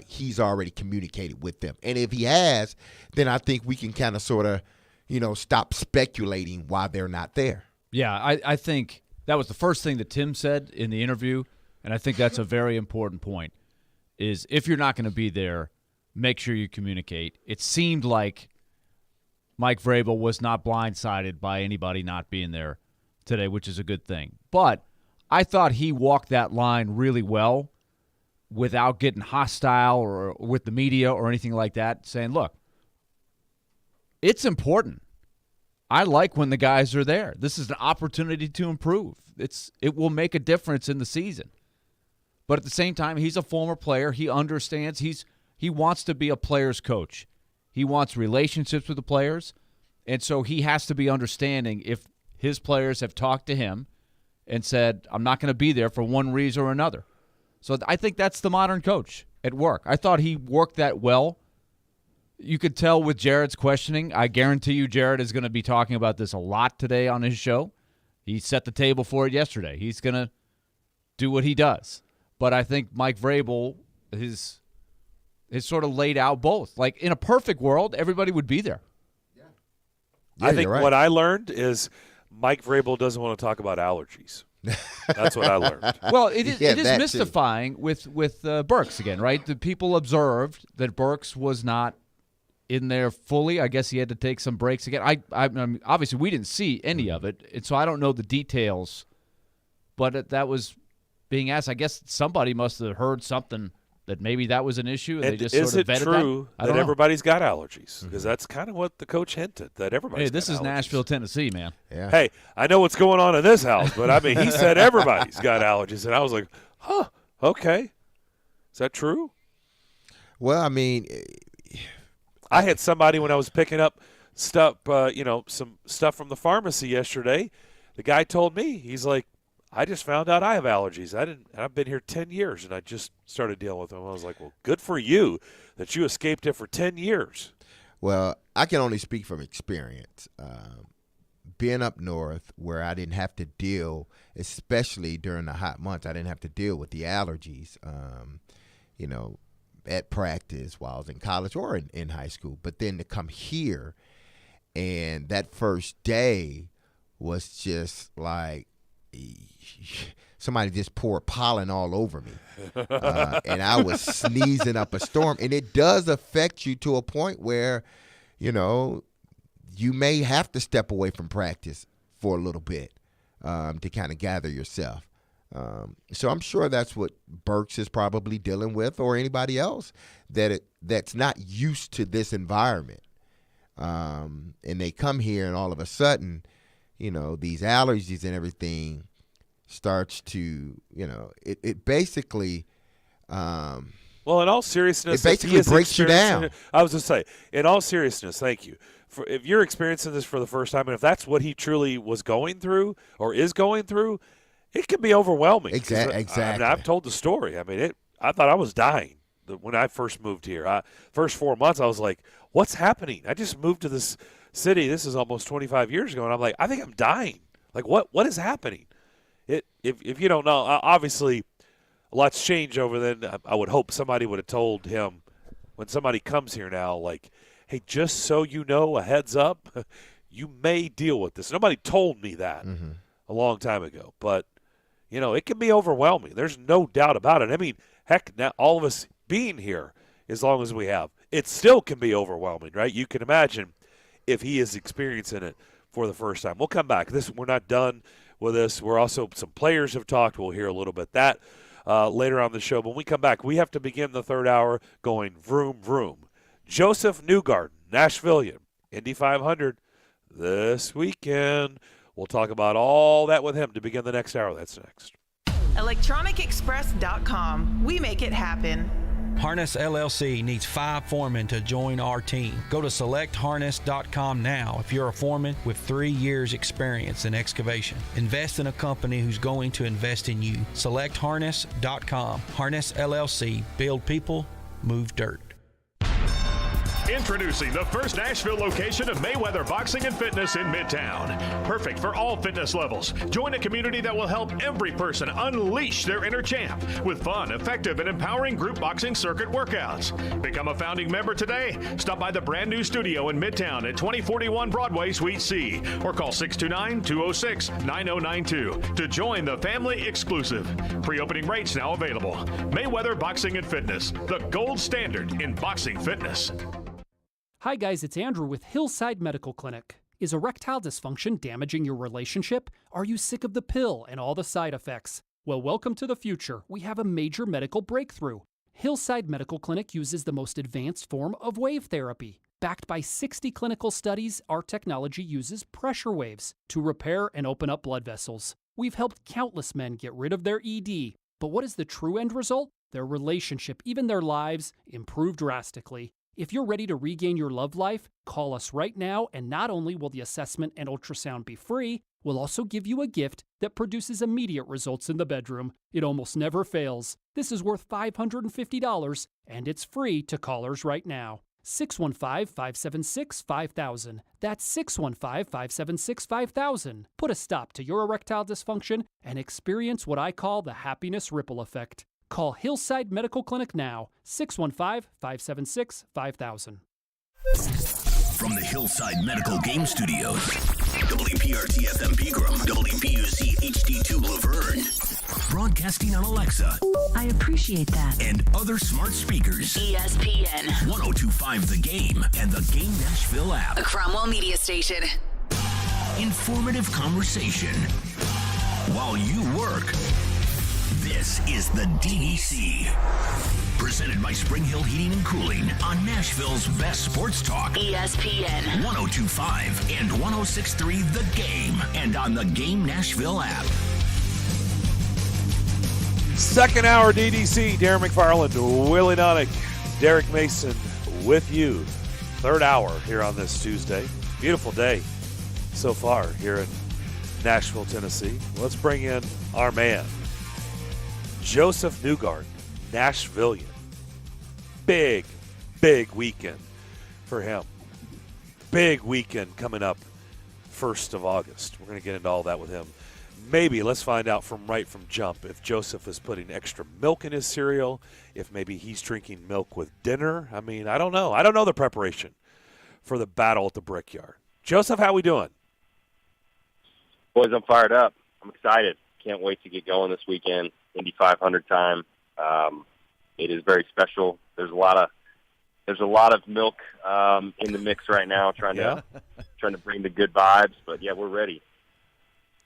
he's already communicated with them. And if he has, then I think we can kind of sort of, stop speculating why they're not there. Yeah, I think that was the first thing that Tim said in the interview, and I think that's a very important point, is if you're not going to be there, make sure you communicate. It seemed like Mike Vrabel was not blindsided by anybody not being there today, which is a good thing. But I thought he walked that line really well without getting hostile or with the media or anything like that, saying, look, it's important. I like when the guys are there. This is an opportunity to improve. It will make a difference in the season. But at the same time, he's a former player. He understands. He wants to be a player's coach. He wants relationships with the players. And so he has to be understanding if his players have talked to him and said, I'm not going to be there for one reason or another. So I think that's the modern coach at work. I thought he worked that well. You could tell with Jared's questioning. I guarantee you Jared is going to be talking about this a lot today on his show. He set the table for it yesterday. He's going to do what he does. But I think Mike Vrabel, his it sort of laid out both. Like, in a perfect world, everybody would be there. I think what I learned is Mike Vrabel doesn't want to talk about allergies. That's what I learned. Well, it is mystifying with Burks again, right? The people observed that Burks was not in there fully. I guess he had to take some breaks again. I mean, obviously, we didn't see any of it, and so I don't know the details. But that was being asked. I guess somebody must have heard something that maybe that was an issue, and they just sort of vetted that. Is it true that everybody's got allergies? Because that's kind of what the coach hinted, that everybody's this is allergies. Nashville, Tennessee, man. Yeah. Hey, I know what's going on in this house, but, I mean, he said everybody's got allergies, and I was like, huh, okay. Is that true? Well, I mean, I had somebody when I was picking up stuff, some stuff from the pharmacy yesterday. The guy told me, he's like, I just found out I have allergies. I've been here 10 years, and I just started dealing with them. I was like, well, good for you that you escaped it for 10 years. Well, I can only speak from experience. Being up north where I didn't have to deal, especially during the hot months, I didn't have to deal with the allergies, at practice while I was in college or in high school. But then to come here, and that first day was just like, somebody just poured pollen all over me, and I was sneezing up a storm. And it does affect you to a point where, you may have to step away from practice for a little bit to kind of gather yourself. So I'm sure that's what Burks is probably dealing with, or anybody else that's not used to this environment. And they come here, and all of a sudden, these allergies and everything starts to, it basically. Well, in all seriousness, it basically breaks you down. I was going to say, in all seriousness, thank you. If you're experiencing this for the first time, and if that's what he truly was going through or is going through, it can be overwhelming. Exactly. I mean, I've told the story. I mean, I thought I was dying when I first moved here. First 4 months, I was like, what's happening? I just moved to this city. This is almost 25 years ago, and I'm like, I think I'm dying. Like, what is happening? If you don't know, obviously, a lot's changed over then. I would hope somebody would have told him when somebody comes here now, like, hey, just so you know, a heads up, you may deal with this. Nobody told me that a long time ago, but, it can be overwhelming. There's no doubt about it. I mean, heck, now all of us being here as long as we have, it still can be overwhelming, right? You can imagine if he is experiencing it for the first time. We'll come back. We're not done with this. We're also, some players have talked. We'll hear a little bit that later on the show. But when we come back, we have to begin the third hour going vroom, vroom. Joseph Newgarden, Nashvilleian, Indy 500 this weekend. We'll talk about all that with him to begin the next hour. That's next. ElectronicExpress.com. We make it happen. Harness LLC needs 5 foremen to join our team. Go to selectharness.com now if you're a foreman with 3 years experience in excavation. Invest in a company who's going to invest in you. Selectharness.com. Harness LLC. Build people, move dirt. Introducing the first Nashville location of Mayweather Boxing and Fitness in Midtown. Perfect for all fitness levels. Join a community that will help every person unleash their inner champ with fun, effective, and empowering group boxing circuit workouts. Become a founding member today. Stop by the brand new studio in Midtown at 2041 Broadway, Suite C, or call 629-206-9092 to join the family exclusive. Pre-opening rates now available. Mayweather Boxing and Fitness, the gold standard in boxing fitness. Hi guys, it's Andrew with Hillside Medical Clinic. Is erectile dysfunction damaging your relationship? Are you sick of the pill and all the side effects? Well, welcome to the future. We have a major medical breakthrough. Hillside Medical Clinic uses the most advanced form of wave therapy. Backed by 60 clinical studies, our technology uses pressure waves to repair and open up blood vessels. We've helped countless men get rid of their ED. But what is the true end result? Their relationship, even their lives, improve drastically. If you're ready to regain your love life, call us right now, and not only will the assessment and ultrasound be free, we'll also give you a gift that produces immediate results in the bedroom. It almost never fails. This is worth $550, and it's free to callers right now. 615-576-5000. That's 615-576-5000. Put a stop to your erectile dysfunction and experience what I call the happiness ripple effect. Call Hillside Medical Clinic now, 615-576-5000. From the Hillside Medical Game Studios, WPRT FM Pegram, WPUC HD2 Laverne. Broadcasting on Alexa. I appreciate that. And other smart speakers. ESPN. 1025 The Game and the Game Nashville app. A Cromwell Media Station. Informative conversation while you work. This is the DDC. Presented by Spring Hill Heating and Cooling on Nashville's best sports talk. ESPN. 1025 and 1063 The Game and on the Game Nashville app. Second hour DDC, Darren McFarland, Willie Daunic, Derek Mason with you. Third hour here on this Tuesday. Beautiful day so far here in Nashville, Tennessee. Let's bring in our man, Joseph Newgarden, Nashvilleian. Big weekend for him. Big weekend coming up 1st of August. We're going to get into all that with him. Maybe, let's find out from jump if Joseph is putting extra milk in his cereal, if maybe he's drinking milk with dinner. I mean, I don't know. I don't know the preparation for the battle at the Brickyard. Joseph, how we doing? Boys, I'm fired up. I'm excited. Can't wait to get going this weekend. Indy 500 time. It is very special. There's a lot of milk in the mix right now, trying to bring the good vibes. But yeah, we're ready.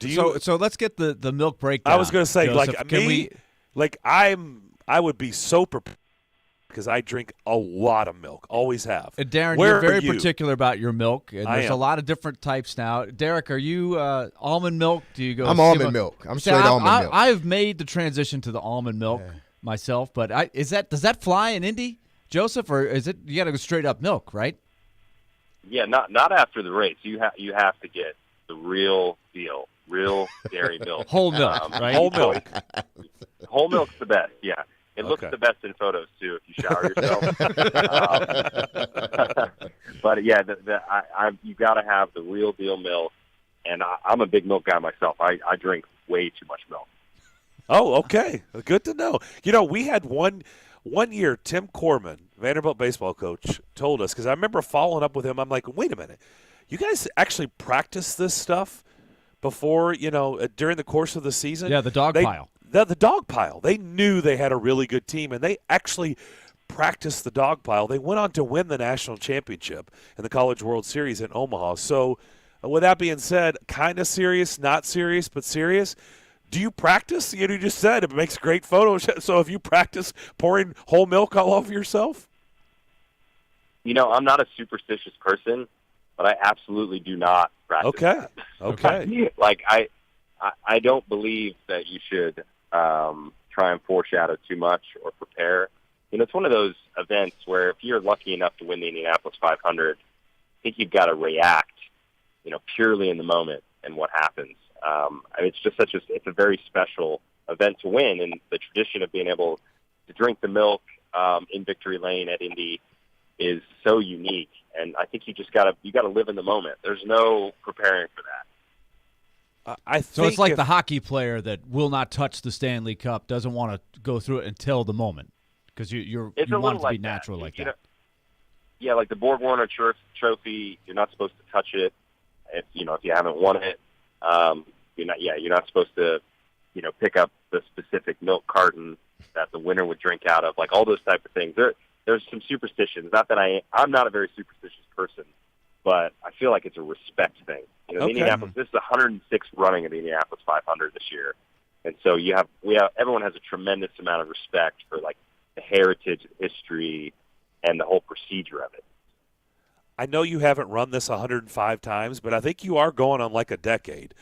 So let's get the milk breakdown. I was going to say, Joseph. I would be so prepared because I drink a lot of milk, always have. And Darren, you're very particular about your milk, and there's a lot of different types now. Derek, are you almond milk? Do you go? I'm almond milk. I'm straight almond milk. I've made the transition to the almond milk myself, but does that fly in Indy, Joseph, or is it you got to go straight up milk, right? Yeah, not after the race. You have to get the real deal. Real dairy milk. Whole milk, right? Whole milk. Whole milk's the best, yeah. It looks the best in photos, too, if you shower yourself. But, yeah, you got to have the real deal milk. And I'm a big milk guy myself. I drink way too much milk. Oh, okay. Good to know. You know, we had one year, Tim Corman, Vanderbilt baseball coach, told us, because I remember following up with him. I'm like, wait a minute. You guys actually practice this stuff before, during the course of the season? Yeah, the dog pile. The dog pile. They knew they had a really good team, and they actually practiced the dog pile. They went on to win the national championship in the College World Series in Omaha. So with that being said, kind of serious, not serious, but serious. Do you practice? You just said it makes great photos. So if you practice pouring whole milk all over yourself? I'm not a superstitious person, but I absolutely do not practice. Okay. Like I don't believe that you should try and foreshadow too much or prepare. It's one of those events where if you're lucky enough to win the Indianapolis 500, I think you've got to react, purely in the moment and what happens. It's just it's a very special event to win, and the tradition of being able to drink the milk in Victory Lane at Indy is so unique. And I think you got to live in the moment. There's no preparing for that. So it's like the hockey player that will not touch the Stanley Cup, doesn't want to go through it until the moment, because you want it to be natural like that. Yeah, like the Borg Warner Trophy, you're not supposed to touch it if you haven't won it. You're not supposed to pick up the specific milk carton that the winner would drink out of, like all those type of things. There's some superstitions. Not that I'm not a very superstitious person, but I feel like it's a respect thing. Indianapolis. This is the 106th running of the Indianapolis 500 this year, and so everyone has a tremendous amount of respect for like the heritage, history, and the whole procedure of it. I know you haven't run this 105 times, but I think you are going on like a decade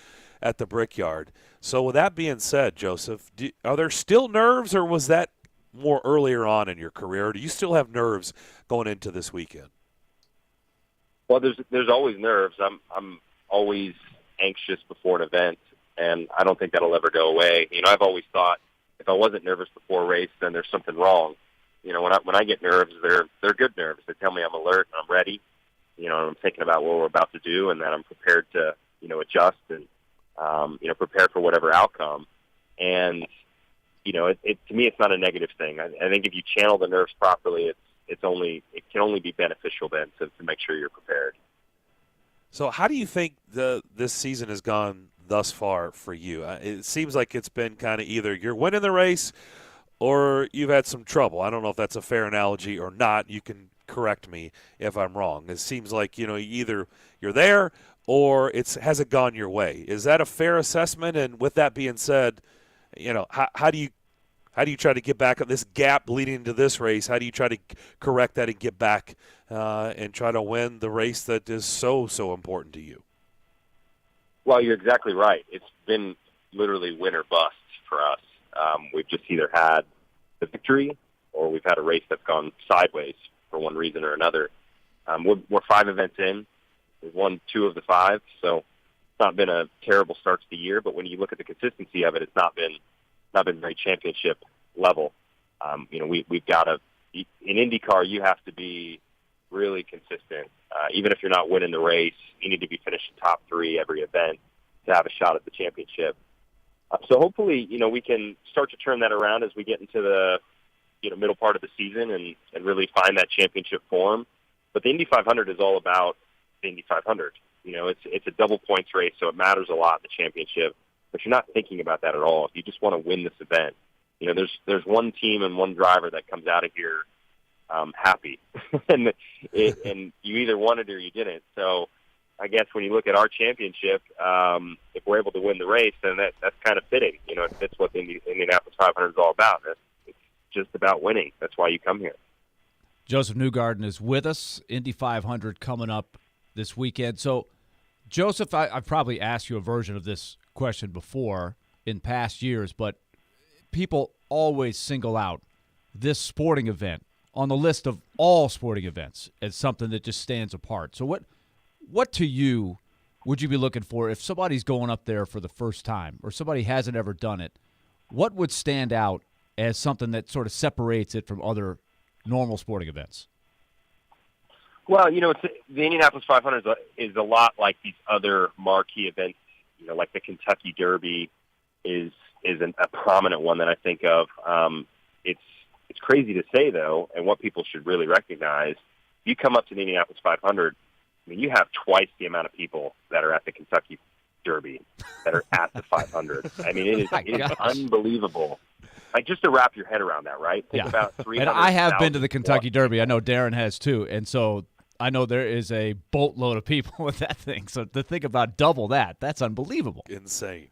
at the Brickyard. So with that being said, Joseph, are there still nerves, or was that more earlier on in your career? Do you still have nerves going into this weekend? Well, there's always nerves. I'm always anxious before an event, and I don't think that'll ever go away. I've always thought if I wasn't nervous before a race, then there's something wrong. When I get nerves, they're good nerves. They tell me I'm alert and I'm ready. I'm thinking about what we're about to do, and that I'm prepared to adjust and prepare for whatever outcome. And to me, it's not a negative thing. I think if you channel the nerves properly, it can only be beneficial then to make sure you're prepared. So how do you think this season has gone thus far for you? It seems like it's been kind of either you're winning the race or you've had some trouble. I don't know if that's a fair analogy or not. You can correct me if I'm wrong. It seems like, either you're there or has it gone your way? Is that a fair assessment? And with that being said, how do you try to get back on this gap leading into this race? How do you try to correct that and get back and try to win the race that is so, so important to you? Well, you're exactly right. It's been literally win or bust for us. We've just either had the victory or we've had a race that's gone sideways for one reason or another. We're 5 events in. We've won 2 of the 5, so it's not been a terrible start to the year. But when you look at the consistency of it, it's not been very championship level. We've got in IndyCar, you have to be really consistent. Even if you're not winning the race, you need to be finishing top 3 every event to have a shot at the championship. So hopefully, we can start to turn that around as we get into the middle part of the season and really find that championship form. But the Indy 500 is all about the Indy 500. It's a double points race, so it matters a lot, the championship. But you're not thinking about that at all. You just want to win this event. There's one team and one driver that comes out of here happy, and you either won it or you didn't. So I guess when you look at our championship, if we're able to win the race, then that's kind of fitting. It fits what the Indianapolis 500 is all about. It's just about winning. That's why you come here. Joseph Newgarden is with us. Indy 500 coming up this weekend. So, Joseph, I've probably asked you a version of this question before in past years, but people always single out this sporting event on the list of all sporting events as something that just stands apart. So what to you would you be looking for if somebody's going up there for the first time or somebody hasn't ever done it? What would stand out as something that sort of separates it from other normal sporting events? Well, the Indianapolis 500 is a lot like these other marquee events. Like the Kentucky Derby is a prominent one that I think of. It's crazy to say, though, and what people should really recognize, you come up to the Indianapolis 500, you have twice the amount of people that are at the Kentucky Derby that are at the 500. It is unbelievable. Like, just to wrap your head around that, right? Think about 300,000. And I have been to the Kentucky Derby. I know Darren has, too. And so I know there is a boatload of people with that thing. So to think about double that's unbelievable. Insane.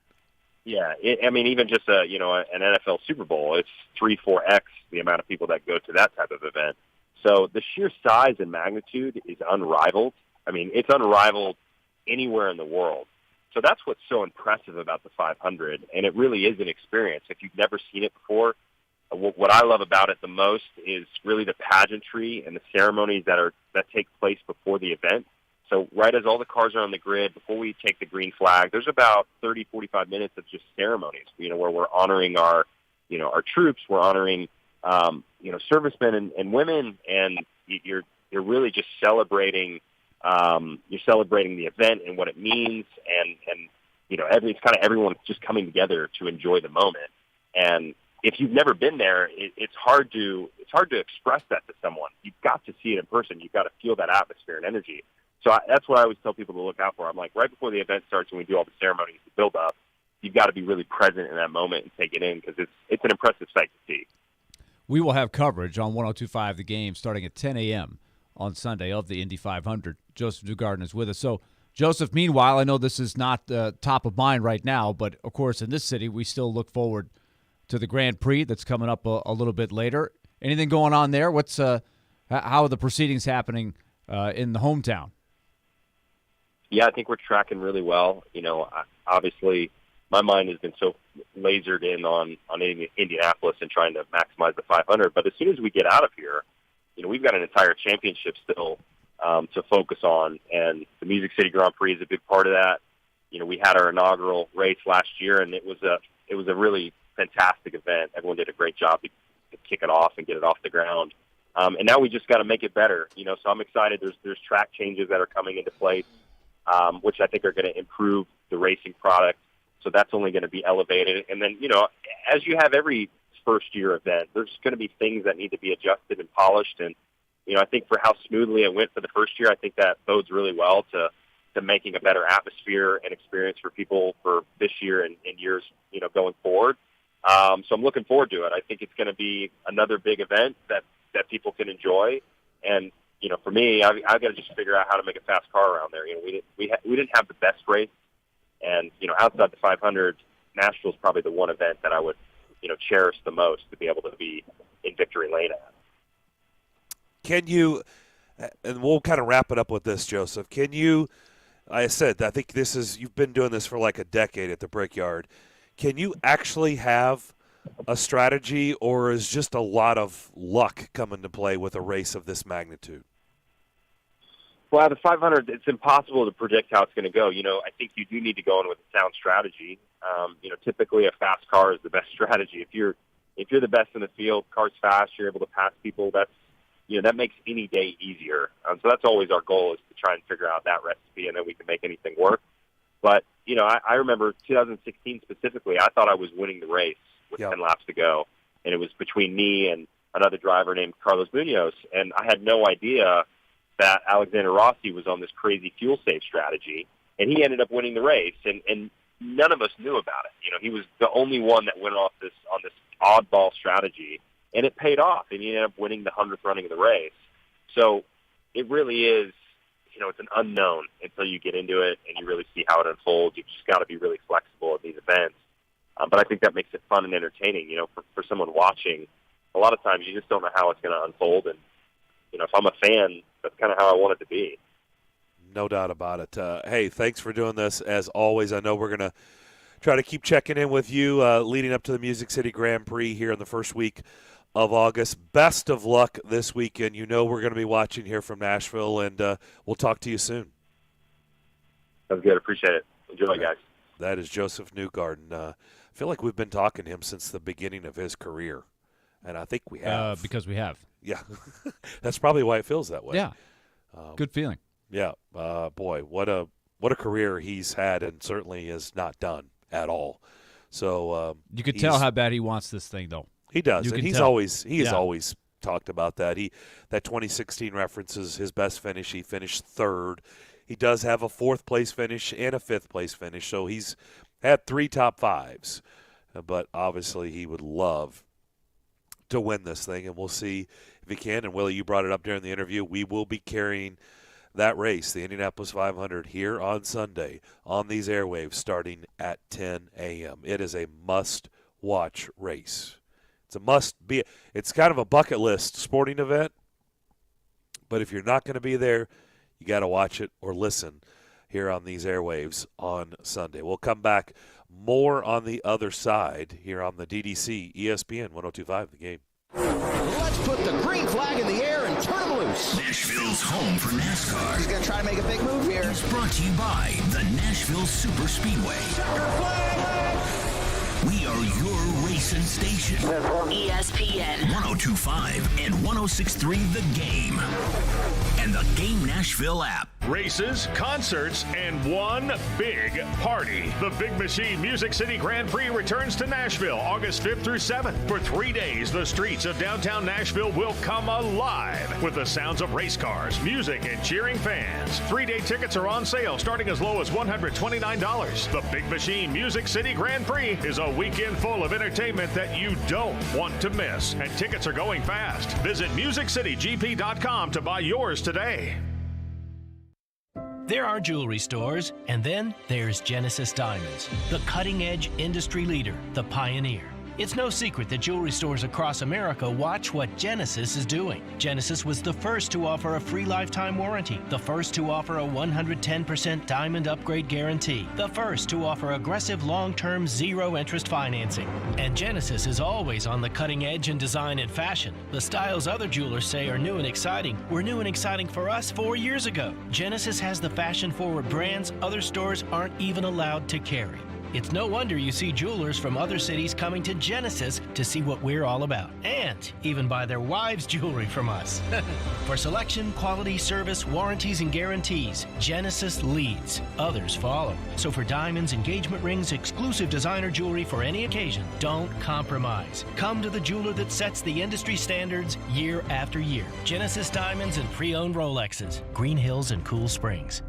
Yeah, even just an NFL Super Bowl, it's 3-4x the amount of people that go to that type of event. So the sheer size and magnitude is unrivaled. It's unrivaled anywhere in the world. So that's what's so impressive about the 500, and it really is an experience. If you've never seen it before, what I love about it the most is really the pageantry and the ceremonies that take place before the event. So right as all the cars are on the grid, before we take the green flag, there's about 30, 45 minutes of just ceremonies, where we're honoring our troops, we're honoring, servicemen and women, and you're really just celebrating. You're celebrating the event and what it means, and it's kind of everyone just coming together to enjoy the moment. And if you've never been there, it's hard to express that to someone. You've got to see it in person. You've got to feel that atmosphere and energy. So that's what I always tell people to look out for. I'm like, right before the event starts and we do all the ceremonies, the build up, you've got to be really present in that moment and take it in because it's an impressive sight to see. We will have coverage on 102.5 The Game starting at 10 a.m. on Sunday of the Indy 500. Joseph Newgarden is with us. So, Joseph, meanwhile, I know this is not top of mind right now, but, of course, in this city, we still look forward to the Grand Prix that's coming up a little bit later. Anything going on there? How are the proceedings happening in the hometown? Yeah, I think we're tracking really well. Obviously, my mind has been so lasered in on Indianapolis and trying to maximize the 500. But as soon as we get out of here, we've got an entire championship still to focus on, and the Music City Grand Prix is a big part of that. We had our inaugural race last year, and it was a really fantastic event. Everyone did a great job to kick it off and get it off the ground. And now we just got to make it better. So I'm excited. There's track changes that are coming into place, which I think are going to improve the racing product. So that's only going to be elevated. And then, as you have every first-year event. There's going to be things that need to be adjusted and polished. And, I think for how smoothly it went for the first year, I think that bodes really well to making a better atmosphere and experience for people for this year and years, going forward. So I'm looking forward to it. I think it's going to be another big event that people can enjoy. And, for me, I've got to just figure out how to make a fast car around there. We didn't have the best race. And, outside the 500, Nashville's probably the one event that I would, cherish the most to be able to be in victory lane at. Can you, and we'll kind of wrap it up with this, Joseph, can you, I said, I think you've been doing this for like a decade at the Brickyard. Can you actually have a strategy, or is just a lot of luck come into play with a race of this magnitude? Well, at the 500, it's impossible to predict how it's going to go. I think you do need to go in with a sound strategy. Typically a fast car is the best strategy. If you're the best in the field, car's fast, you're able to pass people, that makes any day easier. So that's always our goal, is to try and figure out that recipe, and then we can make anything work. But, I remember 2016 specifically, I thought I was winning the race with 10 laps to go, and it was between me and another driver named Carlos Munoz, and I had no idea that Alexander Rossi was on this crazy fuel-save strategy, and he ended up winning the race, and none of us knew about it. He was the only one that went on this oddball strategy, and it paid off, and he ended up winning the 100th running of the race. So it really is, it's an unknown until you get into it and you really see how it unfolds. You've just got to be really flexible at these events. But I think that makes it fun and entertaining. For someone watching, a lot of times you just don't know how it's going to unfold. And, if I'm a fan, that's kind of how I want it to be. No doubt about it. Hey, thanks for doing this. As always, I know we're going to try to keep checking in with you leading up to the Music City Grand Prix here in the first week of August. Best of luck this weekend. We're going to be watching here from Nashville, and we'll talk to you soon. Sounds good. Appreciate it. Enjoy, guys. That is Joseph Newgarden. I feel like we've been talking to him since the beginning of his career, and I think we have. Because we have. Yeah. That's probably why it feels that way. Yeah. Good feeling. Yeah. Boy, what a career he's had, and certainly is not done at all. So you could tell how bad he wants this thing, though. He does, and he's tell. always talked about that. That 2016 references his best finish. He finished third. He does have a fourth place finish and a fifth place finish, so he's had 3 top 5s. But obviously, he would love to win this thing, and we'll see if he can. And Willie, you brought it up during the interview. We will be carrying that race, the Indianapolis 500, here on Sunday on these airwaves starting at 10 a.m. It is a must-watch race. It's a must-be. It's kind of a bucket list sporting event, but if you're not going to be there, you got to watch it or listen here on these airwaves on Sunday. We'll come back more on the other side here on the DDC ESPN 102.5 The Game. Let's put the green flag in the air and turn them loose. Nashville's home for NASCAR. He's going to try to make a big move here. It's brought to you by the Nashville Super Speedway. We are your racing station. ESPN 102.5 and 106.3 The Game. And the Game Nashville app. Races, concerts, and one big party. The Big Machine Music City Grand Prix returns to Nashville August 5th through 7th. For 3 days, the streets of downtown Nashville will come alive with the sounds of race cars, music, and cheering fans. 3-day tickets are on sale starting as low as $129. The Big Machine Music City Grand Prix is a weekend full of entertainment that you don't want to miss, and tickets are going fast. Visit MusicCityGP.com to buy yours today. There are jewelry stores, and then there's Genesis Diamonds, the cutting-edge industry leader, the pioneer. It's no secret that jewelry stores across America watch what Genesis is doing. Genesis was the first to offer a free lifetime warranty, the first to offer a 110% diamond upgrade guarantee, the first to offer aggressive long-term zero-interest financing. And Genesis is always on the cutting edge in design and fashion. The styles other jewelers say are new and exciting were new and exciting for us 4 years ago. Genesis has the fashion-forward brands other stores aren't even allowed to carry. It's no wonder you see jewelers from other cities coming to Genesis to see what we're all about, and even buy their wives' jewelry from us. For selection, quality, service, warranties, and guarantees, Genesis leads. Others follow. So for diamonds, engagement rings, exclusive designer jewelry for any occasion, don't compromise. Come to the jeweler that sets the industry standards year after year. Genesis Diamonds and pre-owned Rolexes. Green Hills and Cool Springs.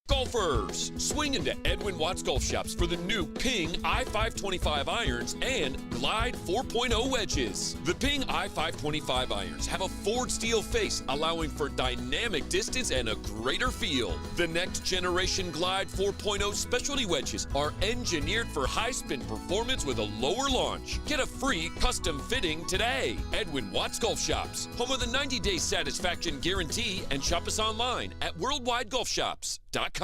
Golfers, swing into Edwin Watts Golf Shops for the new Ping I-525 irons and Glide 4.0 wedges. The Ping I-525 irons have a forged steel face, allowing for dynamic distance and a greater feel. The next generation Glide 4.0 specialty wedges are engineered for high spin performance with a lower launch. Get a free custom fitting today. Edwin Watts Golf Shops, home of the 90-day satisfaction guarantee, and shop us online at worldwidegolfshops.com.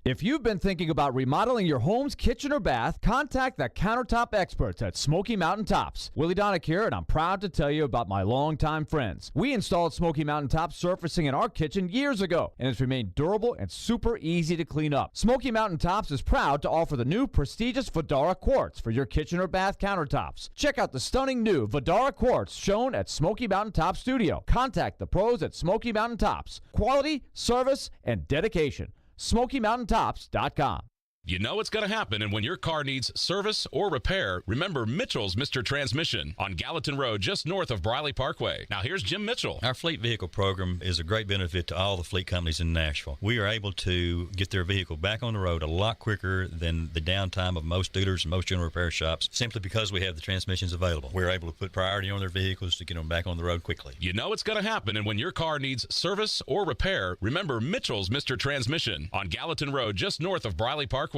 If you've been thinking about remodeling your home's kitchen or bath, contact the countertop experts at Smoky Mountain Tops. Willie Daunic here, and I'm proud to tell you about my longtime friends. We installed Smoky Mountain Top surfacing in our kitchen years ago, and it's remained durable and super easy to clean up. Smoky Mountain Tops is proud to offer the new prestigious Vidara Quartz for your kitchen or bath countertops. Check out the stunning new Vidara Quartz shown at Smoky Mountain Top Studio. Contact the pros at Smoky Mountain Tops. Quality, service, and dedication. SmokyMountainTops.com. You know it's going to happen, and when your car needs service or repair, remember Mitchell's Mr. Transmission on Gallatin Road, just north of Briley Parkway. Now here's Jim Mitchell. Our fleet vehicle program is a great benefit to all the fleet companies in Nashville. We are able to get their vehicle back on the road a lot quicker than the downtime of most dealers and most general repair shops, simply because we have the transmissions available. We're able to put priority on their vehicles to get them back on the road quickly. You know it's going to happen, and when your car needs service or repair, remember Mitchell's Mr. Transmission on Gallatin Road, just north of Briley Parkway.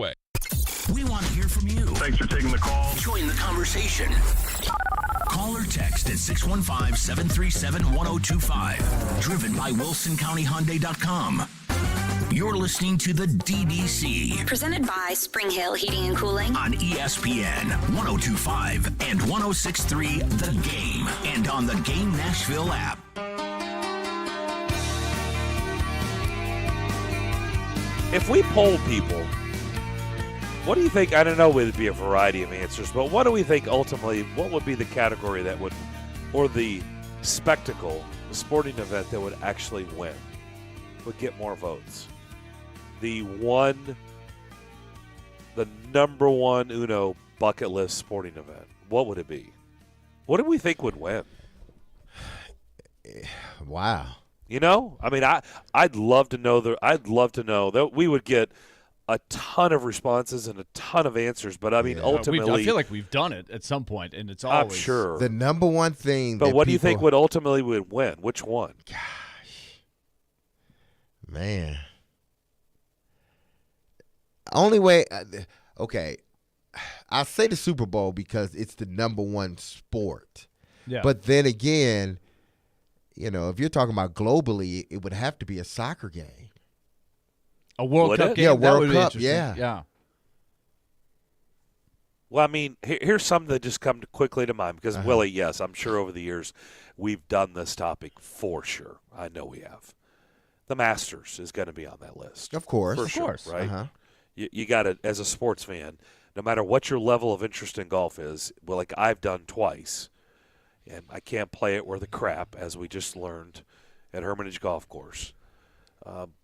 We want to hear from you. Thanks for taking the call. Join the conversation. Call or text at 615-737-1025. Driven by WilsonCountyHyundai.com. You're listening to the DDC. Presented by Spring Hill Heating and Cooling. On ESPN 102.5 and 106.3 The Game. And on the Game Nashville app. If we poll people, what do you think? I don't know, would be a variety of answers, but what do we think ultimately, what would be the category that would, or the spectacle, the sporting event that would actually win, would get more votes? The number one uno bucket list sporting event, what would it be? What do we think would win? Wow. You know, I mean, I'd love to know I'd love to know that we would get a ton of responses and a ton of answers, but I mean, ultimately, I feel like we've done it at some point, and it's always I'm sure the number one thing. But what do you think would ultimately win? Which one? Gosh, man. Only way. Okay, I'll say the Super Bowl because it's the number one sport. Yeah. But then again, you know, if you're talking about globally, it would have to be a soccer game. A World Cup game? Yeah, That would World be Cup, interesting. yeah. Well, I mean, here's something that just come quickly to mind because, Willie, yes, I'm sure over the years we've done this topic for sure. I know we have. The Masters is going to be on that list. Of course. For sure, right? You got to, as a sports fan, no matter what your level of interest in golf is, well, like I've done twice, and I can't play it worth a crap, as we just learned at Hermitage Golf Course.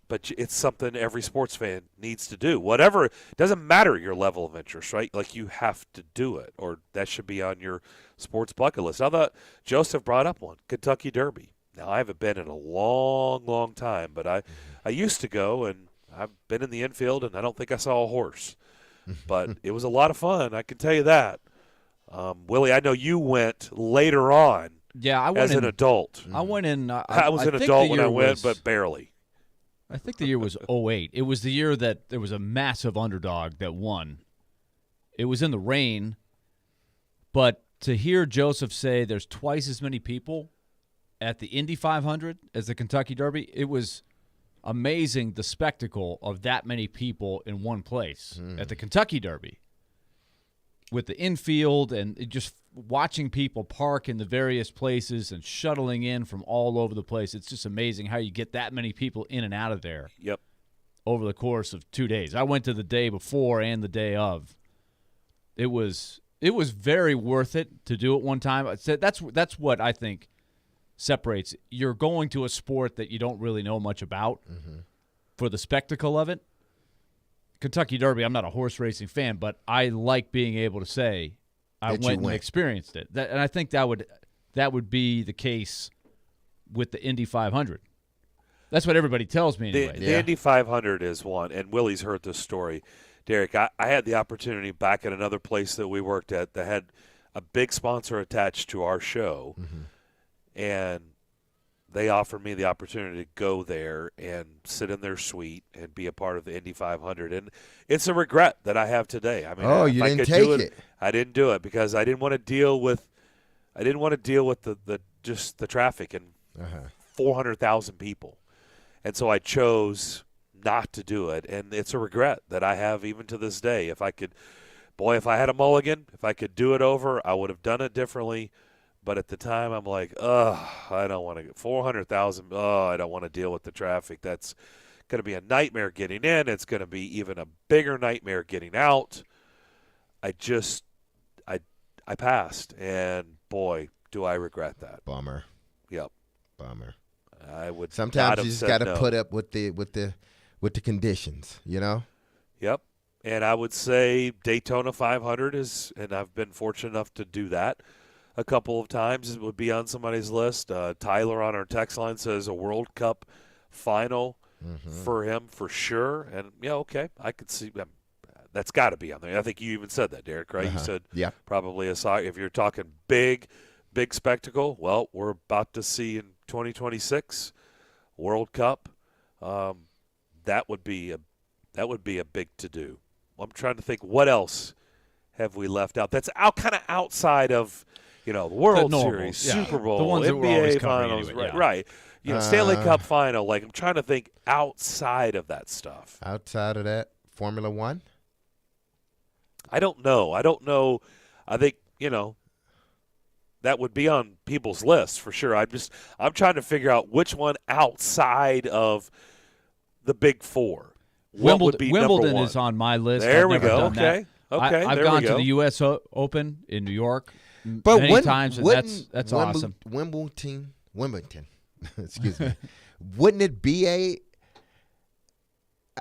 But it's something every sports fan needs to do. Whatever, it doesn't matter your level of interest, right? Like you have to do it, or that should be on your sports bucket list. I thought Joseph brought up one, Kentucky Derby. Now, I haven't been in a long, long time, but I used to go, and I've been in the infield, and I don't think I saw a horse. But it was a lot of fun, I can tell you that. Willie, I know you went later on. Yeah, I went as an adult. I went in. I was an adult when I went, but barely. I think the year was 2008. It was the year that there was a massive underdog that won. It was in the rain, but to hear Joseph say there's twice as many people at the Indy 500 as the Kentucky Derby, it was amazing, the spectacle of that many people in one place at the Kentucky Derby with the infield and just watching people park in the various places and shuttling in from all over the place. It's just amazing how you get that many people in and out of there. Yep. over the course of 2 days. I went to the day before and the day of. It was very worth it to do it one time. That's what I think separates. You're going to a sport that you don't really know much about for the spectacle of it. Kentucky Derby, I'm not a horse racing fan, but I like being able to say I went and experienced it. And I think that would be the case with the Indy 500. That's what everybody tells me anyway. The Indy 500 is one, and Willie's heard this story. Derek, I had the opportunity back at another place that we worked at that had a big sponsor attached to our show, and they offered me the opportunity to go there and sit in their suite and be a part of the Indy 500. And it's a regret that I have today. I mean, you didn't take it. I didn't do it because I didn't want to deal with the traffic and 400,000 people. And so I chose not to do it, and it's a regret that I have even to this day. If I had a mulligan, if I could do it over, I would have done it differently. But at the time, I'm like, I don't want to get 400,000. I don't want to deal with the traffic. That's going to be a nightmare getting in. It's going to be even a bigger nightmare getting out. I passed, and boy, do I regret that. Bummer. Yep. Bummer. I would. Sometimes you just got to put up with the conditions, you know. Yep. And I would say Daytona 500 is, and I've been fortunate enough to do that a couple of times. It would be on somebody's list. Tyler on our text line says a World Cup final for him for sure. And okay, I could see that's got to be on there. I think you even said that, Derek, right? You said probably if you're talking big spectacle. Well, we're about to see in 2026 World Cup. That would be a big to do. I'm trying to think what else have we left out that's kind of outside of the World Series, Super Bowl, the ones that NBA finals, anyway, right? Stanley Cup final. Like I'm trying to think outside of that stuff. Outside of that, Formula One. I don't know. I think that would be on people's lists for sure. I'm trying to figure out which one outside of the big four. Wimbledon is on my list. There I've we never go. done that. Okay. I've gone to the U.S. Open in New York many times, and that's awesome. Wimbledon. Excuse me. Wouldn't it be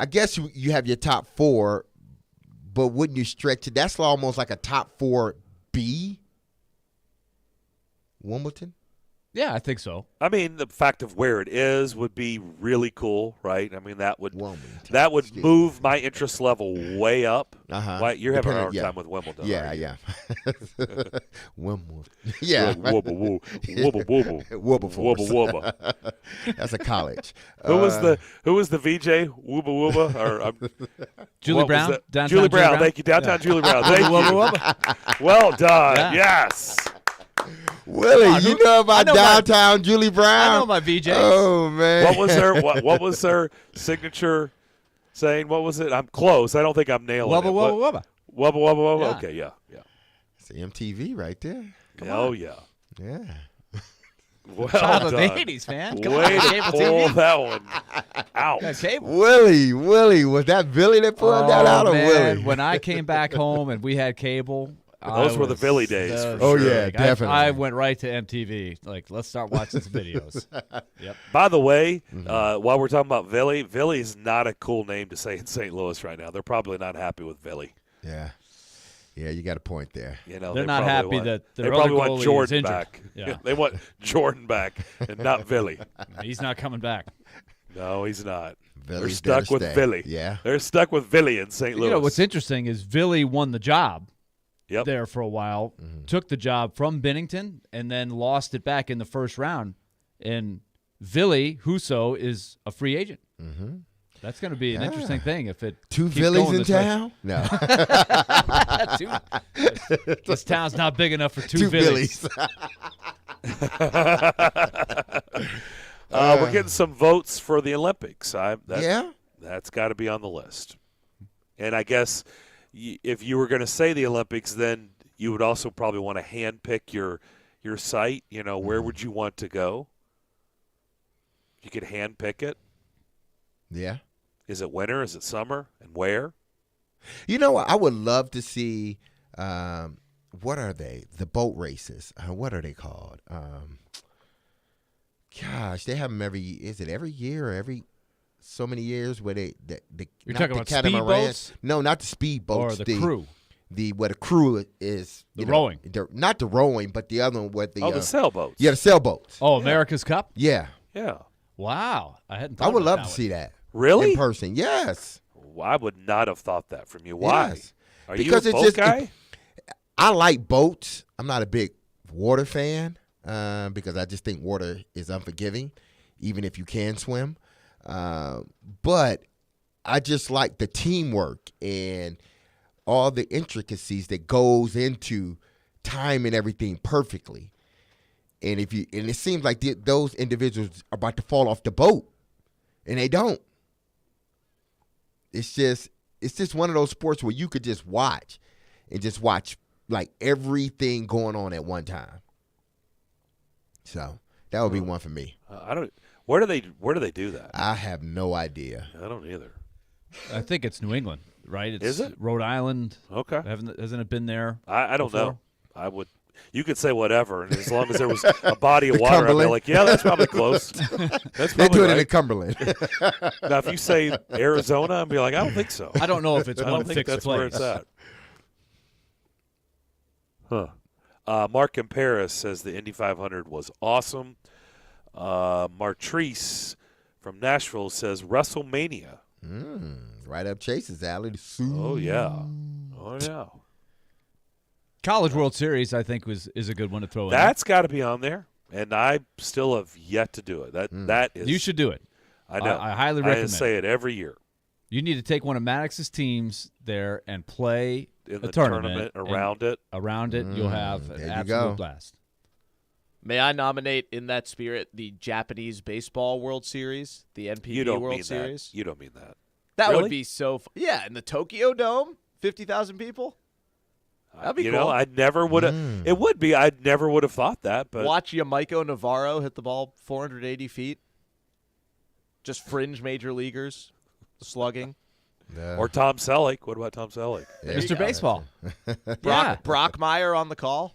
I guess you have your top four, but wouldn't you stretch it? That's almost like a top 4B. Wimbledon? Yeah, I think so. I mean, the fact of where it is would be really cool, right? I mean, that would move my interest level way up. Right? You're having a hard time with Wimbledon. Yeah. Wimbledon. Yeah. Wubba wubba. That's a college. Who was the VJ? Wubba wubba? Julie Brown. Julie Brown. Thank you. Downtown Julie Brown. Thank you. Well done. Yeah. Yes. Willie, you know about downtown Julie Brown? I know my VJs. Oh man, what was her signature saying? What was it? I'm close. I don't think I'm nailing it. Wubba. Wubba. Okay, yeah. It's MTV right there. Yeah. Well Child of done. the 80s, man. Come Way on, to pull that one out. Willie, was that Billy that pulled that out, or Willie? When I came back home and we had cable. Those were the Billy days. For sure. Yeah, definitely. I went right to MTV. Like, let's start watching some videos. Yep. By the way, while we're talking about Billy, Billy's not a cool name to say in St. Louis right now. They're probably not happy with Billy. Yeah, you got a point there. They're not happy that they probably want is Jordan injured. back. Yeah. They want Jordan back and not Billy. He's not coming back. No, he's not. Billy's They're stuck with Billy. Yeah, they're stuck with Billy in St. Louis. What's interesting is Billy won the job. Yep. There for a while, took the job from Bennington, and then lost it back in the first round. And Vili Huso is a free agent. That's going to be an interesting thing if it two keeps Villies going in this way. town. No, this town's not big enough for two Villies. We're getting some votes for the Olympics. That's got to be on the list. And I guess if you were going to say the Olympics, then you would also probably want to handpick your site. Where would you want to go? You could handpick it. Yeah. Is it winter? Is it summer? And where? You know what? I would love to see. What are they? The boat races. What are they called? Gosh, they have them every. Is it every year or every so many years where they You're not talking the about catamarans? speedboats? No, not the speedboats. Or the crew? Where the crew is rowing. Not the rowing, but the other one where the sailboats. Yeah, the sailboats. Oh, America's Cup? Yeah. Yeah. Wow. I hadn't thought I would about love that to one. see that. Really? In person, yes. Well, I would not have thought that from you. Why? Yes. Are Because you a it's boat just guy? I like boats. I'm not a big water fan because I just think water is unforgiving, even if you can swim. But I just like the teamwork and all the intricacies that goes into timing everything perfectly. And it seems like those individuals are about to fall off the boat, and they don't. It's just one of those sports where you could just watch like everything going on at one time. So that would be one for me. I don't. Where do they do that? I have no idea. I don't either. I think it's New England, right? It's Is it? Rhode Island. Okay. Hasn't it been there? I don't before? know. I would. You could say whatever, and as long as there was a body of water, I'd be Cumberland. like, yeah, that's probably close. That's They probably do it right. in the Cumberland. Now, if you say Arizona, I'd be like, I don't think so. I don't know if it's I one don't think fixed that's place. where it's at. Huh. Mark in Paris says the Indy 500 was awesome. Martrice from Nashville says WrestleMania. Right up Chase's alley. Oh, yeah. Oh, yeah. College World Series, I think, is a good one to throw in. That's got to be on there, and I still have yet to do it. That is. You should do it. I know. I highly recommend. I say it every year. You need to take one of Maddox's teams there and play In a the tournament around it. Around it, you'll have an there you absolute go. blast. May I nominate in that spirit the Japanese Baseball World Series, the NPB You don't World mean Series? that. You don't mean that. That Really? would be so yeah, in the Tokyo Dome, 50,000 people. That'd be You cool. know, I never would have. It would be. I never would have thought that. But Watch Yamaiko Navarro hit the ball 480 feet. Just fringe major leaguers slugging. or Tom Selleck. What about Tom Selleck? Mr. Baseball. Brockmeyer on the call.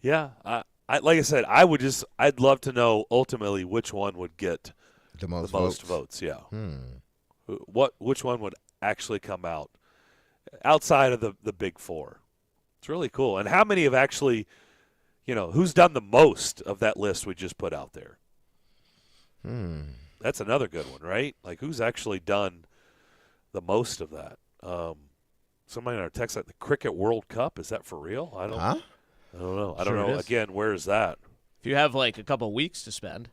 Yeah, I like I said, I'd love to know ultimately which one would get The most votes. Yeah. Which one would actually come out outside of the big four? It's really cool. And how many have actually, who's done the most of that list we just put out there? That's another good one, right? Like who's actually done the most of that? Somebody in our text like the Cricket World Cup. Is that for real? I don't know. I don't Sure it know. is. Again, where is that? If you have like a couple weeks to spend.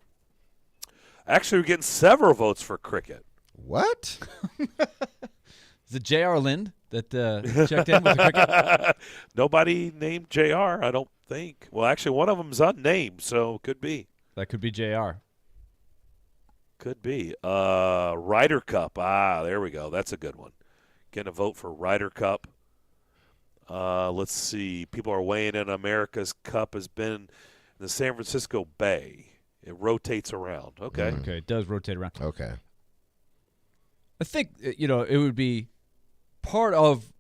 Actually, we're getting several votes for cricket. What? Is it J.R. Lind that checked in with the cricket? Nobody named JR, I don't think. Well, actually, one of them's unnamed, so could be. That could be J.R. Could be. Ryder Cup. There we go. That's a good one. Getting a vote for Ryder Cup. Let's see. People are weighing in. America's Cup has been in the San Francisco Bay. It rotates around. Okay. Okay, it does rotate around. Okay. I think, it would be part of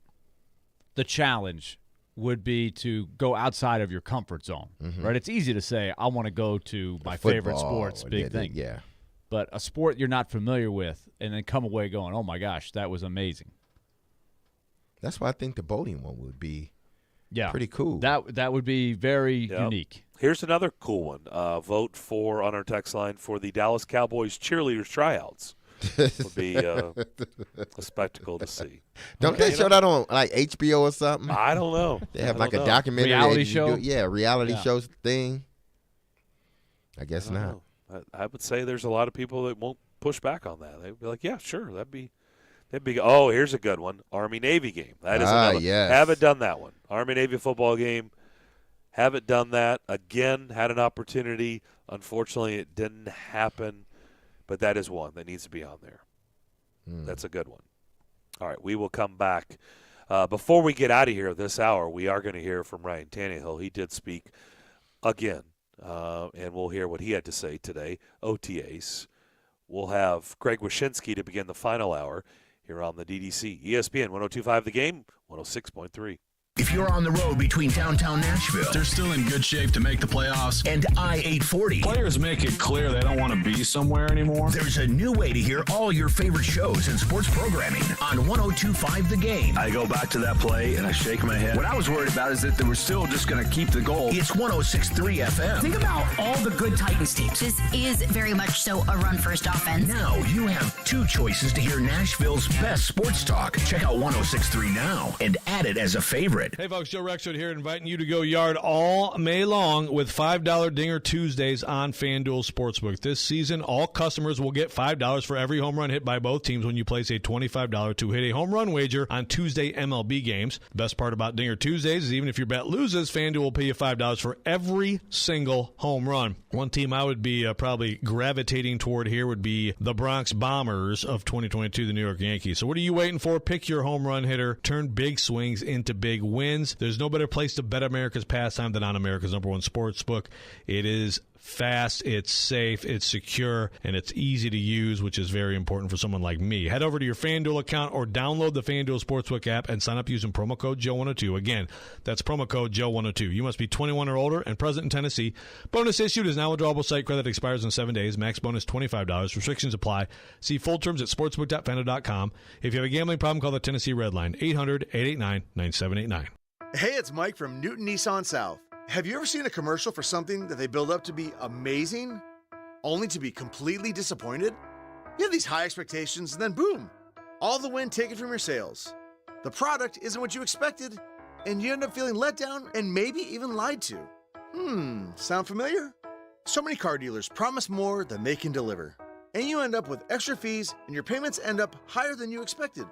the challenge would be to go outside of your comfort zone, right? It's easy to say, I want to go to my favorite Football, sports, big thing. Yeah. But a sport you're not familiar with and then come away going, oh, my gosh, that was amazing. That's why I think the boating one would be pretty cool. That would be very unique. Here's another cool one. Vote for on our text line for the Dallas Cowboys cheerleaders tryouts. Would be a spectacle to see. Don't they show that on like HBO or something? I don't know. They have I like don't a know. documentary. Reality that you show? do- reality shows thing. I guess I don't not. know. I would say there's a lot of people that won't push back on that. They'd be like, yeah, sure, that'd be. Oh, here's a good one. Army-Navy game. That is another. Yes. Haven't done that one. Army-Navy football game. Haven't done that. Again, had an opportunity. Unfortunately, it didn't happen. But that is one that needs to be on there. That's a good one. All right, we will come back. Before we get out of here this hour, we are going to hear from Ryan Tannehill. He did speak again and we'll hear what he had to say today. OTAs. We'll have Greg Wyshynski to begin the final hour here on the DDC. ESPN 102.5 The Game, 106.3. If you're on the road between downtown Nashville, They're still in good shape to make the playoffs. and I-840, Players make it clear they don't want to be somewhere anymore. there's a new way to hear all your favorite shows and sports programming on 102.5 The Game. I go back to that play and I shake my head. What I was worried about is that they were still just going to keep the goal. It's 106.3 FM. Think about all the good Titans teams. This is very much so a run-first offense. Now you have two choices to hear Nashville's best sports talk. Check out 106.3 now and add it as a favorite. Hey folks, Joe Rexford here, inviting you to go yard all May long with $5 Dinger Tuesdays on FanDuel Sportsbook. This season, all customers will get $5 for every home run hit by both teams when you place a $25 to hit a home run wager on Tuesday MLB games. The best part about Dinger Tuesdays is even if your bet loses, FanDuel will pay you $5 for every single home run. One team I would be probably gravitating toward here would be the Bronx Bombers of 2022, the New York Yankees. So what are you waiting for? Pick your home run hitter. Turn big swings into big wins. There's no better place to bet America's pastime than on America's #1 sportsbook. It is fast, it's safe, it's secure, and it's easy to use, which is very important for someone like me. Head over to your FanDuel account or download the FanDuel Sportsbook app and sign up using promo code Joe102. Again, that's promo code Joe102. You must be 21 or older and present in Tennessee. Bonus issued is now withdrawable site credit expires in 7 days. Max bonus $25. Restrictions apply. See full terms at sportsbook.fanduel.com. If you have a gambling problem, call the Tennessee Red Line, 800-889-9789. Hey, it's Mike from Newton Nissan South. Have you ever seen a commercial for something that they build up to be amazing, only to be completely disappointed? You have these high expectations, and then boom, all the wind taken from your sails. The product isn't what you expected, and you end up feeling let down and maybe even lied to. Sound familiar? So many car dealers promise more than they can deliver, and you end up with extra fees, and your payments end up higher than you expected.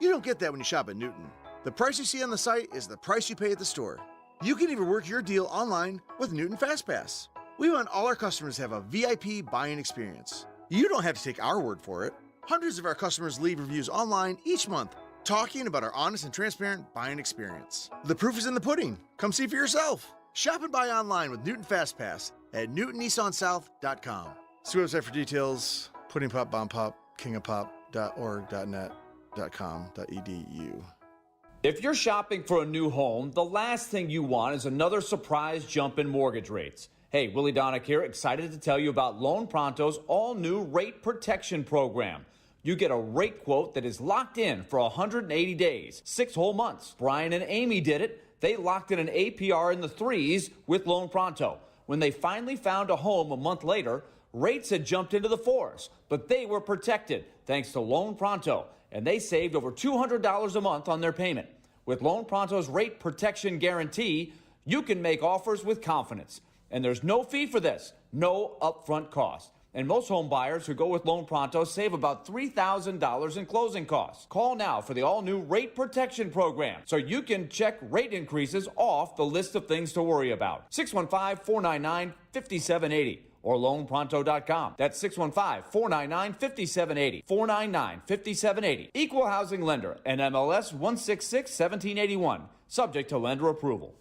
You don't get that when you shop at Newton. The price you see on the site is the price you pay at the store. You can even work your deal online with Newton FastPass. We want all our customers to have a VIP buying experience. You don't have to take our word for it. Hundreds of our customers leave reviews online each month talking about our honest and transparent buying experience. The proof is in the pudding. Come see for yourself. Shop and buy online with Newton FastPass at newtonnissansouth.com. See website for details, Pudding Pop, Bomb Pop, kingofpop.org.net.com.edu. If you're shopping for a new home, the last thing you want is another surprise jump in mortgage rates. Hey, Willie Daunic here, excited to tell you about Loan Pronto's all-new rate protection program. You get a rate quote that is locked in for 180 days, 6 whole months. Brian and Amy did it. They locked in an APR in the 3s with Loan Pronto. When they finally found a home a month later, rates had jumped into the 4s, but they were protected thanks to Loan Pronto, and they saved over $200 a month on their payment. With Loan Pronto's rate protection guarantee, you can make offers with confidence. And there's no fee for this, no upfront cost. And most home buyers who go with Loan Pronto save about $3,000 in closing costs. Call now for the all-new rate protection program so you can check rate increases off the list of things to worry about. 615-499-5780 or loanpronto.com. That's 615-499-5780. 499-5780. Equal housing lender. NMLS 166-1781. Subject to lender approval.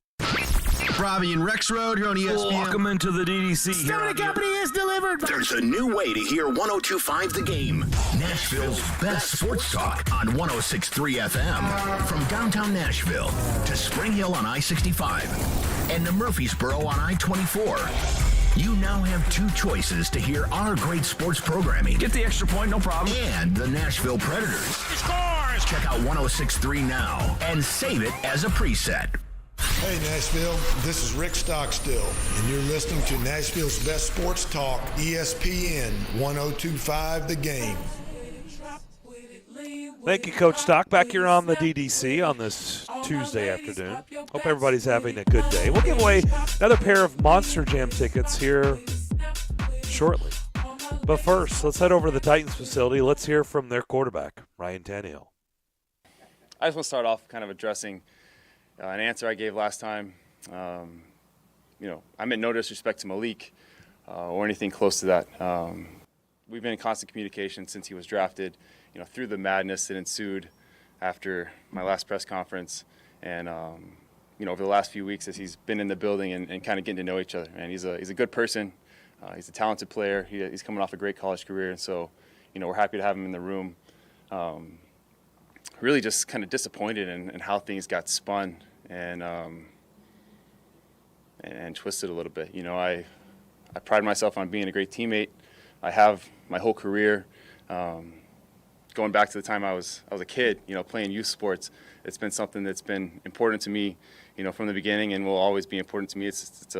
Robbie and Rex Road here on ESPN. Welcome into the DDC. Stomach Company is delivered. There's a new way to hear 102.5 The Game. Nashville's best sports talk on 106.3 FM. From downtown Nashville to Spring Hill on I-65 and to Murfreesboro on I-24. You now have two choices to hear our great sports programming. Get the extra point, no problem. And the Nashville Predators. He scores! Check out 106.3 now and save it as a preset. Hey Nashville, this is Rick Stockstill, and you're listening to Nashville's best sports talk, ESPN 102.5 The Game. Thank you, Coach Stock. Back here on the DDC on this Tuesday afternoon. Hope everybody's having a good day. We'll give away another pair of Monster Jam tickets here shortly. But first, let's head over to the Titans facility. Let's hear from their quarterback, Ryan Tannehill. I just want to start off kind of addressing an answer I gave last time. I meant no disrespect to Malik or anything close to that. We've been in constant communication since he was drafted, through the madness that ensued after my last press conference. And, over the last few weeks as he's been in the building and kind of getting to know each other. And he's a good person. He's a talented player. He's coming off a great college career, and so we're happy to have him in the room. Really just kind of disappointed in how things got spun and twisted a little bit. I pride myself on being a great teammate. I have my whole career. Going back to the time I was a kid, playing youth sports, it's been something that's been important to me, from the beginning, and will always be important to me. It's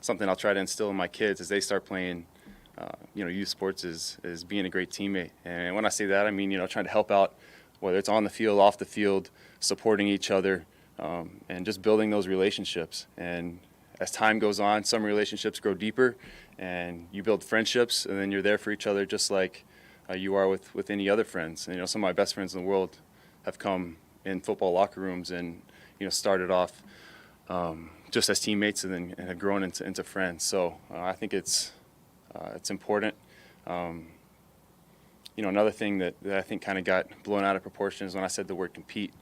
something I'll try to instill in my kids as they start playing, youth sports is being a great teammate. And when I say that, I mean, trying to help out, whether it's on the field, off the field, supporting each other, and just building those relationships. And as time goes on, some relationships grow deeper, and you build friendships, and then you're there for each other just like you are with any other friends. And, some of my best friends in the world have come in football locker rooms and, started off just as teammates and have grown into friends. So I think it's important. Another thing that I think kind of got blown out of proportion is when I said the word compete.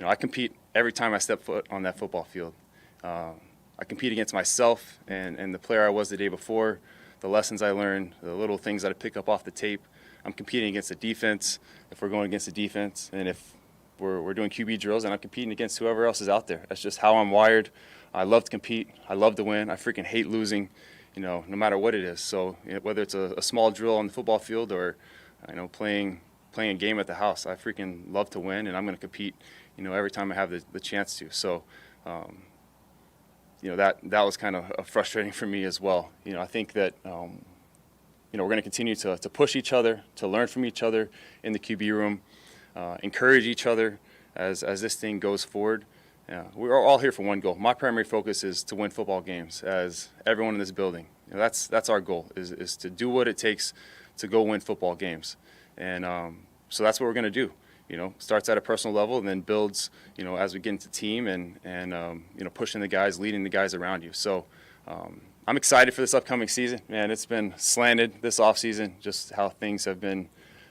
I compete every time I step foot on that football field. I compete against myself and the player I was the day before, the lessons I learned, the little things that I pick up off the tape. I'm competing against the defense if we're going against the defense, and if we're doing QB drills, and I'm competing against whoever else is out there. That's just how I'm wired. I love to compete. I love to win. I freaking hate losing, no matter what it is. So whether it's a small drill on the football field or playing a game at the house, I freaking love to win, and I'm going to compete, every time I have the chance to. So, that was kind of frustrating for me as well. I think that we're going to continue to push each other, to learn from each other in the QB room, encourage each other as this thing goes forward. We're all here for one goal. My primary focus is to win football games, as everyone in this building. That's our goal, is to do what it takes to go win football games. And so that's what we're going to do. Starts at a personal level and then builds, as we get into team and pushing the guys, leading the guys around you. So I'm excited for this upcoming season. Man, it's been slanted this offseason, just how things have been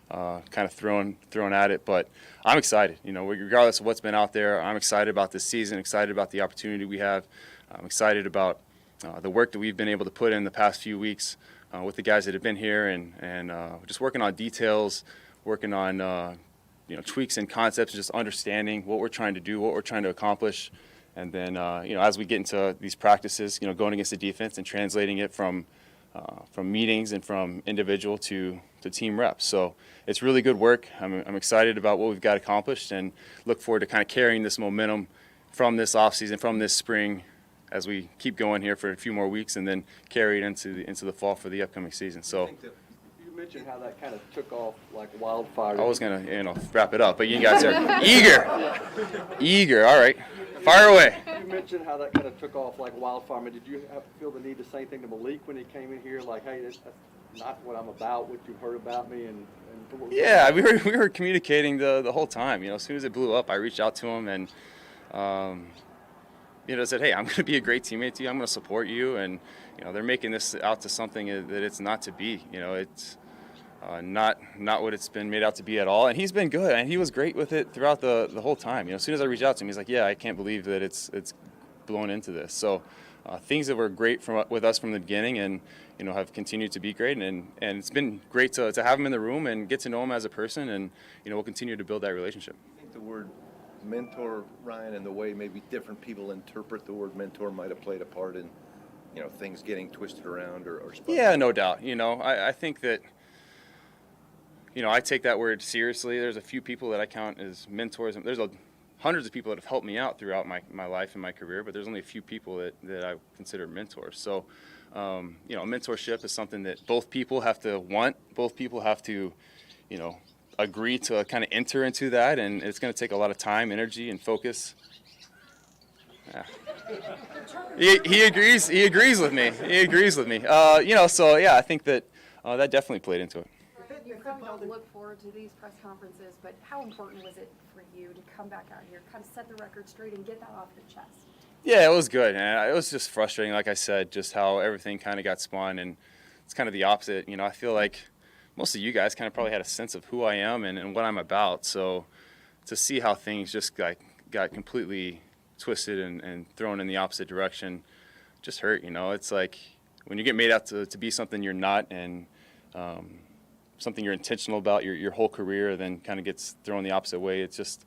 kind of thrown at it. But I'm excited, regardless of what's been out there. I'm excited about this season, excited about the opportunity we have. I'm excited about the work that we've been able to put in the past few weeks with the guys that have been here and just working on details, working on tweaks and concepts, just understanding what we're trying to do, what we're trying to accomplish. And then, as we get into these practices, going against the defense and translating it from meetings and from individual to team reps. So it's really good work. I'm excited about what we've got accomplished and look forward to kind of carrying this momentum from this offseason, from this spring, as we keep going here for a few more weeks and then carry it into the fall for the upcoming season. So. You mentioned how that kind of took off like wildfire. I was going to wrap it up, but you guys are eager. All right. Fire away. You mentioned how that kind of took off like wildfire. I mean, did you feel the need to say anything to Malik when he came in here, like, hey, that's not what I'm about, what you've heard about me? Yeah, we were communicating the whole time. As soon as it blew up, I reached out to him and, said, hey, I'm going to be a great teammate to you. I'm going to support you. And, they're making this out to something that it's not to be. It's not what it's been made out to be at all. And he's been good, and he was great with it throughout the whole time. As soon as I reached out to him, he's like, yeah, I can't believe that it's blown into this. So things that were great with us from the beginning and, have continued to be great. And it's been great to have him in the room and get to know him as a person. And, we'll continue to build that relationship. I think the word mentor, Ryan, and the way maybe different people interpret the word mentor might have played a part in, things getting twisted around or spun. Yeah, no doubt. I think that, I take that word seriously. There's a few people that I count as mentors. There's hundreds of people that have helped me out throughout my life and my career, but there's only a few people that I consider mentors. So, mentorship is something that both people have to want. Both people have to, agree to kind of enter into that, and it's going to take a lot of time, energy, and focus. Yeah. He agrees. He agrees with me. So yeah, I think that that definitely played into it. You probably don't look forward to these press conferences, but how important was it for you to come back out here, kind of set the record straight and get that off your chest? Yeah, it was good, and it was just frustrating, like I said, just how everything kind of got spun, and it's kind of the opposite. I feel like most of you guys kind of probably had a sense of who I am and what I'm about, so to see how things just got completely twisted and thrown in the opposite direction just hurt. It's like when you get made out to be something you're not, and something you're intentional about your whole career, then kind of gets thrown the opposite way. It's just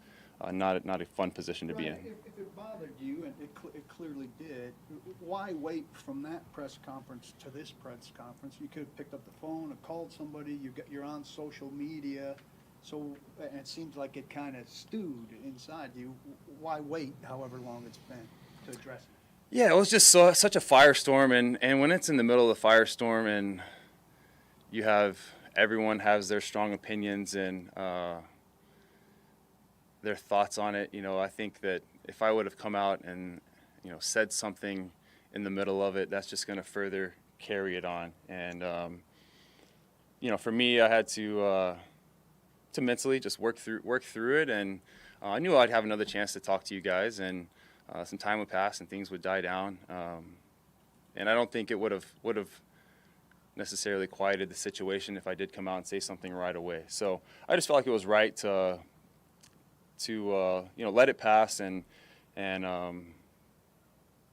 not a fun position to be in. If it bothered you, and it clearly did, why wait from that press conference to this press conference? You could have picked up the phone or called somebody. You're on social media, so and it seems like it kind of stewed inside you. Why wait however long it's been to address it? Yeah, it was just such a firestorm, and when it's in the middle of the firestorm and you have everyone has their strong opinions and their thoughts on it, I think that if I would have come out and said something in the middle of it, that's just going to further carry it on. And for me, I had to mentally just work through it, and I knew I'd have another chance to talk to you guys, and some time would pass and things would die down. And I don't think it would have necessarily quieted the situation if I did come out and say something right away. So I just felt like it was right to let it pass and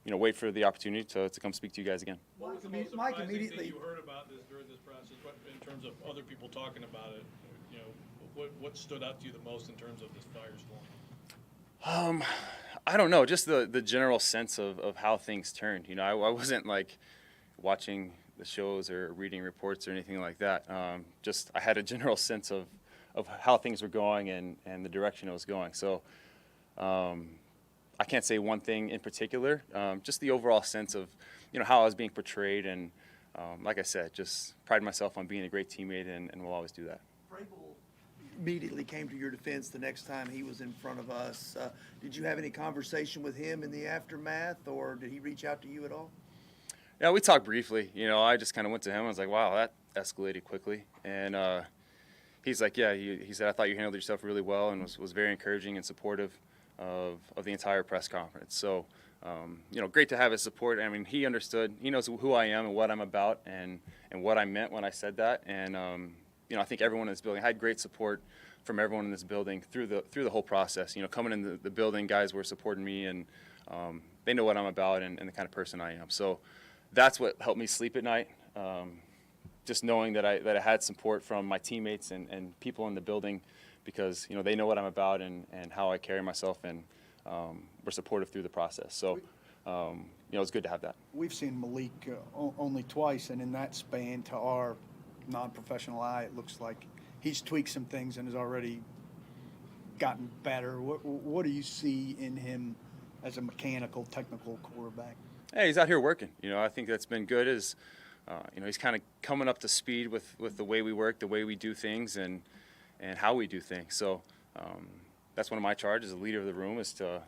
wait for the opportunity to come speak to you guys again. What was the most surprising thing you heard about this during this process? What, in terms of other people talking about it, what stood out to you the most in terms of this firestorm? I don't know, just the general sense of how things turned. I wasn't like watching the shows or reading reports or anything like that. Just I had a general sense of how things were going and the direction it was going. So I can't say one thing in particular, just the overall sense of how I was being portrayed, and like I said, just pride myself on being a great teammate, and will always do that. Immediately came to your defense the next time he was in front of us. Did you have any conversation with him in the aftermath, or did he reach out to you at all? Yeah, we talked briefly. I just kind of went to him. I was like, wow, that escalated quickly. And he's like, yeah, he said, I thought you handled yourself really well, and was very encouraging and supportive of the entire press conference. So, great to have his support. I mean, he understood. He knows who I am and what I'm about and what I meant when I said that. And, I think everyone in this building, I had great support from everyone in this building through the whole process. Coming in the building, guys were supporting me, and they know what I'm about and the kind of person I am. So that's what helped me sleep at night. Just knowing that I had support from my teammates and people in the building, because they know what I'm about and how I carry myself, and we're supportive through the process. So it's good to have that. We've seen Malik only twice, and in that span, to our non-professional eye, it looks like he's tweaked some things and has already gotten better. What do you see in him as a mechanical, technical quarterback? Hey, he's out here working. I think that's been good. He's kind of coming up to speed with the way we work, the way we do things, and how we do things. So that's one of my charges as a leader of the room, is to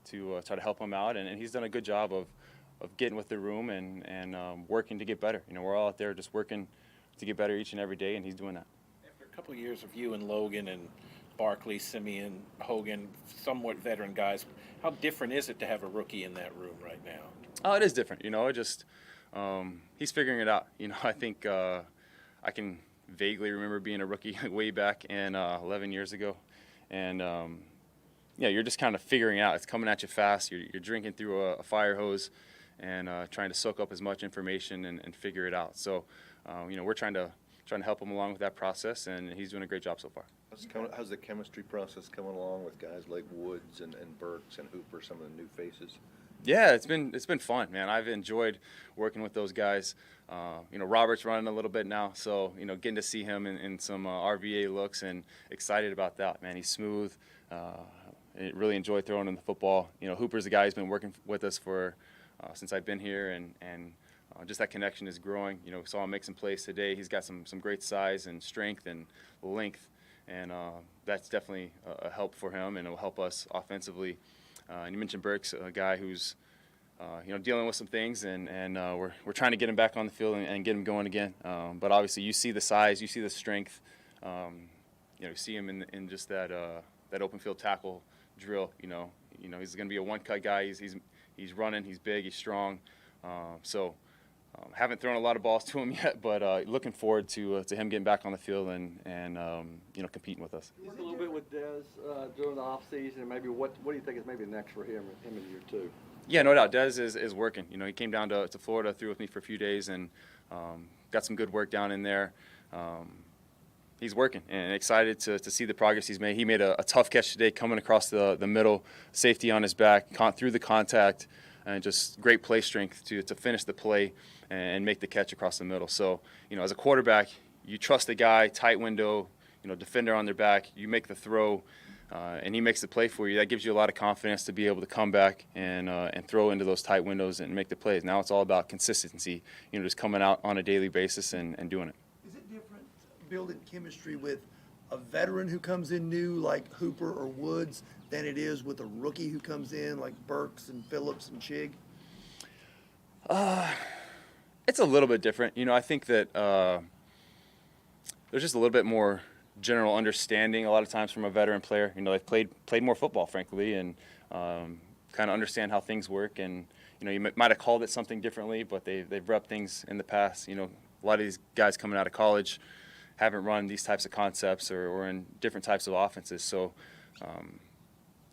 try to help him out, and he's done a good job of getting with the room and working to get better. We're all out there just working to get better each and every day, and he's doing that. After a couple of years of you and Logan and Barkley, Simeon, Hogan, somewhat veteran guys, how different is it to have a rookie in that room right now? Oh, it is different. He's figuring it out. I think I can vaguely remember being a rookie way back 11 years ago. And, you're just kind of figuring it out. It's coming at you fast. You're drinking through a fire hose and trying to soak up as much information and figure it out. So, we're trying to help him along with that process, and he's doing a great job so far. How's the chemistry process coming along with guys like Woods and Burks and Hooper, some of the new faces? Yeah, it's been fun, man. I've enjoyed working with those guys. Robert's running a little bit now, so getting to see him in some RVA looks, and excited about that, man. He's smooth. I really enjoy throwing him the football. Hooper's a guy who's been working with us for since I've been here, and just that connection is growing. We saw him make some plays today. He's got some great size and strength and length, and that's definitely a help for him, and it will help us offensively. And you mentioned Burks, a guy who's dealing with some things, and we're trying to get him back on the field and get him going again. But obviously, you see the size, you see the strength. You see him in just that open field tackle drill. He's going to be a one-cut guy. He's running. He's big. He's strong. So Haven't thrown a lot of balls to him yet, but looking forward to him getting back on the field and competing with us. Just a little bit with Dez during the off season, and maybe what do you think is maybe next for him in year two? Yeah, no doubt. Dez is working. He came down to Florida, threw with me for a few days, and got some good work down in there. He's working and excited to see the progress he's made. He made a tough catch today coming across the middle, safety on his back, through the contact, and just great play strength to finish the play and make the catch across the middle. So, as a quarterback, you trust the guy, tight window, defender on their back, you make the throw, and he makes the play for you. That gives you a lot of confidence to be able to come back and throw into those tight windows and make the plays. Now it's all about consistency, just coming out on a daily basis and doing it. Is it different building chemistry with a veteran who comes in new like Hooper or Woods than it is with a rookie who comes in like Burks and Phillips and Chig? It's a little bit different. I think that there's just a little bit more general understanding a lot of times from a veteran player. They've played more football, frankly, and kind of understand how things work. And you might have called it something differently, but they've repped things in the past. A lot of these guys coming out of college haven't run these types of concepts or in different types of offenses, so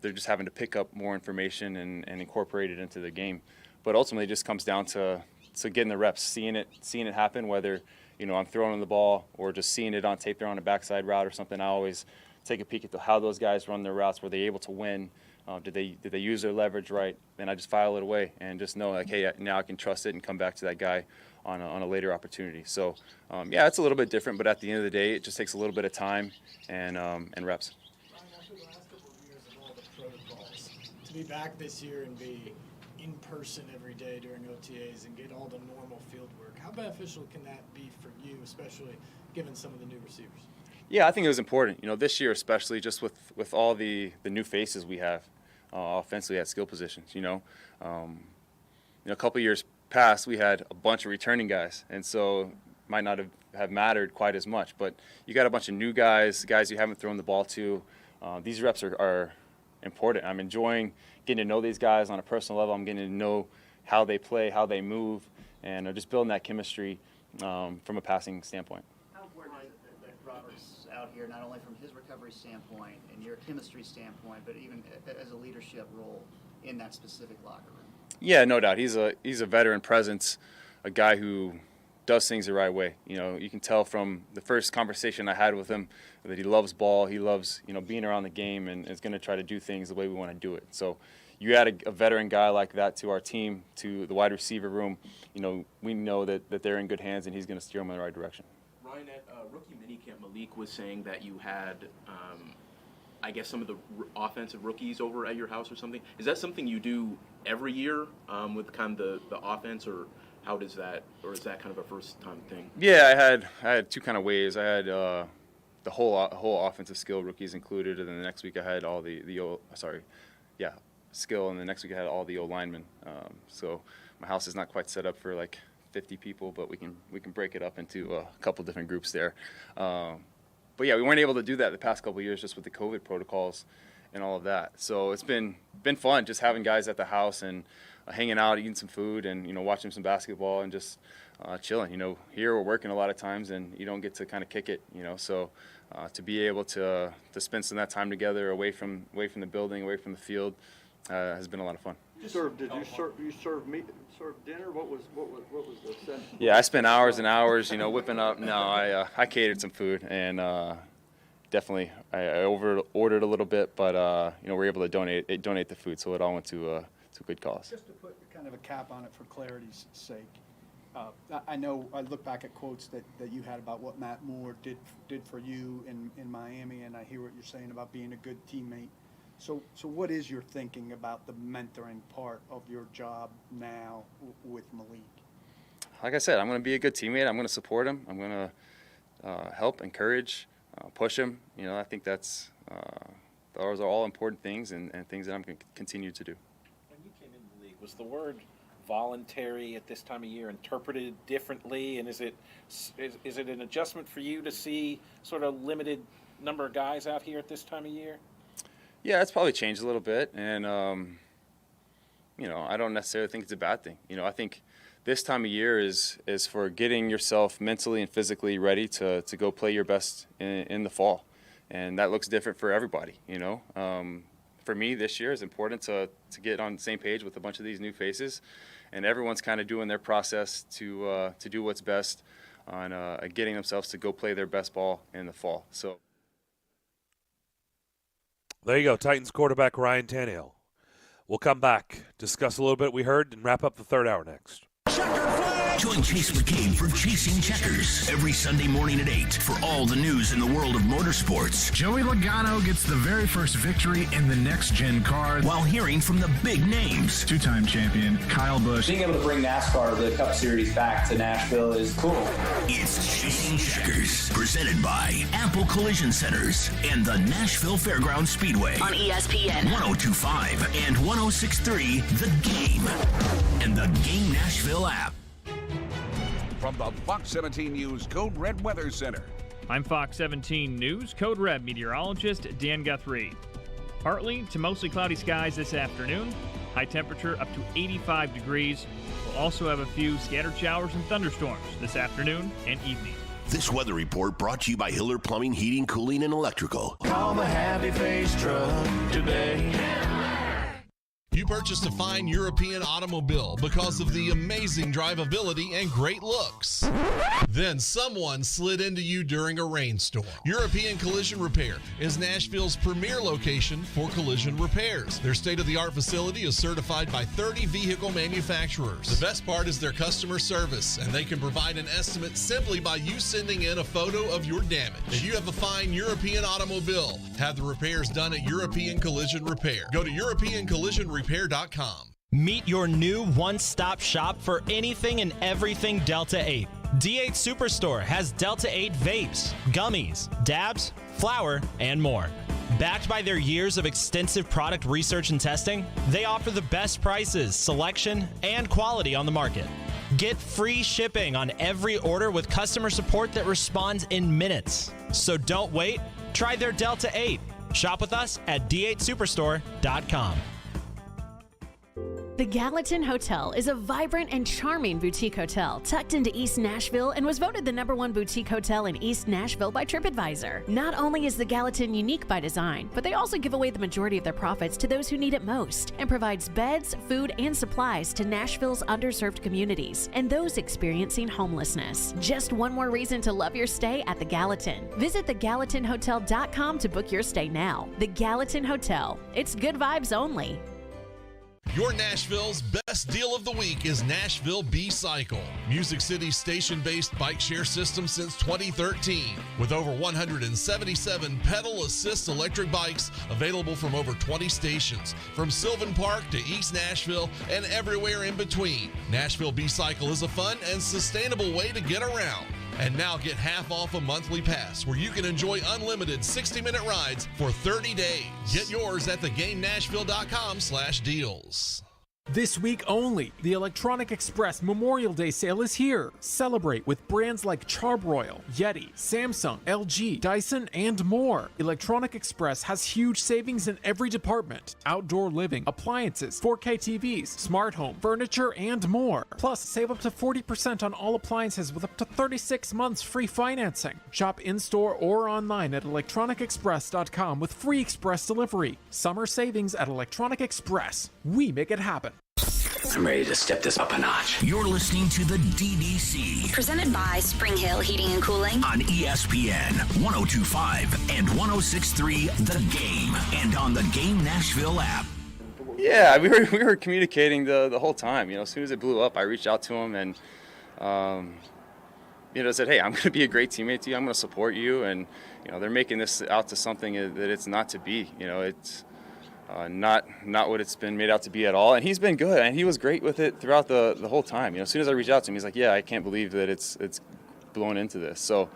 they're just having to pick up more information and incorporate it into the game. But ultimately, it just comes down to getting the reps, seeing it happen, whether I'm throwing the ball or just seeing it on tape. They're on a backside route or something. I always take a peek at how those guys run their routes. Were they able to win? Did they use their leverage right? Then I just file it away and just know, like, hey, now I can trust it and come back to that guy on a later opportunity. So, yeah, it's a little bit different, but at the end of the day, it just takes a little bit of time and reps. Ryan, after the last couple of years of all the protocols, to be back this year and be in person every day during OTAs and get all the normal field work, how beneficial can that be for you, especially given some of the new receivers? Yeah, I think it was important. This year especially, just with all the new faces we have offensively at skill positions. A couple years past, we had a bunch of returning guys, and so might not have mattered quite as much. But you got a bunch of new guys you haven't thrown the ball to. These reps are important. I'm enjoying getting to know these guys on a personal level. I'm getting to know how they play, how they move, and just building that chemistry from a passing standpoint. How important is it that Robert's out here, not only from his recovery standpoint and your chemistry standpoint, but even as a leadership role in that specific locker room? Yeah, no doubt. He's a veteran presence, a guy who does things the right way. You can tell from the first conversation I had with him that he loves ball. He loves, being around the game and is going to try to do things the way we want to do it. So you add a veteran guy like that to our team, to the wide receiver room, we know that they're in good hands and he's going to steer them in the right direction. Ryan, at rookie minicamp, Malik was saying that you had, I guess, some of the offensive rookies over at your house or something. Is that something you do every year with kind of the offense, or how does that, or is that kind of a first-time thing? Yeah, I had two kind of waves. I had the whole offensive skill rookies included, and then the next week I had all skill, and the next week I had all the O linemen. So my house is not quite set up for like 50 people, but we can break it up into a couple different groups there. But yeah, we weren't able to do that the past couple of years just with the COVID protocols and all of that. So it's been fun just having guys at the house and hanging out, eating some food, and watching some basketball and just chilling. Here we're working a lot of times and you don't get to kind of kick it. So to be able to spend some of that time together away from the building, away from the field, has been a lot of fun. Did you serve dinner? What was the set? Yeah, I spent hours and hours, whipping up. No, I catered some food, and definitely I ordered a little bit, but we're able to donate the food, so it all went to a good cause. Just to put kind of a cap on it for clarity's sake, I know I look back at quotes that you had about what Matt Moore did for you in Miami, and I hear what you're saying about being a good teammate. So what is your thinking about the mentoring part of your job now with Malik? Like I said, I'm going to be a good teammate. I'm going to support him. I'm going to help, encourage, push him. I think those are all important things and things that I'm going to continue to do. When you came in the league, was the word voluntary at this time of year interpreted differently? And is it an adjustment for you to see sort of limited number of guys out here at this time of year? Yeah, it's probably changed a little bit, and I don't necessarily think it's a bad thing. I think this time of year is for getting yourself mentally and physically ready to go play your best in the fall. And that looks different for everybody, you know. For me, this year is important to get on the same page with a bunch of these new faces, and everyone's kind of doing their process to do what's best on getting themselves to go play their best ball in the fall. So there you go, Titans quarterback Ryan Tannehill. We'll come back, discuss a little bit we heard, and wrap up the third hour next. Join Chase McCabe for Chasing Checkers every Sunday morning at 8 for all the news in the world of motorsports. Joey Logano gets the very first victory in the next-gen car while hearing from the big names. Two-time champion Kyle Busch. Being able to bring NASCAR, the Cup Series, back to Nashville is cool. It's Chasing Checkers, presented by Ample Collision Centers and the Nashville Fairgrounds Speedway on ESPN 102.5 and 106.3 The Game and the Game Nashville app. From the Fox 17 News Code Red Weather Center. I'm Fox 17 News Code Red meteorologist Dan Guthrie. Partly to mostly cloudy skies this afternoon. High temperature up to 85 degrees. We'll also have a few scattered showers and thunderstorms this afternoon and evening. This weather report brought to you by Hiller Plumbing, Heating, Cooling, and Electrical. Call the Happy Face Truck today. You purchased a fine European automobile because of the amazing drivability and great looks. Then someone slid into you during a rainstorm. European Collision Repair is Nashville's premier location for collision repairs. Their state-of-the-art facility is certified by 30 vehicle manufacturers. The best part is their customer service, and they can provide an estimate simply by you sending in a photo of your damage. If you have a fine European automobile, have the repairs done at European Collision Repair. Go to EuropeanCollisionRepair.com. Meet your new one-stop shop for anything and everything Delta 8. D8 Superstore has Delta 8 vapes, gummies, dabs, flour, and more. Backed by their years of extensive product research and testing, they offer the best prices, selection, and quality on the market. Get free shipping on every order with customer support that responds in minutes. So don't wait. Try their Delta 8. Shop with us at d8superstore.com. The Gallatin Hotel is a vibrant and charming boutique hotel tucked into East Nashville and was voted the #1 boutique hotel in East Nashville by TripAdvisor. Not only is the Gallatin unique by design, but they also give away the majority of their profits to those who need it most and provides beds, food, and supplies to Nashville's underserved communities and those experiencing homelessness. Just one more reason to love your stay at the Gallatin. Visit thegallatinhotel.com to book your stay now. The Gallatin Hotel. It's good vibes only. Your Nashville's best deal of the week is Nashville B-Cycle, Music City's station-based bike share system since 2013. With over 177 pedal assist electric bikes available from over 20 stations, from Sylvan Park to East Nashville and everywhere in between. Nashville B-Cycle is a fun and sustainable way to get around. And now get half off a monthly pass where you can enjoy unlimited 60-minute rides for 30 days. Get yours at theGameNashville.com/deals. This week only, the Electronic Express Memorial Day sale is here. Celebrate with brands like Charbroil, Yeti, Samsung, LG, Dyson, and more. Electronic Express has huge savings in every department. Outdoor living, appliances, 4K TVs, smart home, furniture, and more. Plus, save up to 40% on all appliances with up to 36 months free financing. Shop in-store or online at electronicexpress.com with free express delivery. Summer savings at Electronic Express. We make it happen. I'm ready to step this up a notch. You're listening to the DDC. Presented by Spring Hill Heating and Cooling. On ESPN 102.5 and 106.3 The Game. And on the Game Nashville app. Yeah, we were communicating the whole time. You know, as soon as it blew up, I reached out to him and, said, hey, I'm going to be a great teammate to you. I'm going to support you. And, they're making this out to something that it's not to be. It's not what it's been made out to be at all. And he's been good, and he was great with it throughout the whole time. As soon as I reached out to him, he's like, yeah, I can't believe that it's blown into this. So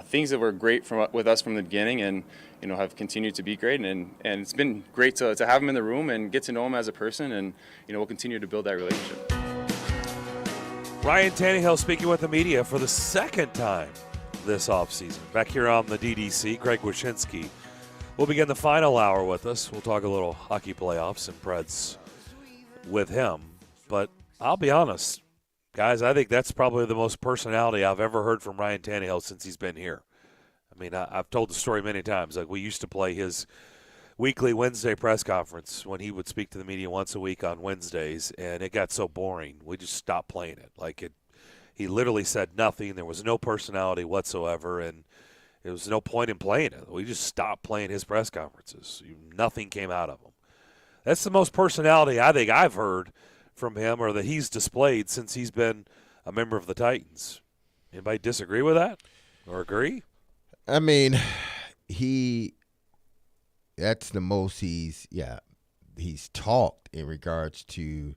things that were great with us from the beginning and, have continued to be great. And it's been great to have him in the room and get to know him as a person. And, we'll continue to build that relationship. Ryan Tannehill speaking with the media for the second time this offseason. Back here on the DDC, Greg Wyshynski will begin the final hour with us. We'll talk a little hockey playoffs and Preds with him. But I'll be honest, guys, I think that's probably the most personality I've ever heard from Ryan Tannehill since he's been here. I mean, I've told the story many times. Like, we used to play his weekly Wednesday press conference when he would speak to the media once a week on Wednesdays, and it got so boring. We just stopped playing it. He literally said nothing. There was no personality whatsoever, and there was no point in playing it. We just stopped playing his press conferences. Nothing came out of them. That's the most personality I think I've heard from him or that he's displayed since he's been a member of the Titans. Anybody disagree with that or agree? I mean, that's the most he's talked in regards to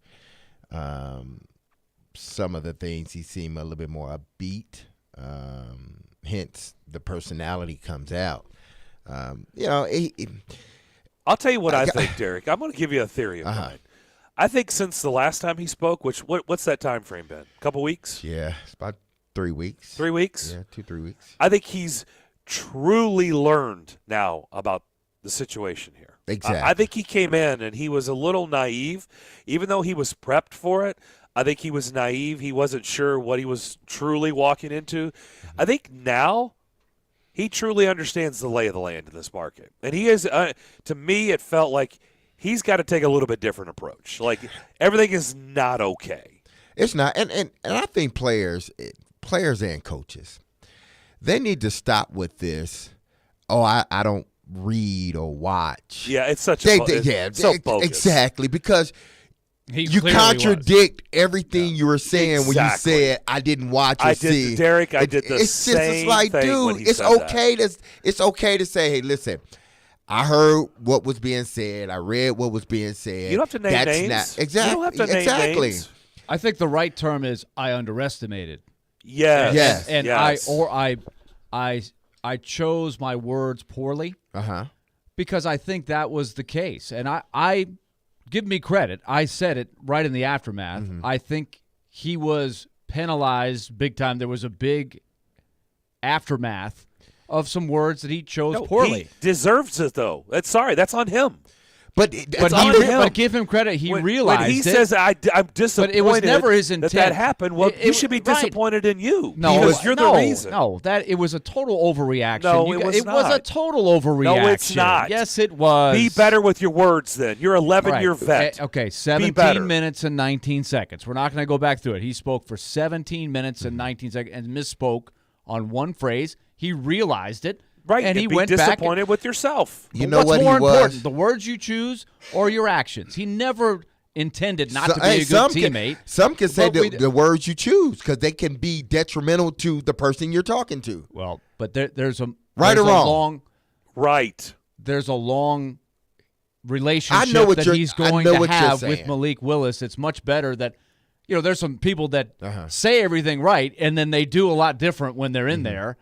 some of the things. He seemed a little bit more upbeat. Hence, the personality comes out. I'll tell you what I think, Derek. I'm going to give you a theory of mine. I think since the last time he spoke, what's that time frame been? A couple weeks? Yeah, it's about 3 weeks. 3 weeks? Yeah, 2-3 weeks. I think he's truly learned now about the situation here. Exactly. I think he came in and he was a little naive. Even though he was prepped for it, I think he was naive. He wasn't sure what he was truly walking into. I think now he truly understands the lay of the land in this market. And he is, to me, it felt like he's got to take a little bit different approach. Like, everything is not okay. It's not. And I think players and coaches, they need to stop with this, I don't read or watch. Yeah, it's such so bogus. Exactly, because you contradict everything you were saying when you said I didn't watch or see. Derek, I did the same thing. It's like, dude, it's okay to say, hey, listen, I heard what was being said. I read what was being said. You don't have to name names. Exactly. You don't have to name names. I think the right term is I underestimated. Yes. And I chose my words poorly. Because I think that was the case. And I give me credit. I said it right in the aftermath. I think he was penalized big time. There was a big aftermath of some words that he chose poorly. He deserves it, though. That's on him. But give him credit. He realized when he says, I'm disappointed but it was never his intent. that happened. Well, you should be disappointed in you. No, because you're the reason. No, it was a total overreaction. No, it was not. It was a total overreaction. No, it's not. Yes, it was. Be better with your words then. You're 11-year vet. Okay, 17 minutes and 19 seconds. We're not going to go back through it. He spoke for 17 minutes and 19 seconds and misspoke on one phrase. He realized it. Right, and he went disappointed back with yourself. You know what's what more he was? important, the words you choose or your actions? He never intended not to be a good teammate. Some can say the words you choose because they can be detrimental to the person you're talking to. Well, but there's a right there's or a wrong. long There's a long relationship that he's going to have with Malik Willis. It's much better that there's some people that say everything right and then they do a lot different when they're in there.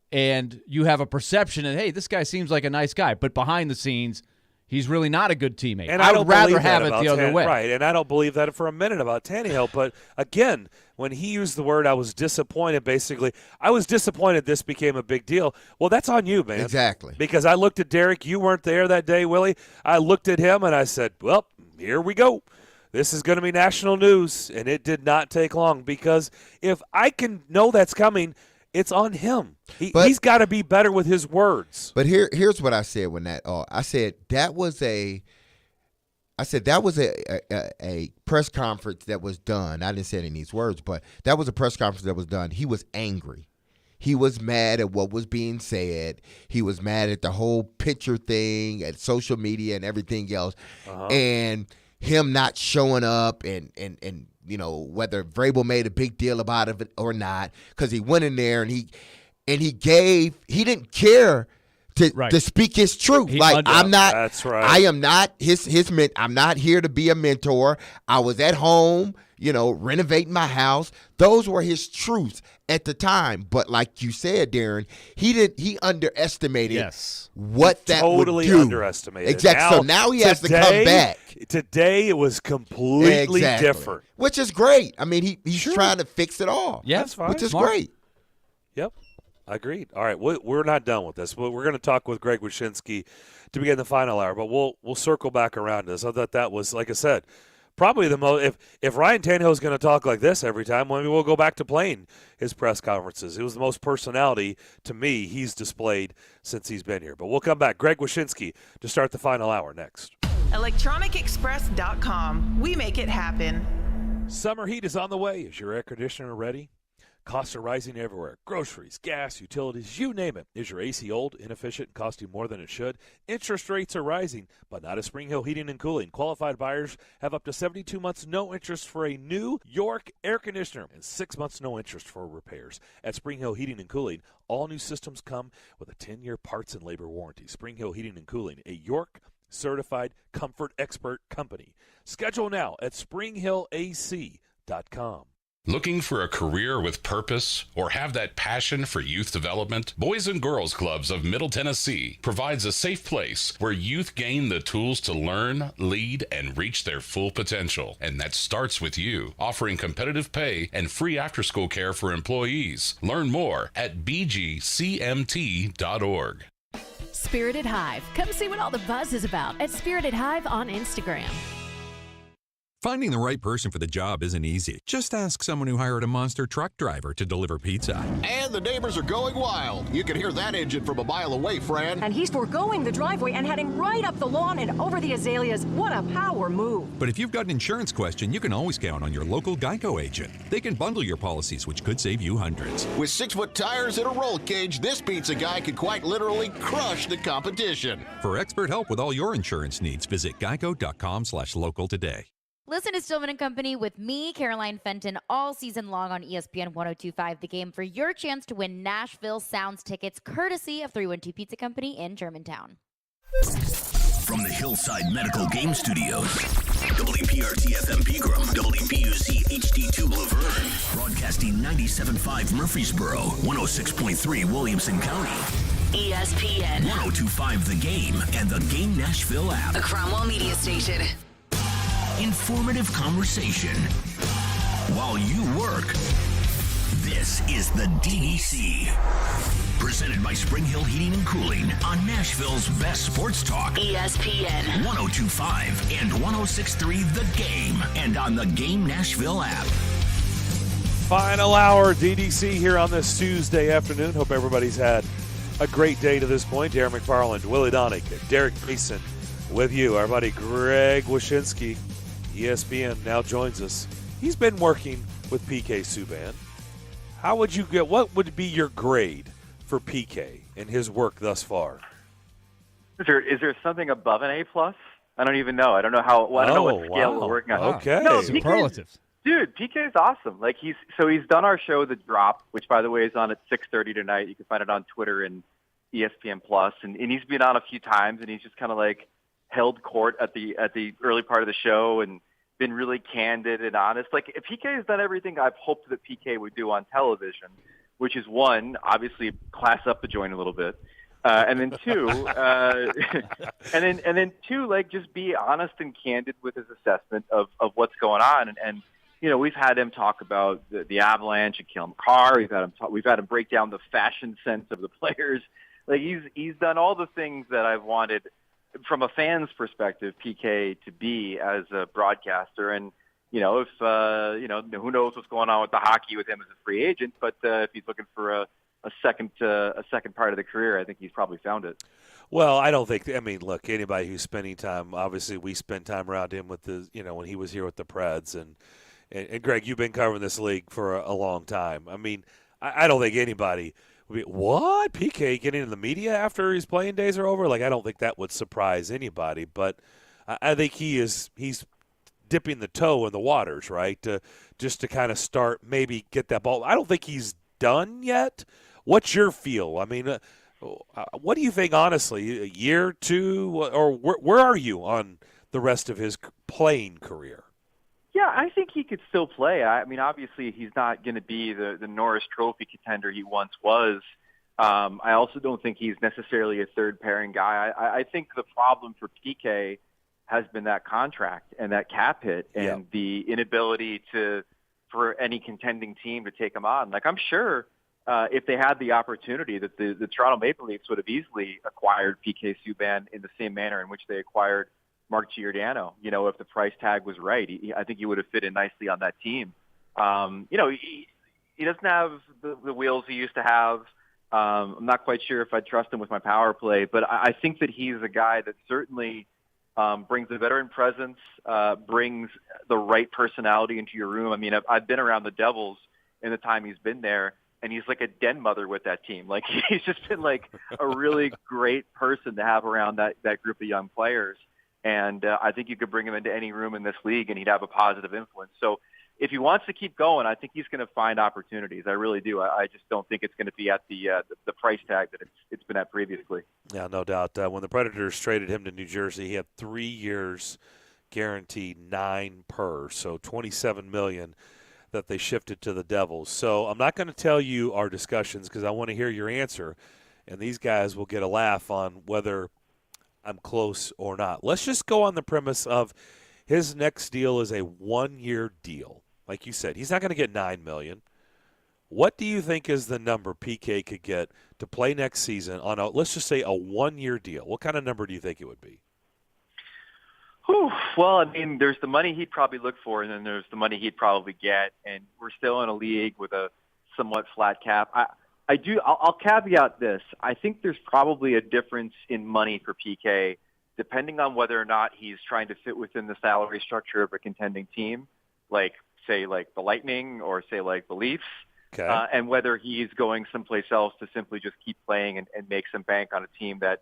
And you have a perception that, hey, this guy seems like a nice guy, but behind the scenes, he's really not a good teammate. And I would rather have it the other way. Right, and I don't believe that for a minute about Tannehill. But, again, when he used the word I was disappointed, basically, I was disappointed this became a big deal. Well, that's on you, man. Exactly. Because I looked at Derek. You weren't there that day, Willie. I looked at him, and I said, well, here we go. This is going to be national news. And it did not take long because if I can know that's coming – it's on him. He's got to be better with his words. But here's what I said when I said that was a press conference that was done. I didn't say it in these words, but that was a press conference that was done. He was angry. He was mad at what was being said. He was mad at the whole picture thing, at social media and everything else, and him not showing up and whether Vrabel made a big deal about it or not, because he went in there and he didn't care to speak his truth. I'm not. That's right. I am not his I'm not here to be a mentor. I was at home, renovating my house. Those were his truths at the time. But like you said, Darren, he underestimated what that would do. Totally underestimated. Exactly. So now he has to come back. Today it was completely different. Which is great. I mean, he's trying to fix it all. Yeah, that's fine. Which is great. Yep. Agreed. All right, we're not done with this. We're going to talk with Greg Wyshynski to begin the final hour, but we'll circle back around to this. I thought that was, like I said, probably the most. If Ryan Tannehill is going to talk like this every time, maybe we'll go back to playing his press conferences. It was the most personality to me he's displayed since he's been here. But we'll come back. Greg Wyshynski to start the final hour next. ElectronicExpress.com. We make it happen. Summer heat is on the way. Is your air conditioner ready? Costs are rising everywhere. Groceries, gas, utilities, you name it. Is your AC old, inefficient, and costing more than it should? Interest rates are rising, but not at Spring Hill Heating and Cooling. Qualified buyers have up to 72 months no interest for a new York air conditioner and 6 months no interest for repairs. At Spring Hill Heating and Cooling, all new systems come with a 10-year parts and labor warranty. Spring Hill Heating and Cooling, a York certified comfort expert company. Schedule now at springhillac.com. Looking for a career with purpose or have that passion for youth development? Boys and Girls Clubs of Middle Tennessee provides a safe place where youth gain the tools to learn, lead, and reach their full potential. And that starts with you, offering competitive pay and free after-school care for employees. Learn more at bgcmt.org. Spirited Hive. Come see what all the buzz is about at Spirited Hive on Instagram. Finding the right person for the job isn't easy. Just ask someone who hired a monster truck driver to deliver pizza. And the neighbors are going wild. You can hear that engine from a mile away, Fran. And he's foregoing the driveway and heading right up the lawn and over the azaleas. What a power move. But if you've got an insurance question, you can always count on your local Geico agent. They can bundle your policies, which could save you hundreds. With 6-foot tires and a roll cage, this pizza guy could quite literally crush the competition. For expert help with all your insurance needs, visit geico.com/local today. Listen to Stillman & Company with me, Caroline Fenton, all season long on ESPN 102.5 The Game for your chance to win Nashville Sounds tickets courtesy of 312 Pizza Company in Germantown. From the Hillside Medical Game Studios, WPRT-FM Pegram, WPUC HD2 Laverne, broadcasting 97.5 Murfreesboro, 106.3 Williamson County. ESPN 102.5 The Game and the Game Nashville app. A Cromwell Media Station. Informative conversation while you work. This is the DDC. Presented by Spring Hill Heating and Cooling on Nashville's best sports talk. ESPN 102.5 and 106.3 The Game and on the Game Nashville app. Final hour DDC here on this Tuesday afternoon. Hope everybody's had a great day to this point. Darren McFarland, Willie Daunic, Derek Mason with you. Our buddy Greg Wyshynski, ESPN, now joins us. He's been working with PK Subban. What would be your grade for PK and his work thus far? Is there something above an A+? I don't even know. I don't know I don't know what scale we're working on. Okay. No, superlatives. Dude, PK is awesome. Like he's done our show, The Drop, which by the way is on at 6:30 tonight. You can find it on Twitter and ESPN Plus, and he's been on a few times, and he's just kind of like held court at the early part of the show and been really candid and honest. Like PK has done everything I've hoped that PK would do on television, which is one, obviously class up the joint a little bit, and then two, and then two, like just be honest and candid with his assessment of what's going on. And you know, we've had him talk about the Avalanche and Cale Makar. We've had him break down the fashion sense of the players. Like he's done all the things that I've wanted from a fan's perspective, PK to be as a broadcaster. And, you know, if, who knows what's going on with the hockey with him as a free agent, but if he's looking for a second part of the career, I think he's probably found it. Well, I don't think, look, anybody who's spending time, obviously we spent time around him with when he was here with the Preds and Greg, you've been covering this league for a long time. I mean, I don't think anybody what? PK getting in the media after his playing days are over? Like, I don't think that would surprise anybody, but I think he's dipping the toe in the waters, right? Just to kind of start, maybe get that ball. I don't think he's done yet. What's your feel? I mean, what do you think, honestly? A year, two, or where are you on the rest of his playing career? Yeah, I think he could still play. I mean, obviously, he's not going to be the Norris Trophy contender he once was. I also don't think he's necessarily a third-pairing guy. I think the problem for PK has been that contract and that cap hit and the inability for any contending team to take him on. Like, I'm sure if they had the opportunity that the Toronto Maple Leafs would have easily acquired PK Subban in the same manner in which they acquired Mark Giordano. If the price tag was right, I think he would have fit in nicely on that team. He doesn't have the wheels he used to have. I'm not quite sure if I trust him with my power play, but I think that he's a guy that certainly brings a veteran presence, brings the right personality into your room. I mean, I've been around the Devils in the time he's been there, and he's like a den mother with that team. Like, he's just been like a really great person to have around that group of young players. And I think you could bring him into any room in this league, and he'd have a positive influence. So if he wants to keep going, I think he's going to find opportunities. I really do. I just don't think it's going to be at the price tag that it's been at previously. Yeah, no doubt. When the Predators traded him to New Jersey, he had 3 years guaranteed, 9 per, so $27 million that they shifted to the Devils. So I'm not going to tell you our discussions because I want to hear your answer, and these guys will get a laugh on whether I'm close or not. Let's just go on the premise of his next deal is a 1-year deal. Like you said, he's not going to get $9 million. What do you think is the number PK could get to play next season on let's just say a 1-year deal? What kind of number do you think it would be? Well, I mean, there's the money he'd probably look for, and then there's the money he'd probably get. And we're still in a league with a somewhat flat cap. I'll caveat this. I think there's probably a difference in money for PK depending on whether or not he's trying to fit within the salary structure of a contending team, like, say, like the Lightning or, say, like the Leafs, and whether he's going someplace else to simply just keep playing and make some bank on a team that,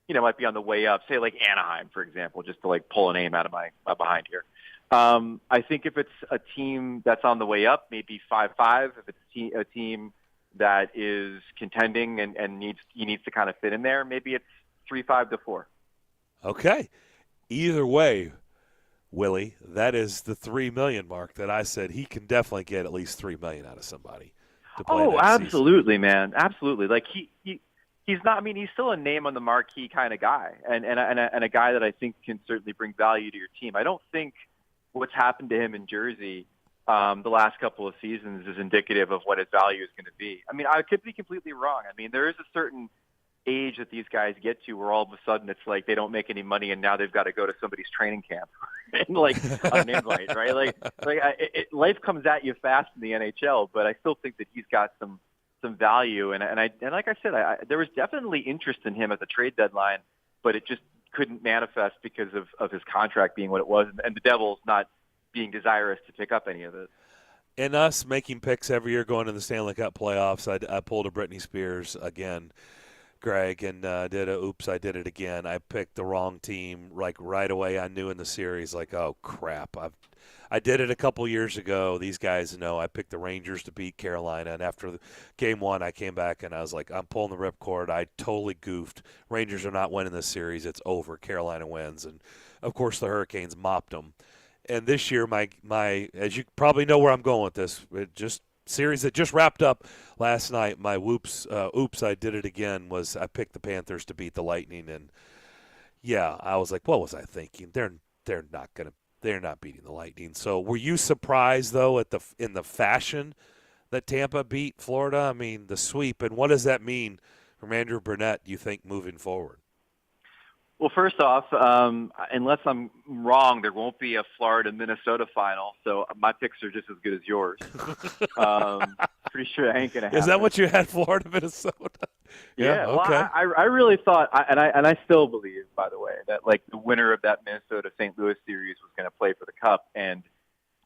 might be on the way up, say like Anaheim, for example, just to like pull a name out of my behind here. I think if it's a team that's on the way up, maybe 5-5. If it's a team that is contending and he needs to kind of fit in there, maybe it's 3-5 to 4. Okay. Either way, Willie, that is the $3 million mark that I said he can definitely get at least $3 million out of somebody to play next absolutely, season. Man, absolutely. Like he's not. I mean, he's still a name on the marquee kind of guy, and a guy that I think can certainly bring value to your team. I don't think what's happened to him in Jersey the last couple of seasons is indicative of what his value is going to be. I mean, I could be completely wrong. I mean, there is a certain age that these guys get to where all of a sudden it's like they don't make any money and now they've got to go to somebody's training camp and like on an invite, right? Life comes at you fast in the NHL, but I still think that he's got some value. And like I said, there was definitely interest in him at the trade deadline, but it just couldn't manifest because of his contract being what it was and the Devils not being desirous to pick up any of it. And us making picks every year going to the Stanley Cup playoffs, I pulled a Britney Spears again, Greg, and I did it again. I picked the wrong team like right away. I knew in the series, like, oh crap, I did it a couple years ago. These guys know I picked the Rangers to beat Carolina, and after game 1, I came back and I was like, I'm pulling the ripcord. I totally goofed. Rangers are not winning this series. It's over. Carolina wins, and of course the Hurricanes mopped them. And this year, my as you probably know where I'm going with this, series that just wrapped up last night. My oops, I did it again. Was I picked the Panthers to beat the Lightning, and yeah, I was like, what was I thinking? They're not beating the Lightning. So were you surprised though in the fashion that Tampa beat Florida? I mean, the sweep, and what does that mean from Andrew Burnett? Do you think moving forward? Well, first off, unless I'm wrong, there won't be a Florida-Minnesota final, so my picks are just as good as yours. Pretty sure that ain't going to happen. Is that what you had, Florida-Minnesota? Yeah. Okay. Well, I really thought, and I still believe, by the way, that like the winner of that Minnesota-St. Louis series was going to play for the Cup, and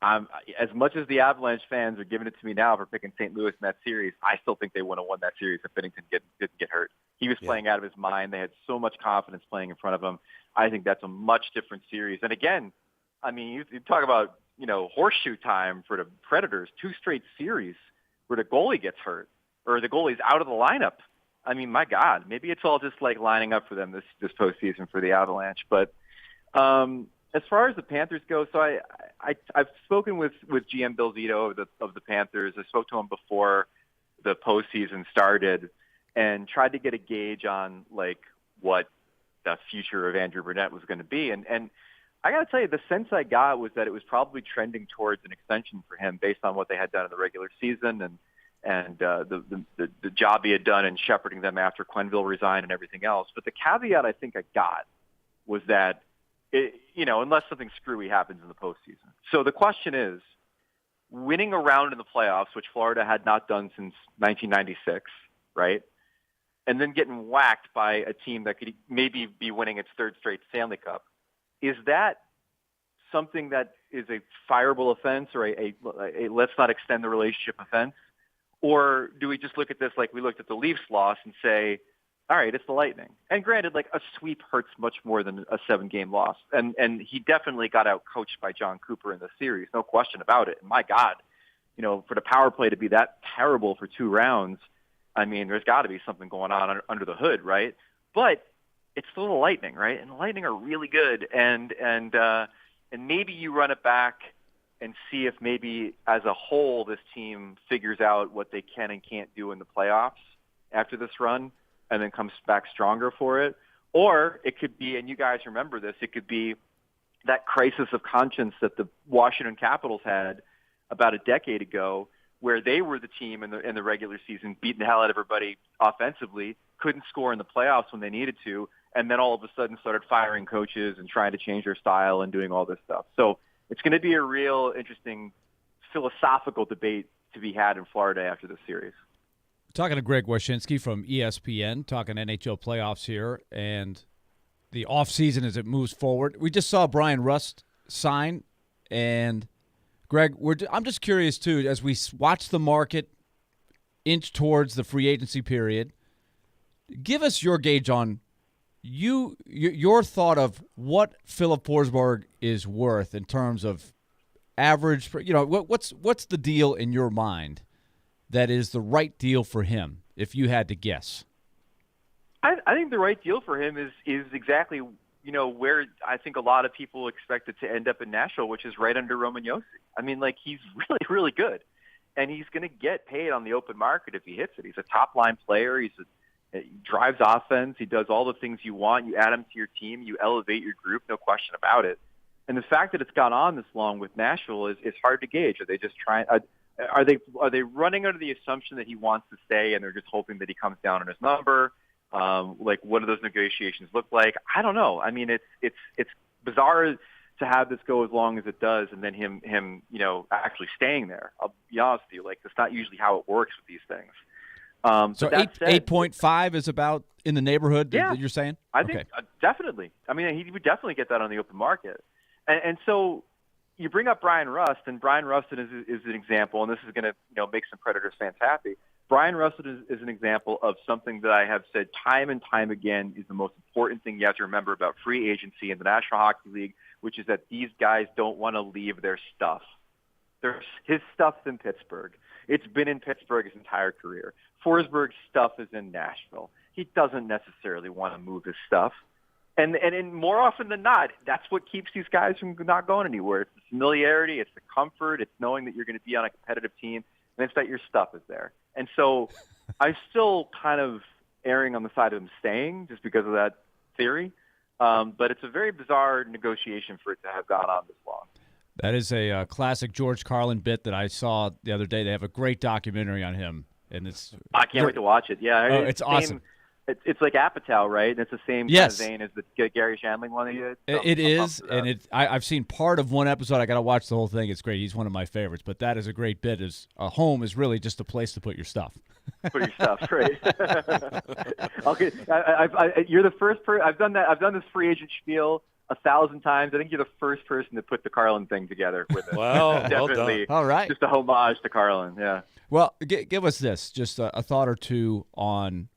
as much as the Avalanche fans are giving it to me now for picking St. Louis in that series, I still think they would have won that series if Binnington didn't get hurt. He was playing out of his mind. They had so much confidence playing in front of him. I think that's a much different series. And again, I mean, you talk about, horseshoe time for the Predators, 2 straight series where the goalie gets hurt or the goalie's out of the lineup. I mean, my God, maybe it's all just like lining up for them this postseason for the Avalanche. But as far as the Panthers go, so I've spoken with GM Bill Zito of the Panthers. I spoke to him before the postseason started and tried to get a gauge on like what the future of Andrew Burnett was going to be. And I got to tell you, the sense I got was that it was probably trending towards an extension for him based on what they had done in the regular season and the job he had done in shepherding them after Quenneville resigned and everything else. But the caveat I think I got was that unless something screwy happens in the postseason. So the question is, winning a round in the playoffs, which Florida had not done since 1996, right? And then getting whacked by a team that could maybe be winning its third straight Stanley Cup. Is that something that is a fireable offense or a let's not extend the relationship offense? Or do we just look at this like we looked at the Leafs loss and say, all right, it's the Lightning? And granted, like a sweep hurts much more than a 7-game loss. And he definitely got out coached by John Cooper in the series, no question about it. And my God, for the power play to be that terrible for 2 rounds, I mean, there's got to be something going on under the hood, right? But it's still the Lightning, right? And the Lightning are really good. And maybe you run it back and see if maybe as a whole this team figures out what they can and can't do in the playoffs after this run and then comes back stronger for it. Or it could be, and you guys remember this, it could be that crisis of conscience that the Washington Capitals had about a decade ago, where they were the team in the regular season, beating the hell out of everybody offensively, couldn't score in the playoffs when they needed to, and then all of a sudden started firing coaches and trying to change their style and doing all this stuff. So it's going to be a real interesting philosophical debate to be had in Florida after this series. Talking to Greg Wyshynski from ESPN, talking NHL playoffs here and the offseason as it moves forward. We just saw Brian Rust sign, and Greg, I'm just curious, too, as we watch the market inch towards the free agency period, give us your gauge on your thought of what Filip Forsberg is worth in terms of average. What's the deal in your mind that is the right deal for him, if you had to guess? I think the right deal for him is exactly where I think a lot of people expect it to end up in Nashville, which is right under Roman Josi. I mean, like, he's really, really good, and he's going to get paid on the open market if he hits it. He's a top-line player. He drives offense. He does all the things you want. You add him to your team. You elevate your group, no question about it. And the fact that it's gone on this long with Nashville is hard to gauge. Are they just trying? Are they running under the assumption that he wants to stay, and they're just hoping that he comes down on his number? What do those negotiations look like? I don't know. I mean, it's bizarre to have this go as long as it does, and then him actually staying there. I'll be honest with you, like, that's not usually how it works with these things. So 8.5 is about in the neighborhood that you're saying? I think definitely. I mean, he would definitely get that on the open market. And so you bring up Brian Rust, and Brian Rust is an example, and this is going to make some Predators fans happy. Brian Rust is an example of something that I have said time and time again is the most important thing you have to remember about free agency in the National Hockey League, which is that these guys don't want to leave their stuff. His stuff's in Pittsburgh. It's been in Pittsburgh his entire career. Forsberg's stuff is in Nashville. He doesn't necessarily want to move his stuff. And more often than not, that's what keeps these guys from not going anywhere. It's the familiarity, it's the comfort, it's knowing that you're going to be on a competitive team, and it's that your stuff is there. And so I'm still kind of erring on the side of him staying just because of that theory. But it's a very bizarre negotiation for it to have gone on this long. That is a classic George Carlin bit that I saw the other day. They have a great documentary on him, and I can't wait to watch it. Yeah, it's awesome. It's like Apatow, right? And it's the same kind of vein as the Gary Shandling one he did. It is, and I've seen part of one episode. I got to watch the whole thing. It's great. He's one of my favorites. But that is a great bit. Is a home is really just a place to put your stuff. Put your stuff, right? Okay, you're the first person. I've done that. I've done this free agent spiel 1,000 times. I think you're the first person to put the Carlin thing together with it. Wow, definitely. Well all right, just a homage to Carlin. Yeah. Well, give us this, just a thought or two on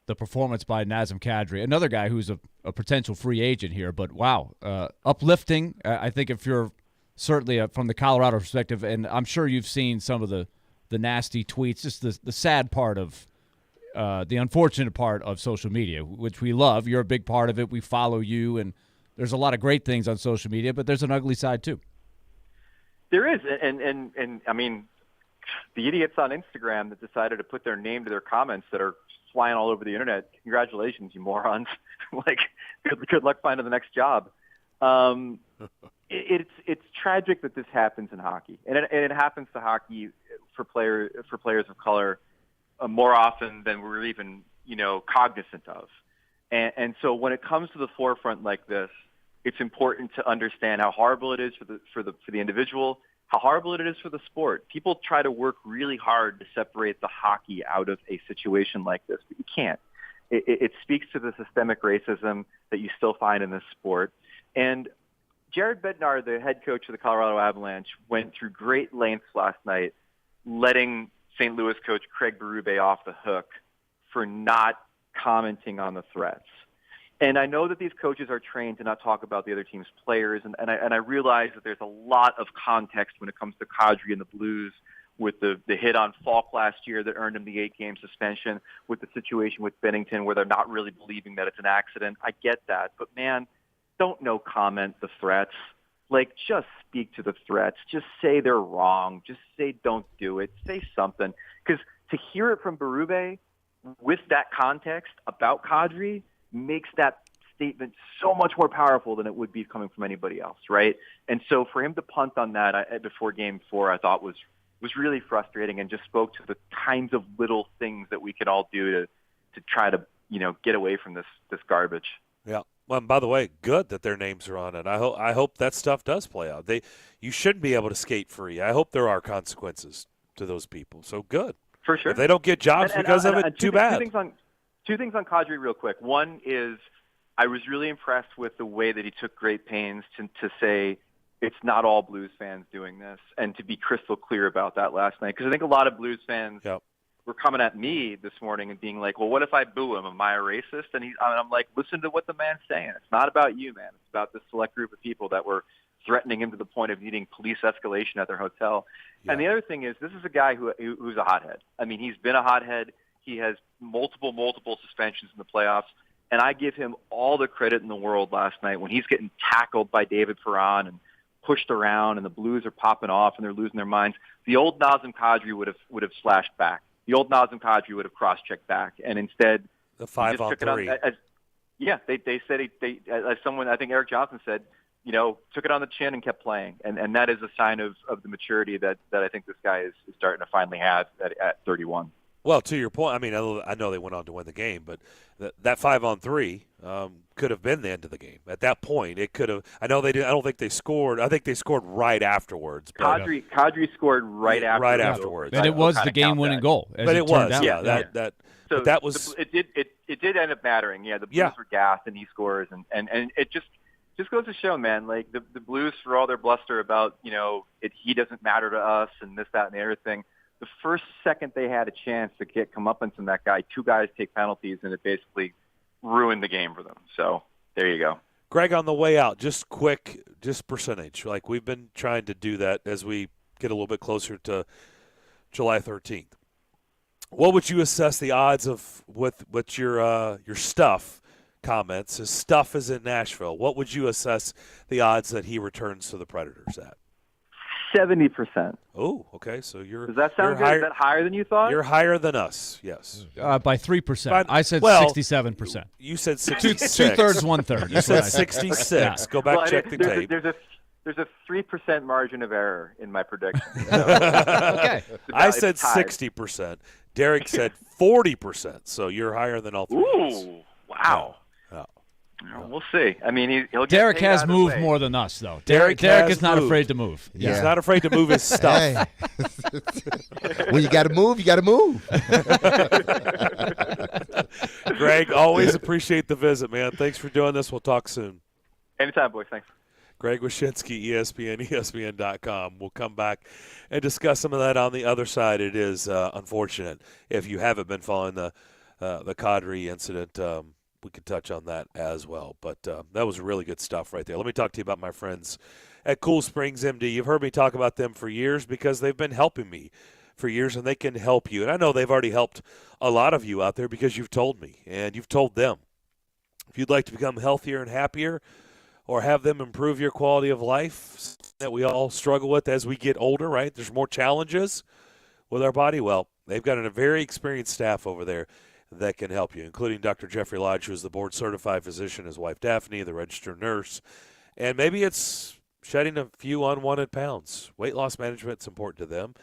the performance by Nazem Kadri, another guy who's a potential free agent here, but wow, uplifting. I think if you're certainly from the Colorado perspective, and I'm sure you've seen some of the nasty tweets, just the sad part of the unfortunate part of social media, which we love. You're a big part of it. We follow you, and there's a lot of great things on social media, but there's an ugly side too. There is, and I mean, the idiots on Instagram that decided to put their name to their comments that are flying all over the internet. Congratulations, you morons! Like, good luck finding the next job. It's tragic that this happens in hockey, and it happens to hockey for players of color more often than we're even cognizant of. And so when it comes to the forefront like this, it's important to understand how horrible it is for the individual, how horrible it is for the sport. People try to work really hard to separate the hockey out of a situation like this, but you can't. It speaks to the systemic racism that you still find in this sport. And Jared Bednar, the head coach of the Colorado Avalanche, went through great lengths last night letting St. Louis coach Craig Berube off the hook for not commenting on the threats. And I know that these coaches are trained to not talk about the other team's players, and I realize that there's a lot of context when it comes to Kadri and the Blues, with the hit on Falk last year that earned him the 8-game suspension, with the situation with Bennington where they're not really believing that it's an accident. I get that. But, man, don't no comment the threats. Like, just speak to the threats. Just say they're wrong. Just say don't do it. Say something. Because to hear it from Berube with that context about Kadri makes that statement so much more powerful than it would be coming from anybody else, right? And so for him to punt on that before Game 4, I thought was really frustrating and just spoke to the kinds of little things that we could all do to try to, get away from this garbage. Yeah. Well, and by the way, good that their names are on it. I hope that stuff does play out. You shouldn't be able to skate free. I hope there are consequences to those people. So good. For sure. If they don't get jobs because of it, too bad. Two things on Kadri real quick. One is I was really impressed with the way that he took great pains to say it's not all Blues fans doing this, and to be crystal clear about that last night. Because I think a lot of Blues fans were coming at me this morning and being like, well, what if I boo him? Am I a racist? And I'm like, listen to what the man's saying. It's not about you, man. It's about this select group of people that were threatening him to the point of needing police escalation at their hotel. Yeah. And the other thing is, this is a guy who's a hothead. I mean, he's been a hothead. He has multiple suspensions in the playoffs. And I give him all the credit in the world last night when he's getting tackled by David Perron and pushed around and the Blues are popping off and they're losing their minds. The old Nazem Kadri would have slashed back. The old Nazem Kadri would have cross-checked back. And instead, the 5-on-3. They said, as someone, I think Eric Johnson said, took it on the chin and kept playing. And that is a sign of the maturity that I think this guy is starting to finally have at 31. Well, to your point, I mean, I know they went on to win the game, but that 5-on-3 could have been the end of the game. At that point, it could have. I know they did. I don't think they scored. I think they scored right afterwards. Kadri scored right afterwards. Right afterwards. And it was the game-winning goal. But it was, that was. It did end up mattering. Yeah, the Blues were gassed, and he scores, and it just goes to show, man. Like the Blues, for all their bluster about he doesn't matter to us and this, that, and the other thing. The first second they had a chance to get comeuppance from that guy, two guys take penalties, and it basically ruined the game for them. So there you go. Greg, on the way out, just percentage. Like we've been trying to do that as we get a little bit closer to July 13th. What would you assess the odds of with your stuff comments? His stuff is in Nashville. What would you assess the odds that he returns to the Predators at? 70%. Oh, okay. So does that sound good? Is that higher than you thought? You're higher than us. Yes. By 3%. I said 67%. You said 66. 2/3, 1/3. You said 66. Yeah. Go back, check the tape. There's a 3% margin of error in my prediction. Okay. I said 60%. Derek said 40%. So you're higher than all three. Ooh! Wow. We'll see. I mean, he'll get Derek has moved more than us, though. Derek is not afraid to move. Yeah. He's not afraid to move his stuff. When you got to move, you got to move. Greg, always appreciate the visit, man. Thanks for doing this. We'll talk soon. Anytime, boys. Thanks. Greg Wyshynski, ESPN, ESPN.com. We'll come back and discuss some of that on the other side. It is unfortunate. If you haven't been following the Kadri incident, we could touch on that as well. But that was really good stuff right there. Let me talk to you about my friends at Cool Springs MD. You've heard me talk about them for years because they've been helping me for years, and they can help you. And I know they've already helped a lot of you out there because you've told me and you've told them. If you'd like to become healthier and happier or have them improve your quality of life that we all struggle with as we get older, right? There's more challenges with our body. Well, they've got a very experienced staff over there that can help you, including Dr. Jeffrey Lodge, who is the board-certified physician, his wife Daphne, the registered nurse. And maybe it's shedding a few unwanted pounds. Weight loss management is important to them.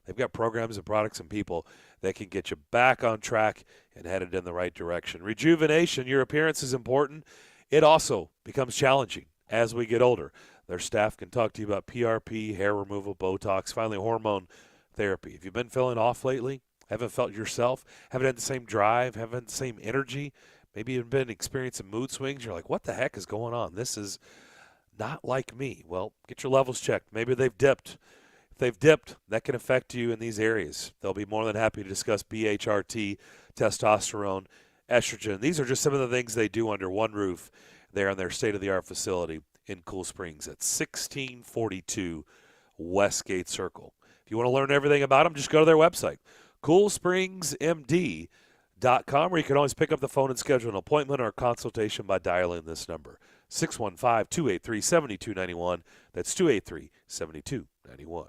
They've got programs and products and people that can get you back on track and headed in the right direction. Rejuvenation, your appearance is important. It also becomes challenging as we get older. Their staff can talk to you about PRP, hair removal, Botox, finally hormone therapy. If you've been feeling off lately, haven't felt yourself, haven't had the same drive, haven't had the same energy, maybe you've been experiencing mood swings, you're like, what the heck is going on? This is not like me. Well, get your levels checked. Maybe they've dipped. If they've dipped, that can affect you in these areas. They'll be more than happy to discuss BHRT, testosterone, estrogen. These are just some of the things they do under one roof there in their state-of-the-art facility in Cool Springs at 1642 Westgate Circle. If you want to learn everything about them, just go to their website, coolspringsmd.com, where you can always pick up the phone and schedule an appointment or a consultation by dialing this number, 615-283-7291. That's 283-7291.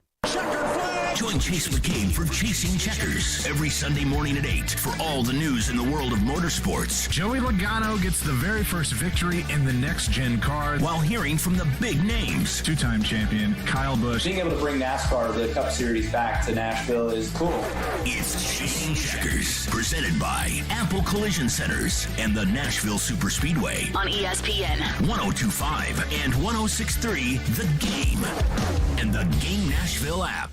Join Chase McCabe for Chasing Checkers every Sunday morning at 8 for all the news in the world of motorsports. Joey Logano gets the very first victory in the next-gen car while hearing from the big names. Two-time champion Kyle Busch. Being able to bring NASCAR, the Cup Series, back to Nashville is cool. It's Chasing Checkers, presented by Apple Collision Centers and the Nashville Super Speedway on ESPN 102.5 and 106.3 The Game and the Game Nashville app.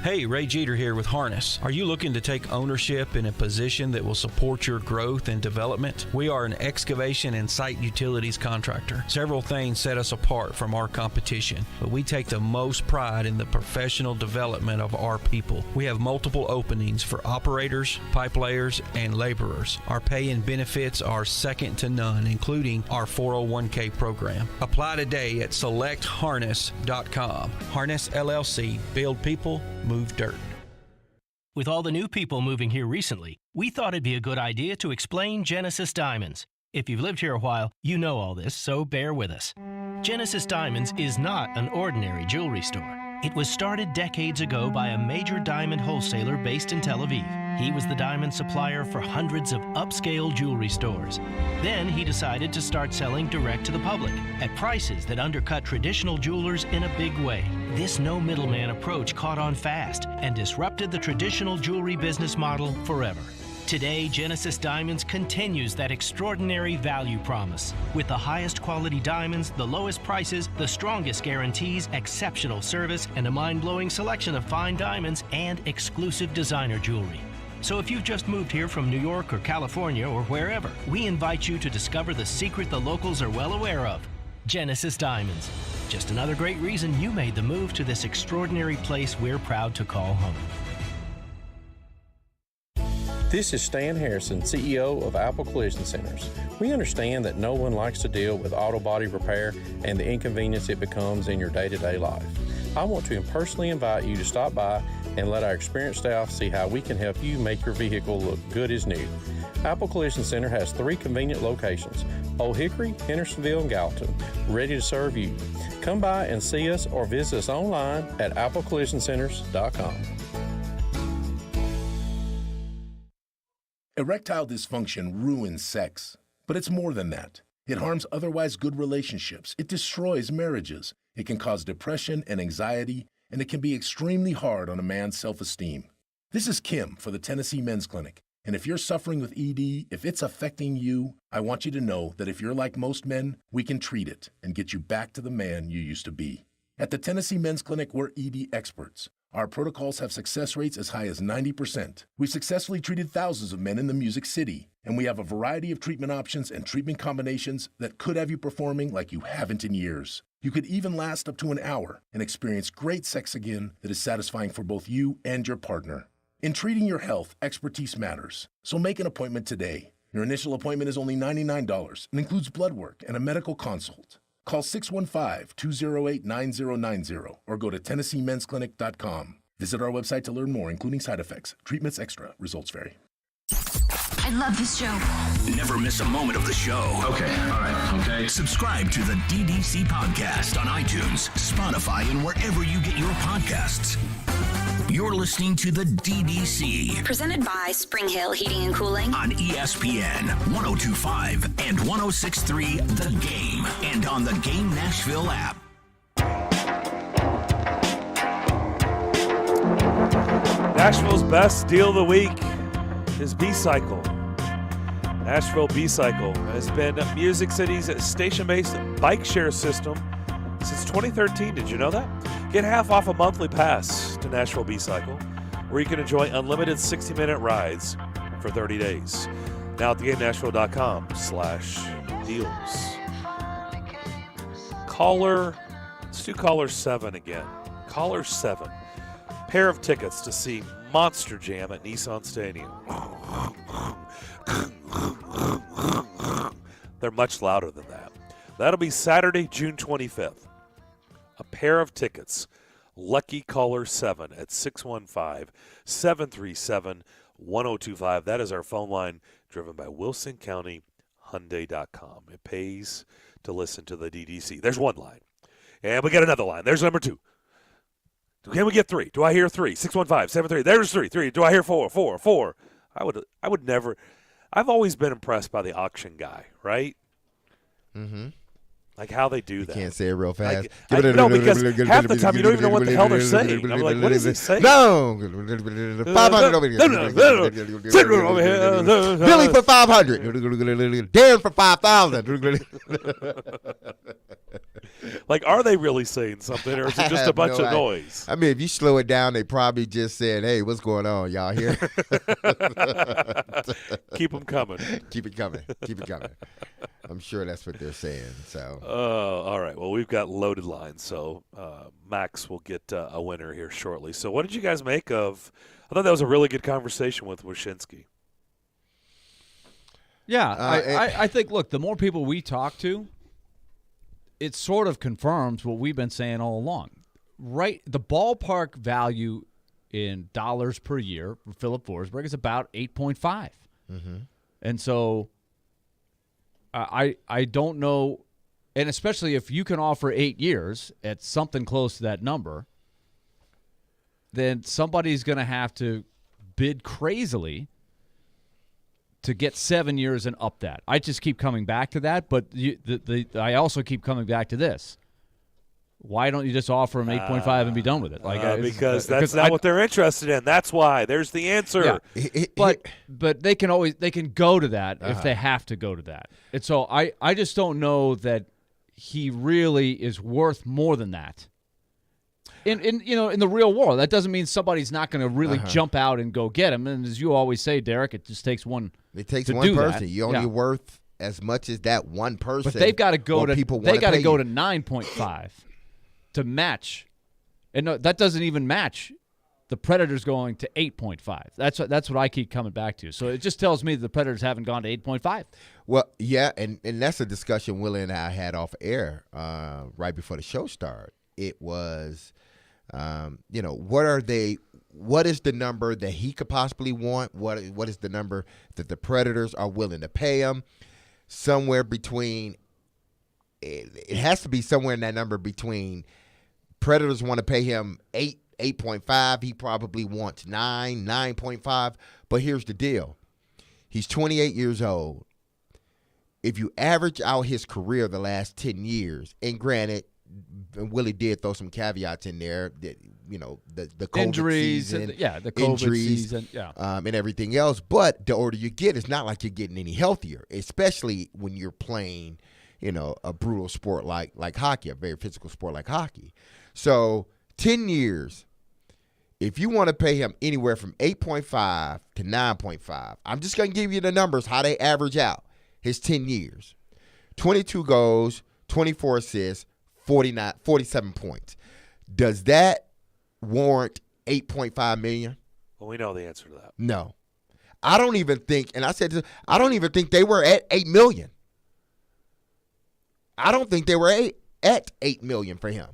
Hey, Ray Jeter here with Harness. Are you looking to take ownership in a position that will support your growth and development? We are an excavation and site utilities contractor. Several things set us apart from our competition, but we take the most pride in the professional development of our people. We have multiple openings for operators, pipe layers, and laborers. Our pay and benefits are second to none, including our 401k program. Apply today at selectharness.com. Harness LLC. Build people, move dirt. With all the new people moving here recently, we thought it'd be a good idea to explain Genesis Diamonds. If you've lived here a while, you know all this, so bear with us. Genesis Diamonds is not an ordinary jewelry store. It was started decades ago by a major diamond wholesaler based in Tel Aviv. He was the diamond supplier for hundreds of upscale jewelry stores. Then he decided to start selling direct to the public at prices that undercut traditional jewelers in a big way. This no middleman approach caught on fast and disrupted the traditional jewelry business model forever. Today, Genesis Diamonds continues that extraordinary value promise. With the highest quality diamonds, the lowest prices, the strongest guarantees, exceptional service, and a mind-blowing selection of fine diamonds and exclusive designer jewelry. So if you've just moved here from New York or California or wherever, we invite you to discover the secret the locals are well aware of: Genesis Diamonds. Just another great reason you made the move to this extraordinary place we're proud to call home. This is Stan Harrison, CEO of Apple Collision Centers. We understand that no one likes to deal with auto body repair and the inconvenience it becomes in your day-to-day life. I want to personally invite you to stop by and let our experienced staff see how we can help you make your vehicle look good as new. Apple Collision Center has 3 convenient locations: Old Hickory, Hendersonville, and Gallatin, ready to serve you. Come by and see us or visit us online at applecollisioncenters.com. Erectile dysfunction ruins sex, but it's more than that. It harms otherwise good relationships. It destroys marriages. It can cause depression and anxiety, and it can be extremely hard on a man's self-esteem. This is Kim for the Tennessee Men's Clinic, and if you're suffering with ED, if it's affecting you, I want you to know that if you're like most men, we can treat it and get you back to the man you used to be. At the Tennessee Men's Clinic, we're ED experts. Our protocols have success rates as high as 90%. We've successfully treated thousands of men in the Music City, and we have a variety of treatment options and treatment combinations that could have you performing like you haven't in years. You could even last up to an hour and experience great sex again that is satisfying for both you and your partner. In treating your health, expertise matters, so make an appointment today. Your initial appointment is only $99 and includes blood work and a medical consult. Call 615-208-9090 or go to TennesseeMen'sClinic.com. Visit our website to learn more, including side effects. Treatments extra. Results vary. I love this show. Never miss a moment of the show. Okay, all right, okay. Subscribe to the DDC podcast on iTunes, Spotify, and wherever you get your podcasts. You're listening to the DDC. Presented by Spring Hill Heating and Cooling. On ESPN 102.5 and 106.3 The Game. And on the Game Nashville app. Nashville's best deal of the week is B-Cycle. Nashville B-Cycle has been Music City's station-based bike share system since 2013. Did you know that? Get half off a monthly pass to Nashville B-Cycle, where you can enjoy unlimited 60-minute rides for 30 days. Now at thegamenashville.com/deals. Let's do caller 7 again. Caller 7. Pair of tickets to see Monster Jam at Nissan Stadium. They're much louder than that. That'll be Saturday, June 25th. A pair of tickets. Lucky caller 7 at 615-737-1025. That is our phone line, driven by WilsonCountyHyundai.com. It pays to listen to the DDC. There's one line. And we got another line. There's number 2. Can we get 3? Do I hear 3? 615-73. There's 3. 3. Do I hear 4? 4. 4. I would never. I've always been impressed by the auction guy, right? Mm-hmm. Like how they do that. You can't say it real fast. No, because half the time you don't even know what the hell they're saying. I'm like, what is he saying? No. 500 over here. Billy for 500. Darren for 5,000. Like, are they really saying something, or is it just a bunch of noise? I mean, if you slow it down, they probably just said, "Hey, what's going on, y'all here?" Keep them coming. Keep it coming. Keep it coming. I'm sure that's what they're saying. So. All right. Well, we've got loaded lines, so Max will get a winner here shortly. So, what did you guys make of? I thought that was a really good conversation with Wyshynski. Yeah, I think. Look, the more people we talk to, it sort of confirms what we've been saying all along. Right, the ballpark value in dollars per year for Philip Forsberg is about 8.5, mm-hmm. and so I don't know, and especially if you can offer 8 years at something close to that number, then somebody's going to have to bid crazily to get 7 years and up that. I just keep coming back to that, but I also keep coming back to this. Why don't you just offer them 8.5 and be done with it? Because that's not what they're interested in. That's why. There's the answer. Yeah. But they can go to that if they have to go to that. And so I just don't know that he really is worth more than that. In the real world, that doesn't mean somebody's not going to really jump out and go get him. And as you always say, Derek, it just takes one. It takes one person. You're only worth as much as that one person. But they've got to go to 9.5 to match, and no, that doesn't even match the Predators going to 8.5. That's what I keep coming back to. So it just tells me that the Predators haven't gone to 8.5. Well, yeah, and that's a discussion Willie and I had off air right before the show started. It was. What is the number that he could possibly want? What is the number that the Predators are willing to pay him? Somewhere between, it has to be somewhere in that number between Predators want to pay him 8.5. He probably wants 9.5. But here's the deal. He's 28 years old. If you average out his career the last 10 years, and granted, Willie did throw some caveats in there, that, the COVID injuries, season, the COVID season, and everything else. But the older you get, it's not like you're getting any healthier, especially when you're playing, a brutal sport like hockey, a very physical sport like hockey. So 10 years, if you want to pay him anywhere from 8.5 to 9.5, I'm just going to give you the numbers, how they average out his 10 years. 22 goals, 24 assists, 47 points. Does that warrant $8.5 million? Well, we know the answer to that. No. I don't even think, and I said this, I don't even think they were at $8 million. I don't think they were at $8 million for him.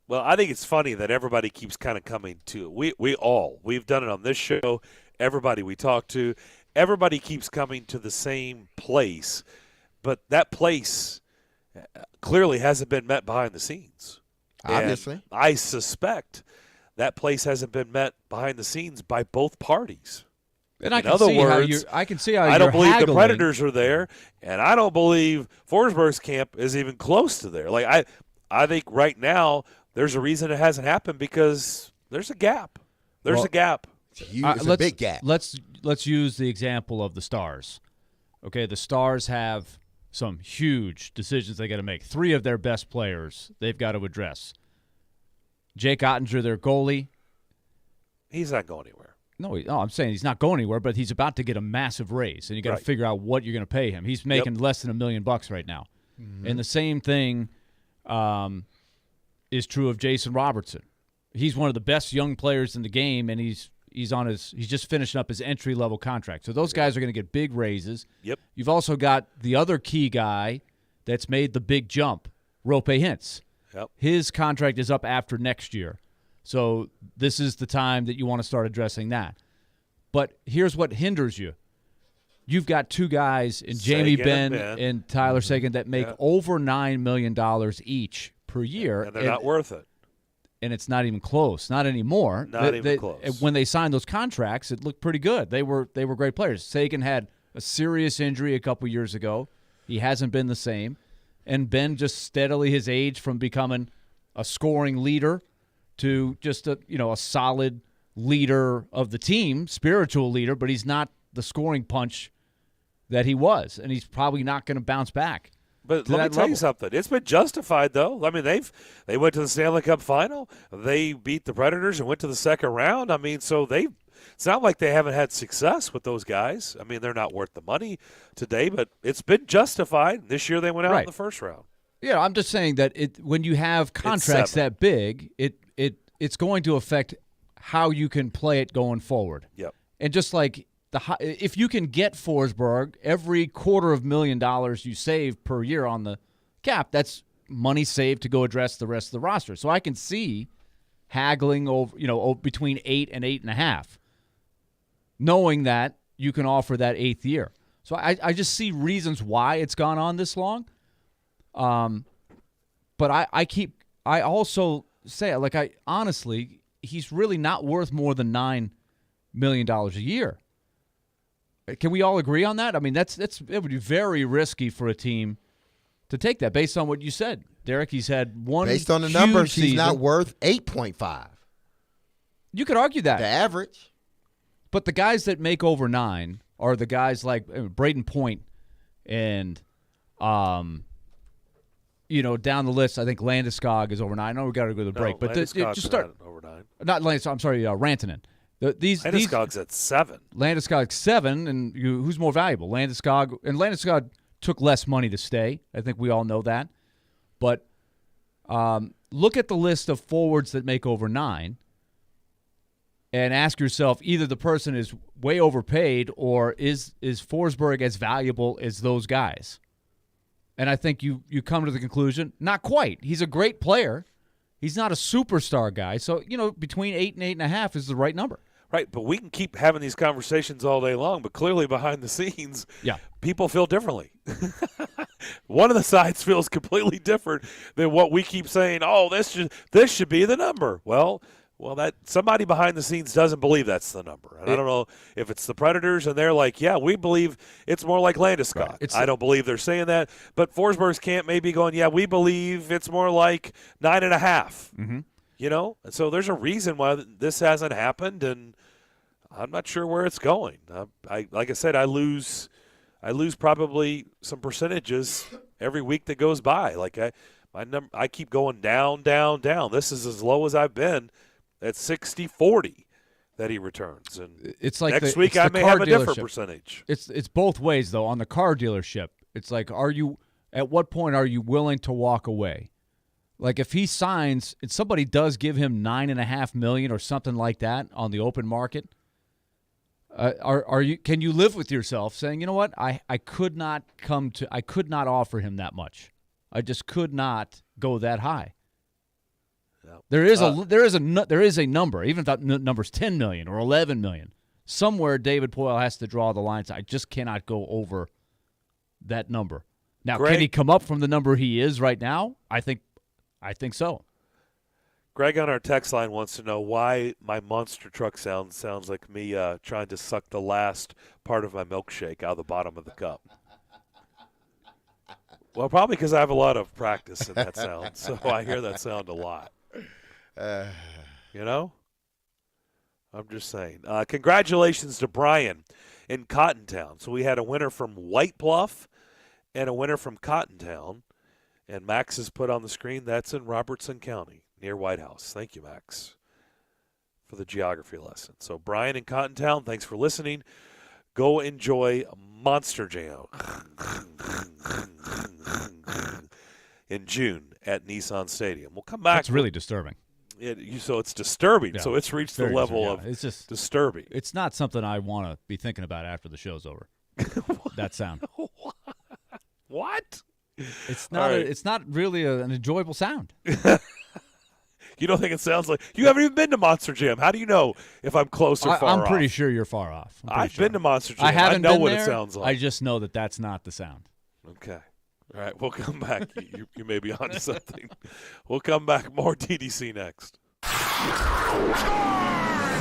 Well, I think it's funny that everybody keeps kind of coming to we've done it on this show. Everybody we talk to, everybody keeps coming to the same place, but that place clearly hasn't been met behind the scenes. Obviously. And I suspect that place hasn't been met behind the scenes by both parties. And I can see how I don't believe haggling. the Predators are there, and I don't believe Forsberg's camp is even close to there. Like I think right now there's a reason it hasn't happened because there's a gap. There's a gap. It's a big gap. Let's let's use the example of the Stars. Okay, the Stars have some huge decisions they got to make. 3 of their best players they've got to address. Jake Ottinger, their goalie. He's not going anywhere. No, I'm saying he's not going anywhere, but he's about to get a massive raise, and you got to figure out what you're going to pay him. He's making less than $1 million right now. Mm-hmm. And the same thing is true of Jason Robertson. He's one of the best young players in the game, and he's just finishing up his entry-level contract. So those guys are going to get big raises. Yep. You've also got the other key guy that's made the big jump, Roope Hintz. Yep. His contract is up after next year. So this is the time that you want to start addressing that. But here's what hinders you. You've got 2 guys in Jamie Benn and Tyler Seguin that make over $9 million each per year. And they're not worth it. And it's not even close. Not anymore. Not even close. When they signed those contracts, it looked pretty good. They were great players. Seguin had a serious injury a couple years ago. He hasn't been the same. And Ben just steadily has aged from becoming a scoring leader to just a solid leader of the team, spiritual leader, but he's not the scoring punch that he was, and he's probably not going to bounce back. But let me tell you something. It's been justified, though. I mean, they went to the Stanley Cup final. They beat the Predators and went to the second round. I mean, so it's not like they haven't had success with those guys. I mean, they're not worth the money today, but it's been justified. This year they went out in the first round. Yeah, I'm just saying that when you have contracts that big, it's going to affect how you can play it going forward. Yep. And just like if you can get Forsberg, every $250,000 you save per year on the cap, that's money saved to go address the rest of the roster. So I can see haggling over, between 8 and 8.5, knowing that you can offer that 8th year. So I just see reasons why it's gone on this long. But I also say, honestly, he's really not worth more than $9 million a year. Can we all agree on that? I mean, it would be very risky for a team to take that based on what you said, Derek. He's had one based on the numbers. Season. He's not worth 8.5. You could argue that the average, but the guys that make over 9 are the guys like Braden Point and down the list. I think Landeskog is over 9. I know we got to go to the break, but just start over 9. Not Landeskog. I'm sorry, Rantanen. Landeskog's at 7. Landeskog's 7, and who's more valuable? Landeskog took less money to stay. I think we all know that. But look at the list of forwards that make over 9 and ask yourself, either the person is way overpaid or is Forsberg as valuable as those guys? And I think you come to the conclusion, not quite. He's a great player. He's not a superstar guy. So, between 8 and 8.5 is the right number. Right, but we can keep having these conversations all day long, but clearly behind the scenes, people feel differently. One of the sides feels completely different than what we keep saying, this should be the number. Well, that somebody behind the scenes doesn't believe that's the number. And I don't know if it's the Predators and they're like, we believe it's more like Landeskog. Right. I don't believe they're saying that. But Forsberg's camp may be going, we believe it's more like 9.5. Mm-hmm. And so there's a reason why this hasn't happened, and I'm not sure where it's going. Like I said, I lose probably some percentages every week that goes by. Like I keep going down, down, down. This is as low as I've been at 60-40 that he returns, and it's like next week I may have a different percentage. It's both ways though. On the car dealership, it's like, at what point are you willing to walk away? Like if he signs and somebody does give him $9.5 million or something like that on the open market, can you live with yourself saying, you know what, I could not offer him that much. I just could not go that high. Yep. There is a number, even if that number's $10 million or $11 million. Somewhere David Poile has to draw the line. I just cannot go over that number. Now, Can he come up from the number he is right now? I think so. Greg on our text line wants to know why my monster truck sounds like me trying to suck the last part of my milkshake out of the bottom of the cup. Well, probably because I have a lot of practice in that sound, so I hear that sound a lot. I'm just saying. Congratulations to Brian in Cottontown. So we had a winner from White Bluff and a winner from Cottontown. And Max has put on the screen, that's in Robertson County, near White House. Thank you, Max, for the geography lesson. So Brian in Cottontown, thanks for listening. Go enjoy Monster Jam in June at Nissan Stadium. We'll come back. That's really disturbing. So it's disturbing. Yeah, so it's reached the level of it's just disturbing. It's not something I want to be thinking about after the show's over. That sound. What? It's not. Right. It's not really an enjoyable sound. You don't think it sounds like you haven't even been to Monster Jam? How do you know if I'm close or far off? I'm pretty sure you're far off. I've been to Monster Jam. I haven't know been what there. It sounds like. I just know that that's not the sound. Okay. All right. We'll come back. You may be onto something. We'll come back. More DDC next.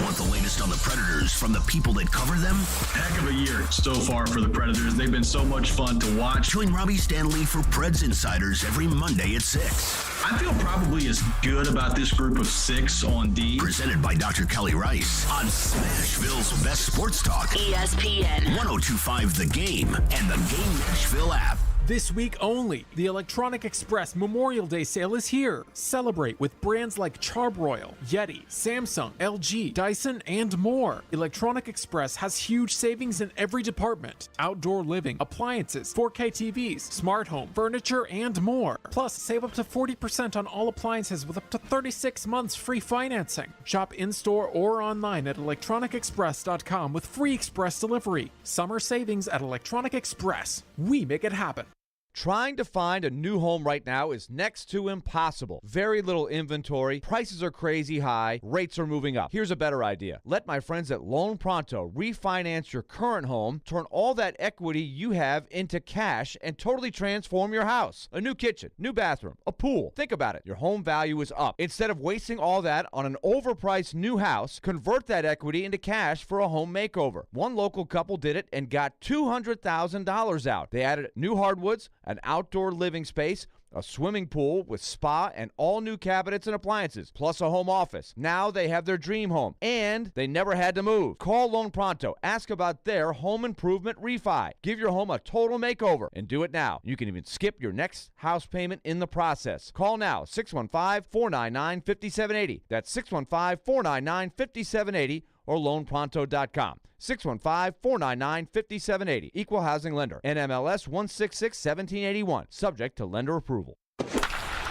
Want the latest on the Predators from the people that cover them? Heck of a year so far for the Predators. They've been so much fun to watch. Join Robbie Stanley for Preds Insiders every Monday at 6. I feel probably as good about this group of 6 on D. Presented by Dr. Kelly Rice on Smashville's Best Sports Talk. ESPN 102.5 The Game and the Game Nashville app. This week only, the Electronic Express Memorial Day sale is here. Celebrate with brands like Charbroil, Yeti, Samsung, LG, Dyson, and more. Electronic Express has huge savings in every department. Outdoor living, appliances, 4K TVs, smart home, furniture, and more. Plus, save up to 40% on all appliances with up to 36 months free financing. Shop in-store or online at electronicexpress.com with free express delivery. Summer savings at Electronic Express. We make it happen. Trying to find a new home right now is next to impossible. Very little inventory, prices are crazy high, rates are moving up. Here's a better idea. Let my friends at Loan Pronto refinance your current home, turn all that equity you have into cash, and totally transform your house. A new kitchen, new bathroom, a pool. Think about it. Your home value is up. Instead of wasting all that on an overpriced new house, convert that equity into cash for a home makeover. One local couple did it and got $200,000 out. They added new hardwoods, an outdoor living space, a swimming pool with spa and all new cabinets and appliances, plus a home office. Now they have their dream home, and they never had to move. Call Loan Pronto. Ask about their home improvement refi. Give your home a total makeover and do it now. You can even skip your next house payment in the process. Call now, 615-499-5780. That's 615-499-5780 or loanpronto.com. 615-499-5780. Equal housing lender. NMLS 166-1781. Subject to lender approval.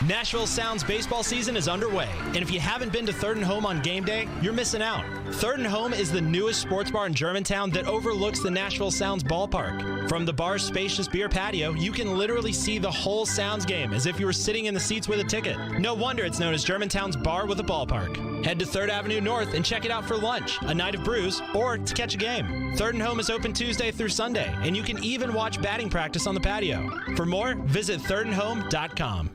Nashville Sounds baseball season is underway, and if you haven't been to Third and Home on game day, you're missing out. Third and Home is the newest sports bar in Germantown that overlooks the Nashville Sounds ballpark. From the bar's spacious beer patio, you can literally see the whole Sounds game as if you were sitting in the seats with a ticket. No wonder it's known as Germantown's bar with a ballpark. Head to 3rd Avenue North and check it out for lunch, a night of brews, or to catch a game. Third and Home is open Tuesday through Sunday, and you can even watch batting practice on the patio. For more, visit thirdandhome.com.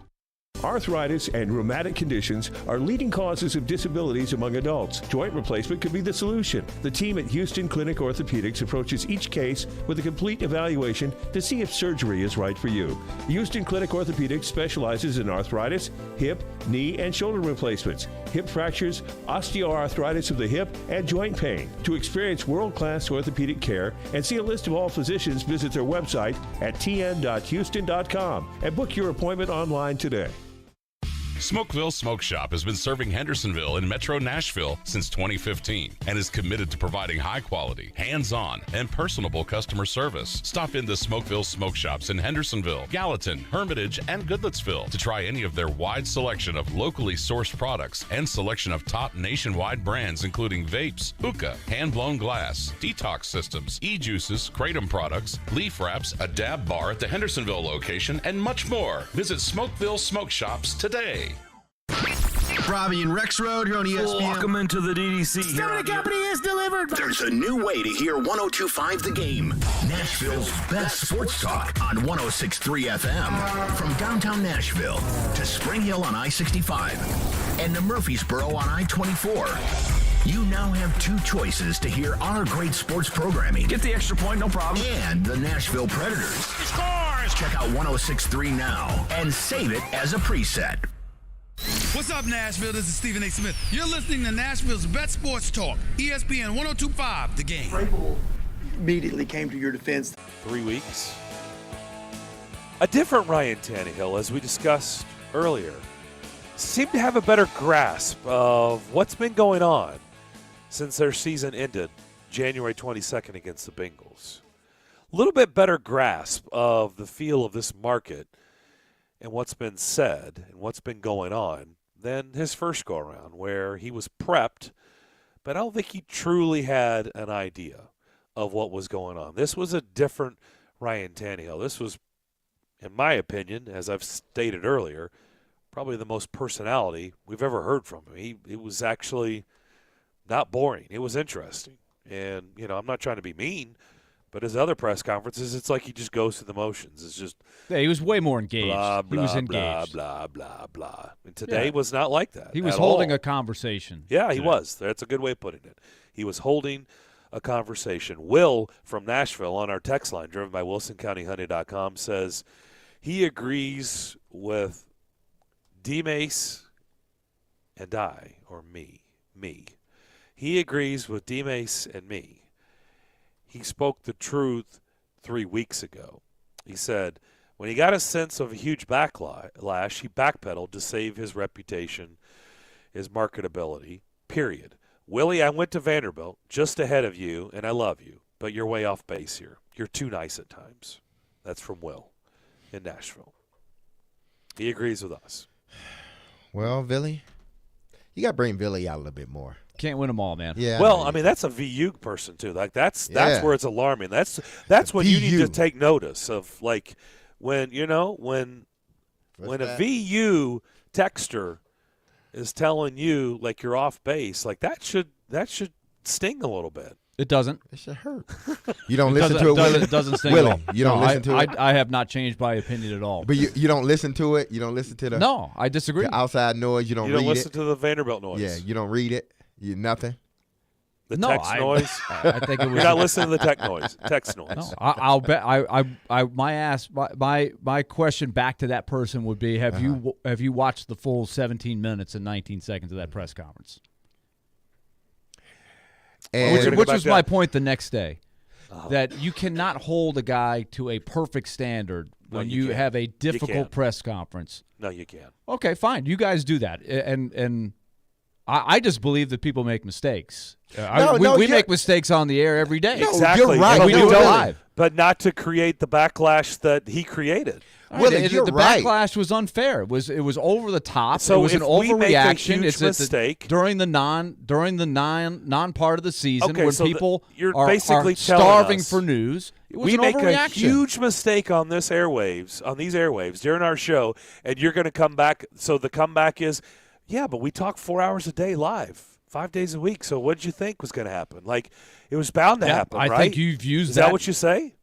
Arthritis and rheumatic conditions are leading causes of disabilities among adults. Joint replacement could be the solution. The team at Houston Clinic Orthopedics approaches each case with a complete evaluation to see if surgery is right for you. Houston Clinic Orthopedics specializes in arthritis, hip, knee, and shoulder replacements, hip fractures, osteoarthritis of the hip, and joint pain. To experience world-class orthopedic care and see a list of all physicians, visit their website at tn.houston.com and book your appointment online today. Smokeville Smoke Shop has been serving Hendersonville and Metro Nashville since 2015 and is committed to providing high quality, hands-on, and personable customer service. Stop in the Smokeville Smoke Shops in Hendersonville, Gallatin, Hermitage, and Goodlettsville to try any of their wide selection of locally sourced products and selection of top nationwide brands including vapes, hookah, hand-blown glass, detox systems, e-juices, kratom products, leaf wraps, a dab bar at the Hendersonville location, and much more. Visit Smokeville Smoke Shops today. Robbie and Rex Road here on ESPN. Welcome into the DDC. Daunic Company is delivered. There's a new way to hear 102.5 The Game. Nashville's best sports talk on 106.3 FM. From downtown Nashville to Spring Hill on I-65 and to Murfreesboro on I-24. You now have two choices to hear our great sports programming. Get the extra point, no problem. And the Nashville Predators. He scores! Check out 106.3 now and save it as a preset. What's up, Nashville? This is Stephen A. Smith. You're listening to Nashville's best sports talk, ESPN 102.5 The Game. Vrabel immediately came to your defense. 3 weeks. A different Ryan Tannehill, as we discussed earlier, seemed to have a better grasp of what's been going on since their season ended January 22nd against the Bengals. A little bit better grasp of the feel of this market and what's been said and what's been going on than his first go-around, where he was prepped, but I don't think he truly had an idea of what was going on. This was a different Ryan Tannehill. This was, in my opinion, as I've stated earlier, probably the most personality we've ever heard from him. It was actually not boring. It was interesting. And, I'm not trying to be mean, but his other press conferences, it's like he just goes through the motions. It's just he was way more engaged. Blah, blah, he was engaged. Blah, blah, blah, blah. And today was not like that. He was at holding all. a conversation. Yeah, he was. That's a good way of putting it. He was holding a conversation. Will from Nashville on our text line, driven by WilsonCountyHoney.com, says he agrees with D-Mace and I, or me. He agrees with D-Mace and me. He spoke the truth 3 weeks ago. He said when he got a sense of a huge backlash, he backpedaled to save his reputation, his marketability, period. Willie, I went to Vanderbilt just ahead of you, and I love you, but you're way off base here. You're too nice at times. That's from Will in Nashville. He agrees with us. Well, Billy, you got to bring Billy out a little bit more. Can't win them all, man. Yeah. Well, I mean, that's a VU person too. Like that's where it's alarming. That's when you need to take notice of, like, when when a VU texter is telling you like you're off base, like that should sting a little bit. It doesn't. It should hurt. You don't listen to it. It doesn't sting Willie, at all. you don't listen to it. I have not changed my opinion at all. But you don't listen to it. You don't listen to the. No, I disagree. The outside noise. You don't read it. You don't listen to the Vanderbilt noise. Yeah, you don't read it. You nothing. The text noise. I think it was. You're not listening to the text noise. No, I'll bet. My question back to that person would be: Have you watched the full 17 minutes and 19 seconds of that press conference? And which was my point the next day, that you cannot hold a guy to a perfect standard when you have a difficult press conference. No, you can't. Okay, fine. You guys do that, and I just believe that people make mistakes. We make mistakes on the air every day. No, exactly. You're right. We do it live. But not to create the backlash that he created. Well, the you're right. backlash was unfair. It was over the top. So it was an overreaction. It's a mistake during the non part of the season okay, when so people are basically starving for news. It was we an make overreaction. a huge mistake on these airwaves during our show, and you're going to come back. So the comeback is, yeah, but we talk 4 hours a day live, 5 days a week. So what did you think was going to happen? Like, it was bound to happen, right? I think you've used Is that what you say?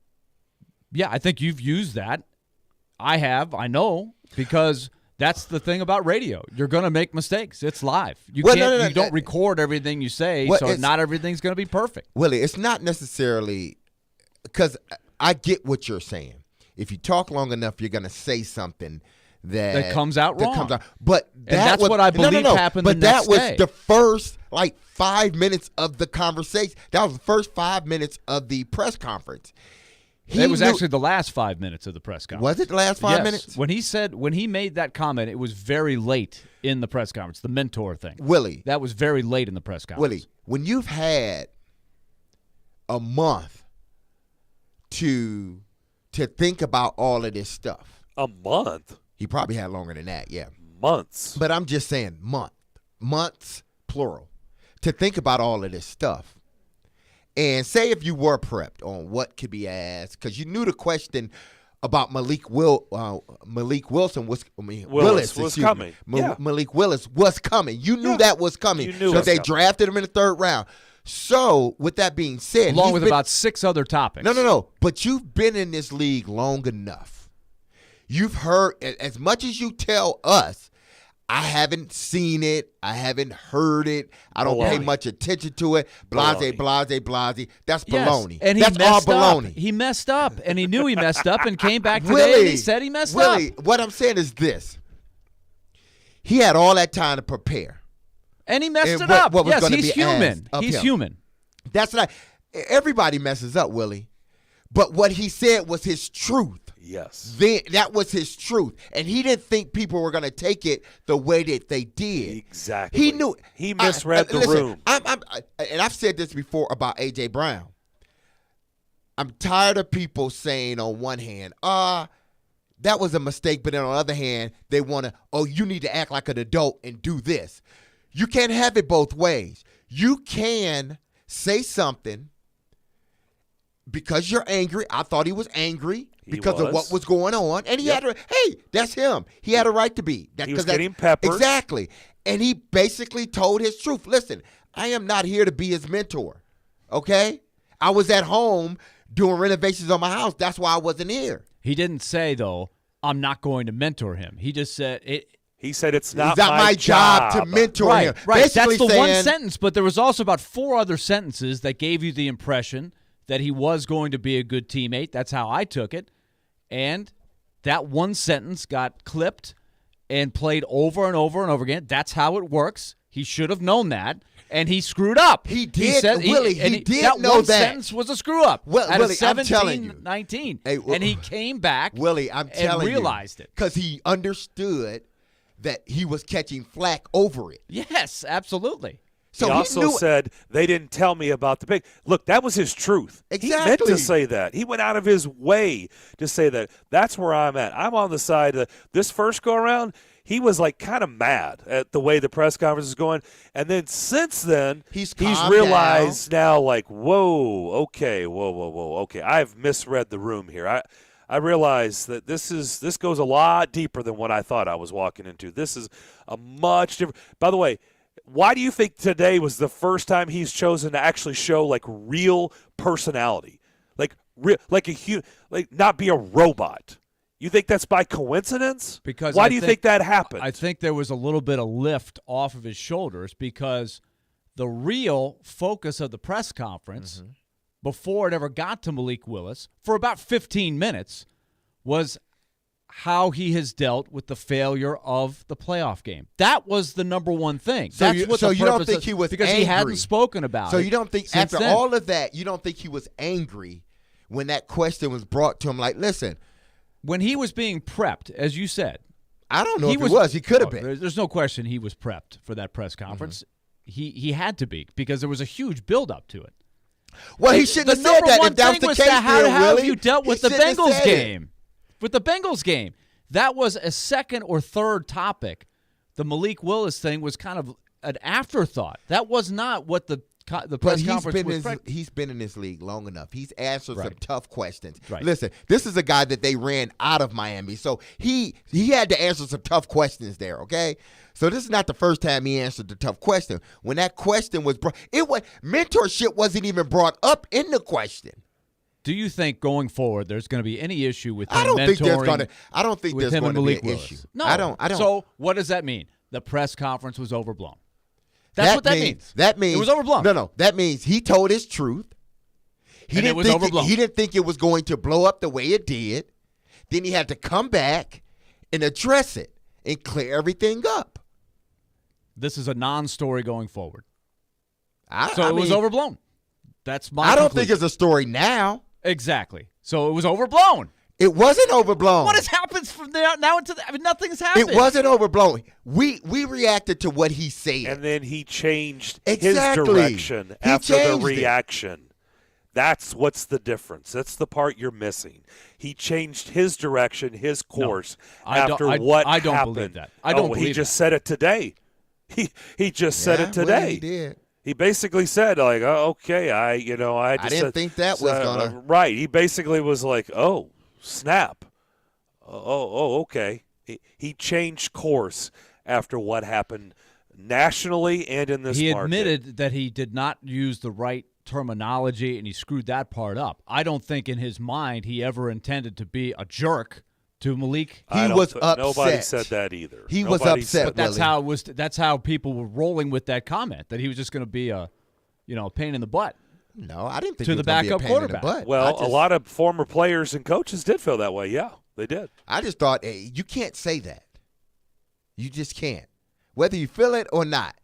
Yeah, I think you've used that. I have. I know, because that's the thing about radio. You're going to make mistakes. It's live. You don't record everything you say, so not everything's going to be perfect. Willie, it's not necessarily because I get what you're saying. If you talk long enough, you're going to say something that comes out wrong. But that's what I believe happened the next day. But that was the first 5 minutes of the conversation. That was the first 5 minutes of the press conference. It was actually the last 5 minutes of the press conference. Was it the last 5 minutes? When he made that comment, it was very late in the press conference, the mentor thing. Willie. That was very late in the press conference. Willie, when you've had a month to think about all of this stuff. A month? He probably had longer than that, yeah. Months. But I'm just saying months, plural, to think about all of this stuff. And say if you were prepped on what could be asked, because you knew the question about Willis was coming. Malik Willis was coming. You knew that was coming because they drafted him in the third round. So with that being said, along with about 6 other topics. No. But you've been in this league long enough. You've heard as much as you tell us. I haven't seen it. I haven't heard it. I don't pay much attention to it. Blase. That's baloney. And that's all baloney. He messed up, and he knew he messed up, and came back today and he said he messed up. What I'm saying is this. He had all that time to prepare. And he messed it up. Yes, he's human. He's human. That's not. everybody messes up, Willie. But what he said was his truth. Yes. That was his truth. And he didn't think people were going to take it the way that they did. Exactly. He knew. He misread the room. And I've said this before about A.J. Brown. I'm tired of people saying on one hand, that was a mistake, but then on the other hand, they want to, you need to act like an adult and do this. You can't have it both ways. You can say something because you're angry. I thought he was angry because of what was going on. And he had that's him. He had a right to be. He was getting peppered. Exactly. And he basically told his truth. Listen, I am not here to be his mentor, okay? I was at home doing renovations on my house. That's why I wasn't here. He didn't say, though, I'm not going to mentor him. He just said it. He said it's not my job to mentor him. Right, basically that's the one sentence, but there was also about 4 other sentences that gave you the impression that he was going to be a good teammate. That's how I took it. And that one sentence got clipped and played over and over and over again. That's how it works. He should have known that. And he screwed up. He did, Willie. He did know one that. Sentence was a screw up. Well, Willie, I'm telling you. 19. And he came back. Willie, I'm telling you. And realized it. Because he understood that he was catching flack over it. Yes, absolutely. So he also said they didn't tell me about the big. Look, that was his truth. Exactly. He meant to say that. He went out of his way to say that. That's where I'm at. I'm on the side of this first go around. He was like kind of mad at the way the press conference is going. And then since then, he's realized now like, okay. I've misread the room here. I realize that this goes a lot deeper than what I thought I was walking into. This is a much different. By the way, why do you think today was the first time he's chosen to actually show like real personality, like not be a robot? You think that's by coincidence? Because why do you think that happened? I think there was a little bit of lift off of his shoulders because the real focus of the press conference before it ever got to Malik Willis for about 15 minutes was how he has dealt with the failure of the playoff game. That was the number one thing. So you don't think he was because angry. He hadn't spoken about it. So you don't think after all of that, you don't think he was angry when that question was brought to him? Like, listen. When he was being prepped, as you said. I don't know if he was. He could have been. There's no question he was prepped for that press conference. He had to be because there was a huge build-up to it. Well, he shouldn't have said that if that was the case. How have you dealt with the Bengals game? With the Bengals game. That was a second or third topic. The Malik Willis thing was kind of an afterthought. That was not what the press conference was. He's been in this league long enough. He's answered some tough questions. Right. Listen, this is a guy that they ran out of Miami, so he had to answer some tough questions there, okay? So this is not the first time he answered the tough question. When that question was brought, mentorship wasn't even brought up in the question. Do you think going forward there's going to be any issue with him I don't think there's mentoring going to. I don't think there's going to be an issue. No, I don't. So what does that mean? The press conference was overblown. That's what that means. That means it was overblown. No. That means he told his truth. It was overblown. He didn't think it was going to blow up the way it did. Then he had to come back and address it and clear everything up. This is a non-story going forward. It was overblown. That's my. I don't think it's a story now. Exactly. So it was overblown. It wasn't overblown. What has happened from there now into the, nothing's happened. It wasn't overblown. We reacted to what he said. And then he changed his direction after the reaction. That's what's the difference. That's the part you're missing. He changed his direction, his course after what happened. I don't believe that. I don't believe he just said it today. He just said it today. Well, he did. He basically said, like, okay, I didn't think that was going to. Right. He basically was like, oh, snap. Okay. He changed course after what happened nationally and in this market. He admitted that he did not use the right terminology, and he screwed that part up. I don't think in his mind he ever intended to be a jerk to Malik. He was upset. Nobody said that either. He was upset. But that's how it was. That's how people were rolling with that comment, that he was just going to be a pain in the butt. No, I didn't think to he was the backup be a pain quarterback. In the butt. Well, a lot of former players and coaches did feel that way. Yeah, they did. I just thought, hey, you can't say that. You just can't. Whether you feel it or not,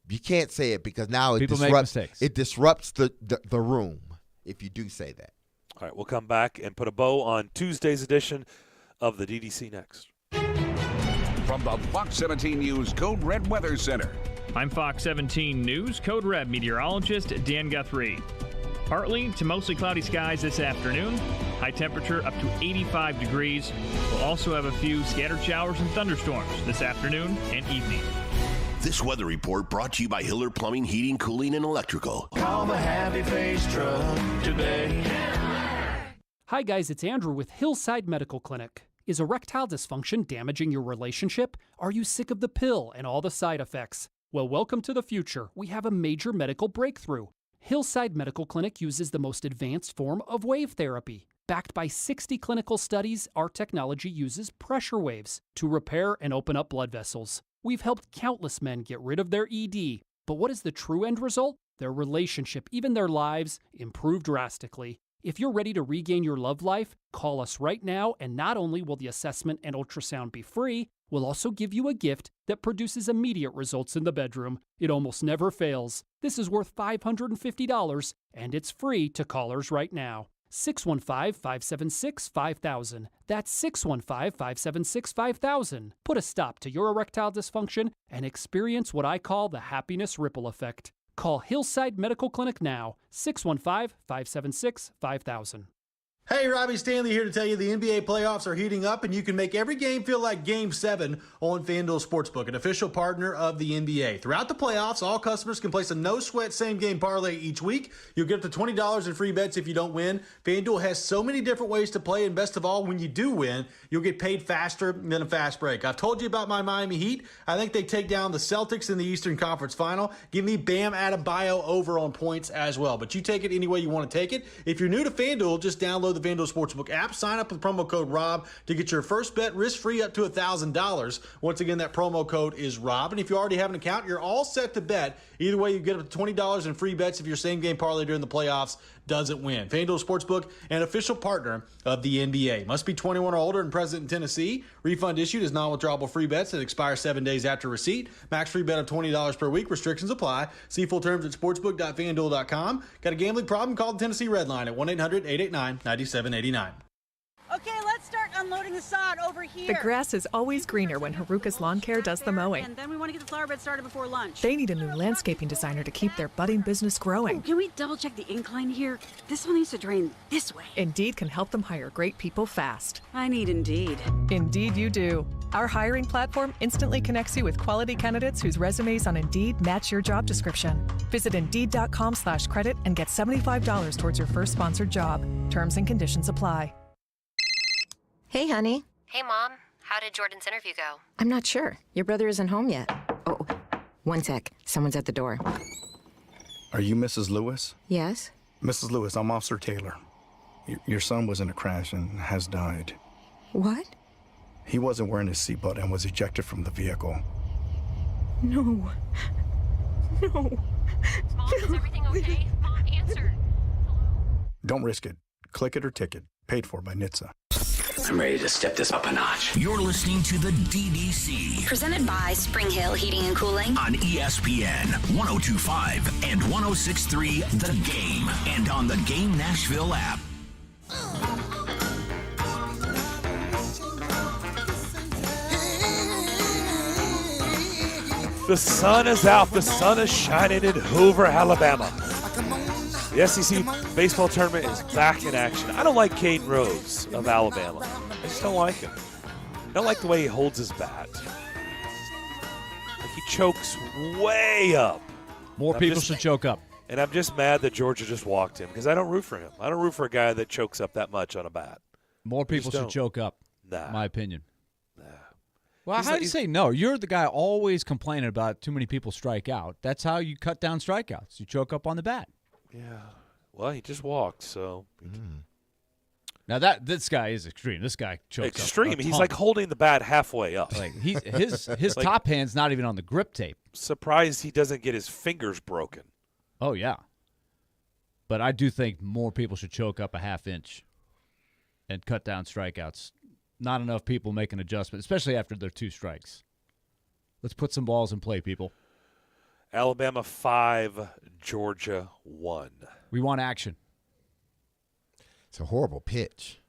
You can't say it because now People make mistakes. It disrupts the room if you do say that. All right, we'll come back and put a bow on Tuesday's edition of the DDC next. From the Fox 17 News Code Red Weather Center. I'm Fox 17 News Code Red meteorologist Dan Guthrie. Partly to mostly cloudy skies this afternoon. High temperature up to 85 degrees. We'll also have a few scattered showers and thunderstorms this afternoon and evening. This weather report brought to you by Hiller Plumbing, Heating, Cooling, and Electrical. Call the Happy Face Truck today. Hi guys, it's Andrew with Hillside Medical Clinic. Is erectile dysfunction damaging your relationship? Are you sick of the pill and all the side effects? Well, welcome to the future. We have a major medical breakthrough. Hillside Medical Clinic uses the most advanced form of wave therapy. Backed by 60 clinical studies, our technology uses pressure waves to repair and open up blood vessels. We've helped countless men get rid of their ED. But what is the true end result? Their relationship, even their lives, improve drastically. If you're ready to regain your love life, call us right now, and not only will the assessment and ultrasound be free, we'll also give you a gift that produces immediate results in the bedroom. It almost never fails. This is worth $550, and it's free to callers right now. 615-576-5000. That's 615-576-5000. Put a stop to your erectile dysfunction and experience what I call the happiness ripple effect. Call Hillside Medical Clinic now, 615-576-5000. Hey, Robbie Stanley here to tell you the NBA playoffs are heating up, and you can make every game feel like Game 7 on FanDuel Sportsbook, an official partner of the NBA. Throughout the playoffs, all customers can place a no-sweat same-game parlay each week. You'll get up to $20 in free bets if you don't win. FanDuel has so many different ways to play, and best of all, when you do win, you'll get paid faster than a fast break. I've told you about my Miami Heat. I think they take down the Celtics in the Eastern Conference Final. Give me Bam Adebayo over on points as well. But you take it any way you want to take it. If you're new to FanDuel, just download the FanDuel Sportsbook app, sign up with promo code ROB to get your first bet risk-free up to $1,000. Once again, that promo code is ROB. And if you already have an account, you're all set to bet. Either way, you get up to $20 in free bets if your same-game parlay during the playoffs doesn't win. FanDuel Sportsbook, an official partner of the NBA. Must be 21 or older and present in Tennessee. Refund issued as non-withdrawable free bets that expire 7 days after receipt. Max free bet of $20 per week. Restrictions apply. See full terms at sportsbook.fanduel.com. Got a gambling problem? Call the Tennessee Red Line at 1-800-889-9789. Okay, let's start unloading the sod over here. The grass is always greener when Haruka's Lawn Care does the mowing. And then we want to get the flower bed started before lunch. They need a new landscaping designer to keep their budding business growing. Ooh, can we double check the incline here? This one needs to drain this way. Indeed can help them hire great people fast. I need Indeed. Indeed you do. Our hiring platform instantly connects you with quality candidates whose resumes on Indeed match your job description. Visit Indeed.com/credit and get $75 towards your first sponsored job. Terms and conditions apply. Hey, honey. Hey, Mom. How did Jordan's interview go? I'm not sure. Your brother isn't home yet. Oh, one sec. Someone's at the door. Are you Mrs. Lewis? Yes? Mrs. Lewis, I'm Officer Taylor. Your son was in a crash and has died. What? He wasn't wearing his seatbelt and was ejected from the vehicle. No. No. Mom, is everything okay? Mom, answer. Don't risk it. Click it or ticket. Paid for by NHTSA. I'm ready to step this up a notch. You're listening to the DDC. Presented by Spring Hill Heating and Cooling. On ESPN 102.5 and 106.3 The Game. And on the Game Nashville app. The sun is out. The sun is shining in Hoover, Alabama. The SEC baseball tournament is back in action. I don't like Caden Rose of Alabama. I just don't like him. I don't like the way he holds his bat. Like he chokes way up. More people should choke up. And I'm just mad that Georgia just walked him because I don't root for him. I don't root for a guy that chokes up that much on a bat. More people should choke up, nah. My opinion. Nah. Well, how do you say no? You're the guy always complaining about too many people strike out. That's how you cut down strikeouts. You choke up on the bat. Yeah. Well, he just walked, so. Now this guy is extreme. This guy chokes extreme. up a He's ton. like holding the bat halfway up. Like his like, top hand's not even on the grip tape. Surprised he doesn't get his fingers broken. Oh yeah. But I do think more people should choke up a half inch and cut down strikeouts. Not enough people make an adjustment, especially after their 2 strikes. Let's put some balls in play, people. Alabama 5, Georgia 1. We want action. It's a horrible pitch.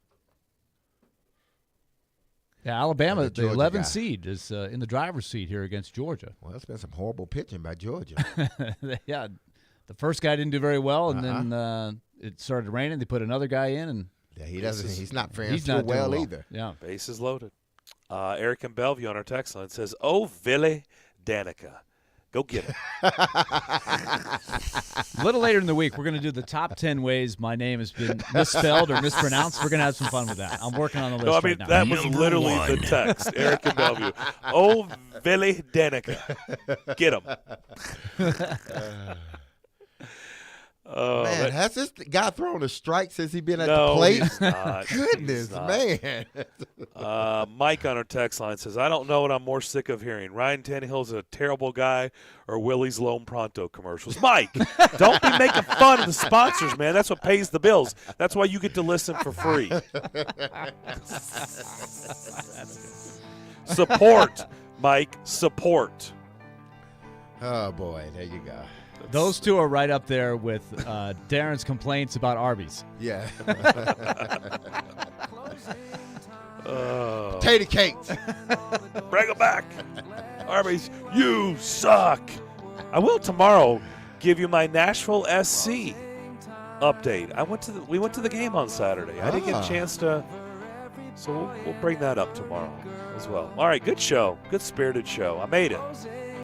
Yeah, Alabama, the 11th seed, is in the driver's seat here against Georgia. Well, that's been some horrible pitching by Georgia. Yeah, the first guy didn't do very well, and then it started raining. They put another guy in, and he's not faring too well either. Yeah, bases loaded. Eric in Bellevue on our text line says, "Oh, Billy Danica, go get him." A little later in the week, we're going to do the top 10 ways my name has been misspelled or mispronounced. We're going to have some fun with that. I'm working on the list right now. That was literally the text. Eric in Bellevue. Oh, Billy Danica, get him. Man, has this guy thrown a strike since he's been at the plate? He's not. Goodness, He's not. Man. Mike on our text line says, I don't know what I'm more sick of hearing. Ryan Tannehill's a terrible guy or Willie's Lone Pronto commercials. Mike, don't be making fun of the sponsors, man. That's what pays the bills. That's why you get to listen for free. Support, Mike. Support. Oh, boy. There you go. Those two are right up there with Darren's complaints about Arby's. Yeah. Potato cakes. Bring them back. Arby's, you suck. I will tomorrow give you my Nashville SC update. We went to the game on Saturday. I didn't get a chance to, so we'll bring that up tomorrow as well. All right, good show. Good spirited show. I made it.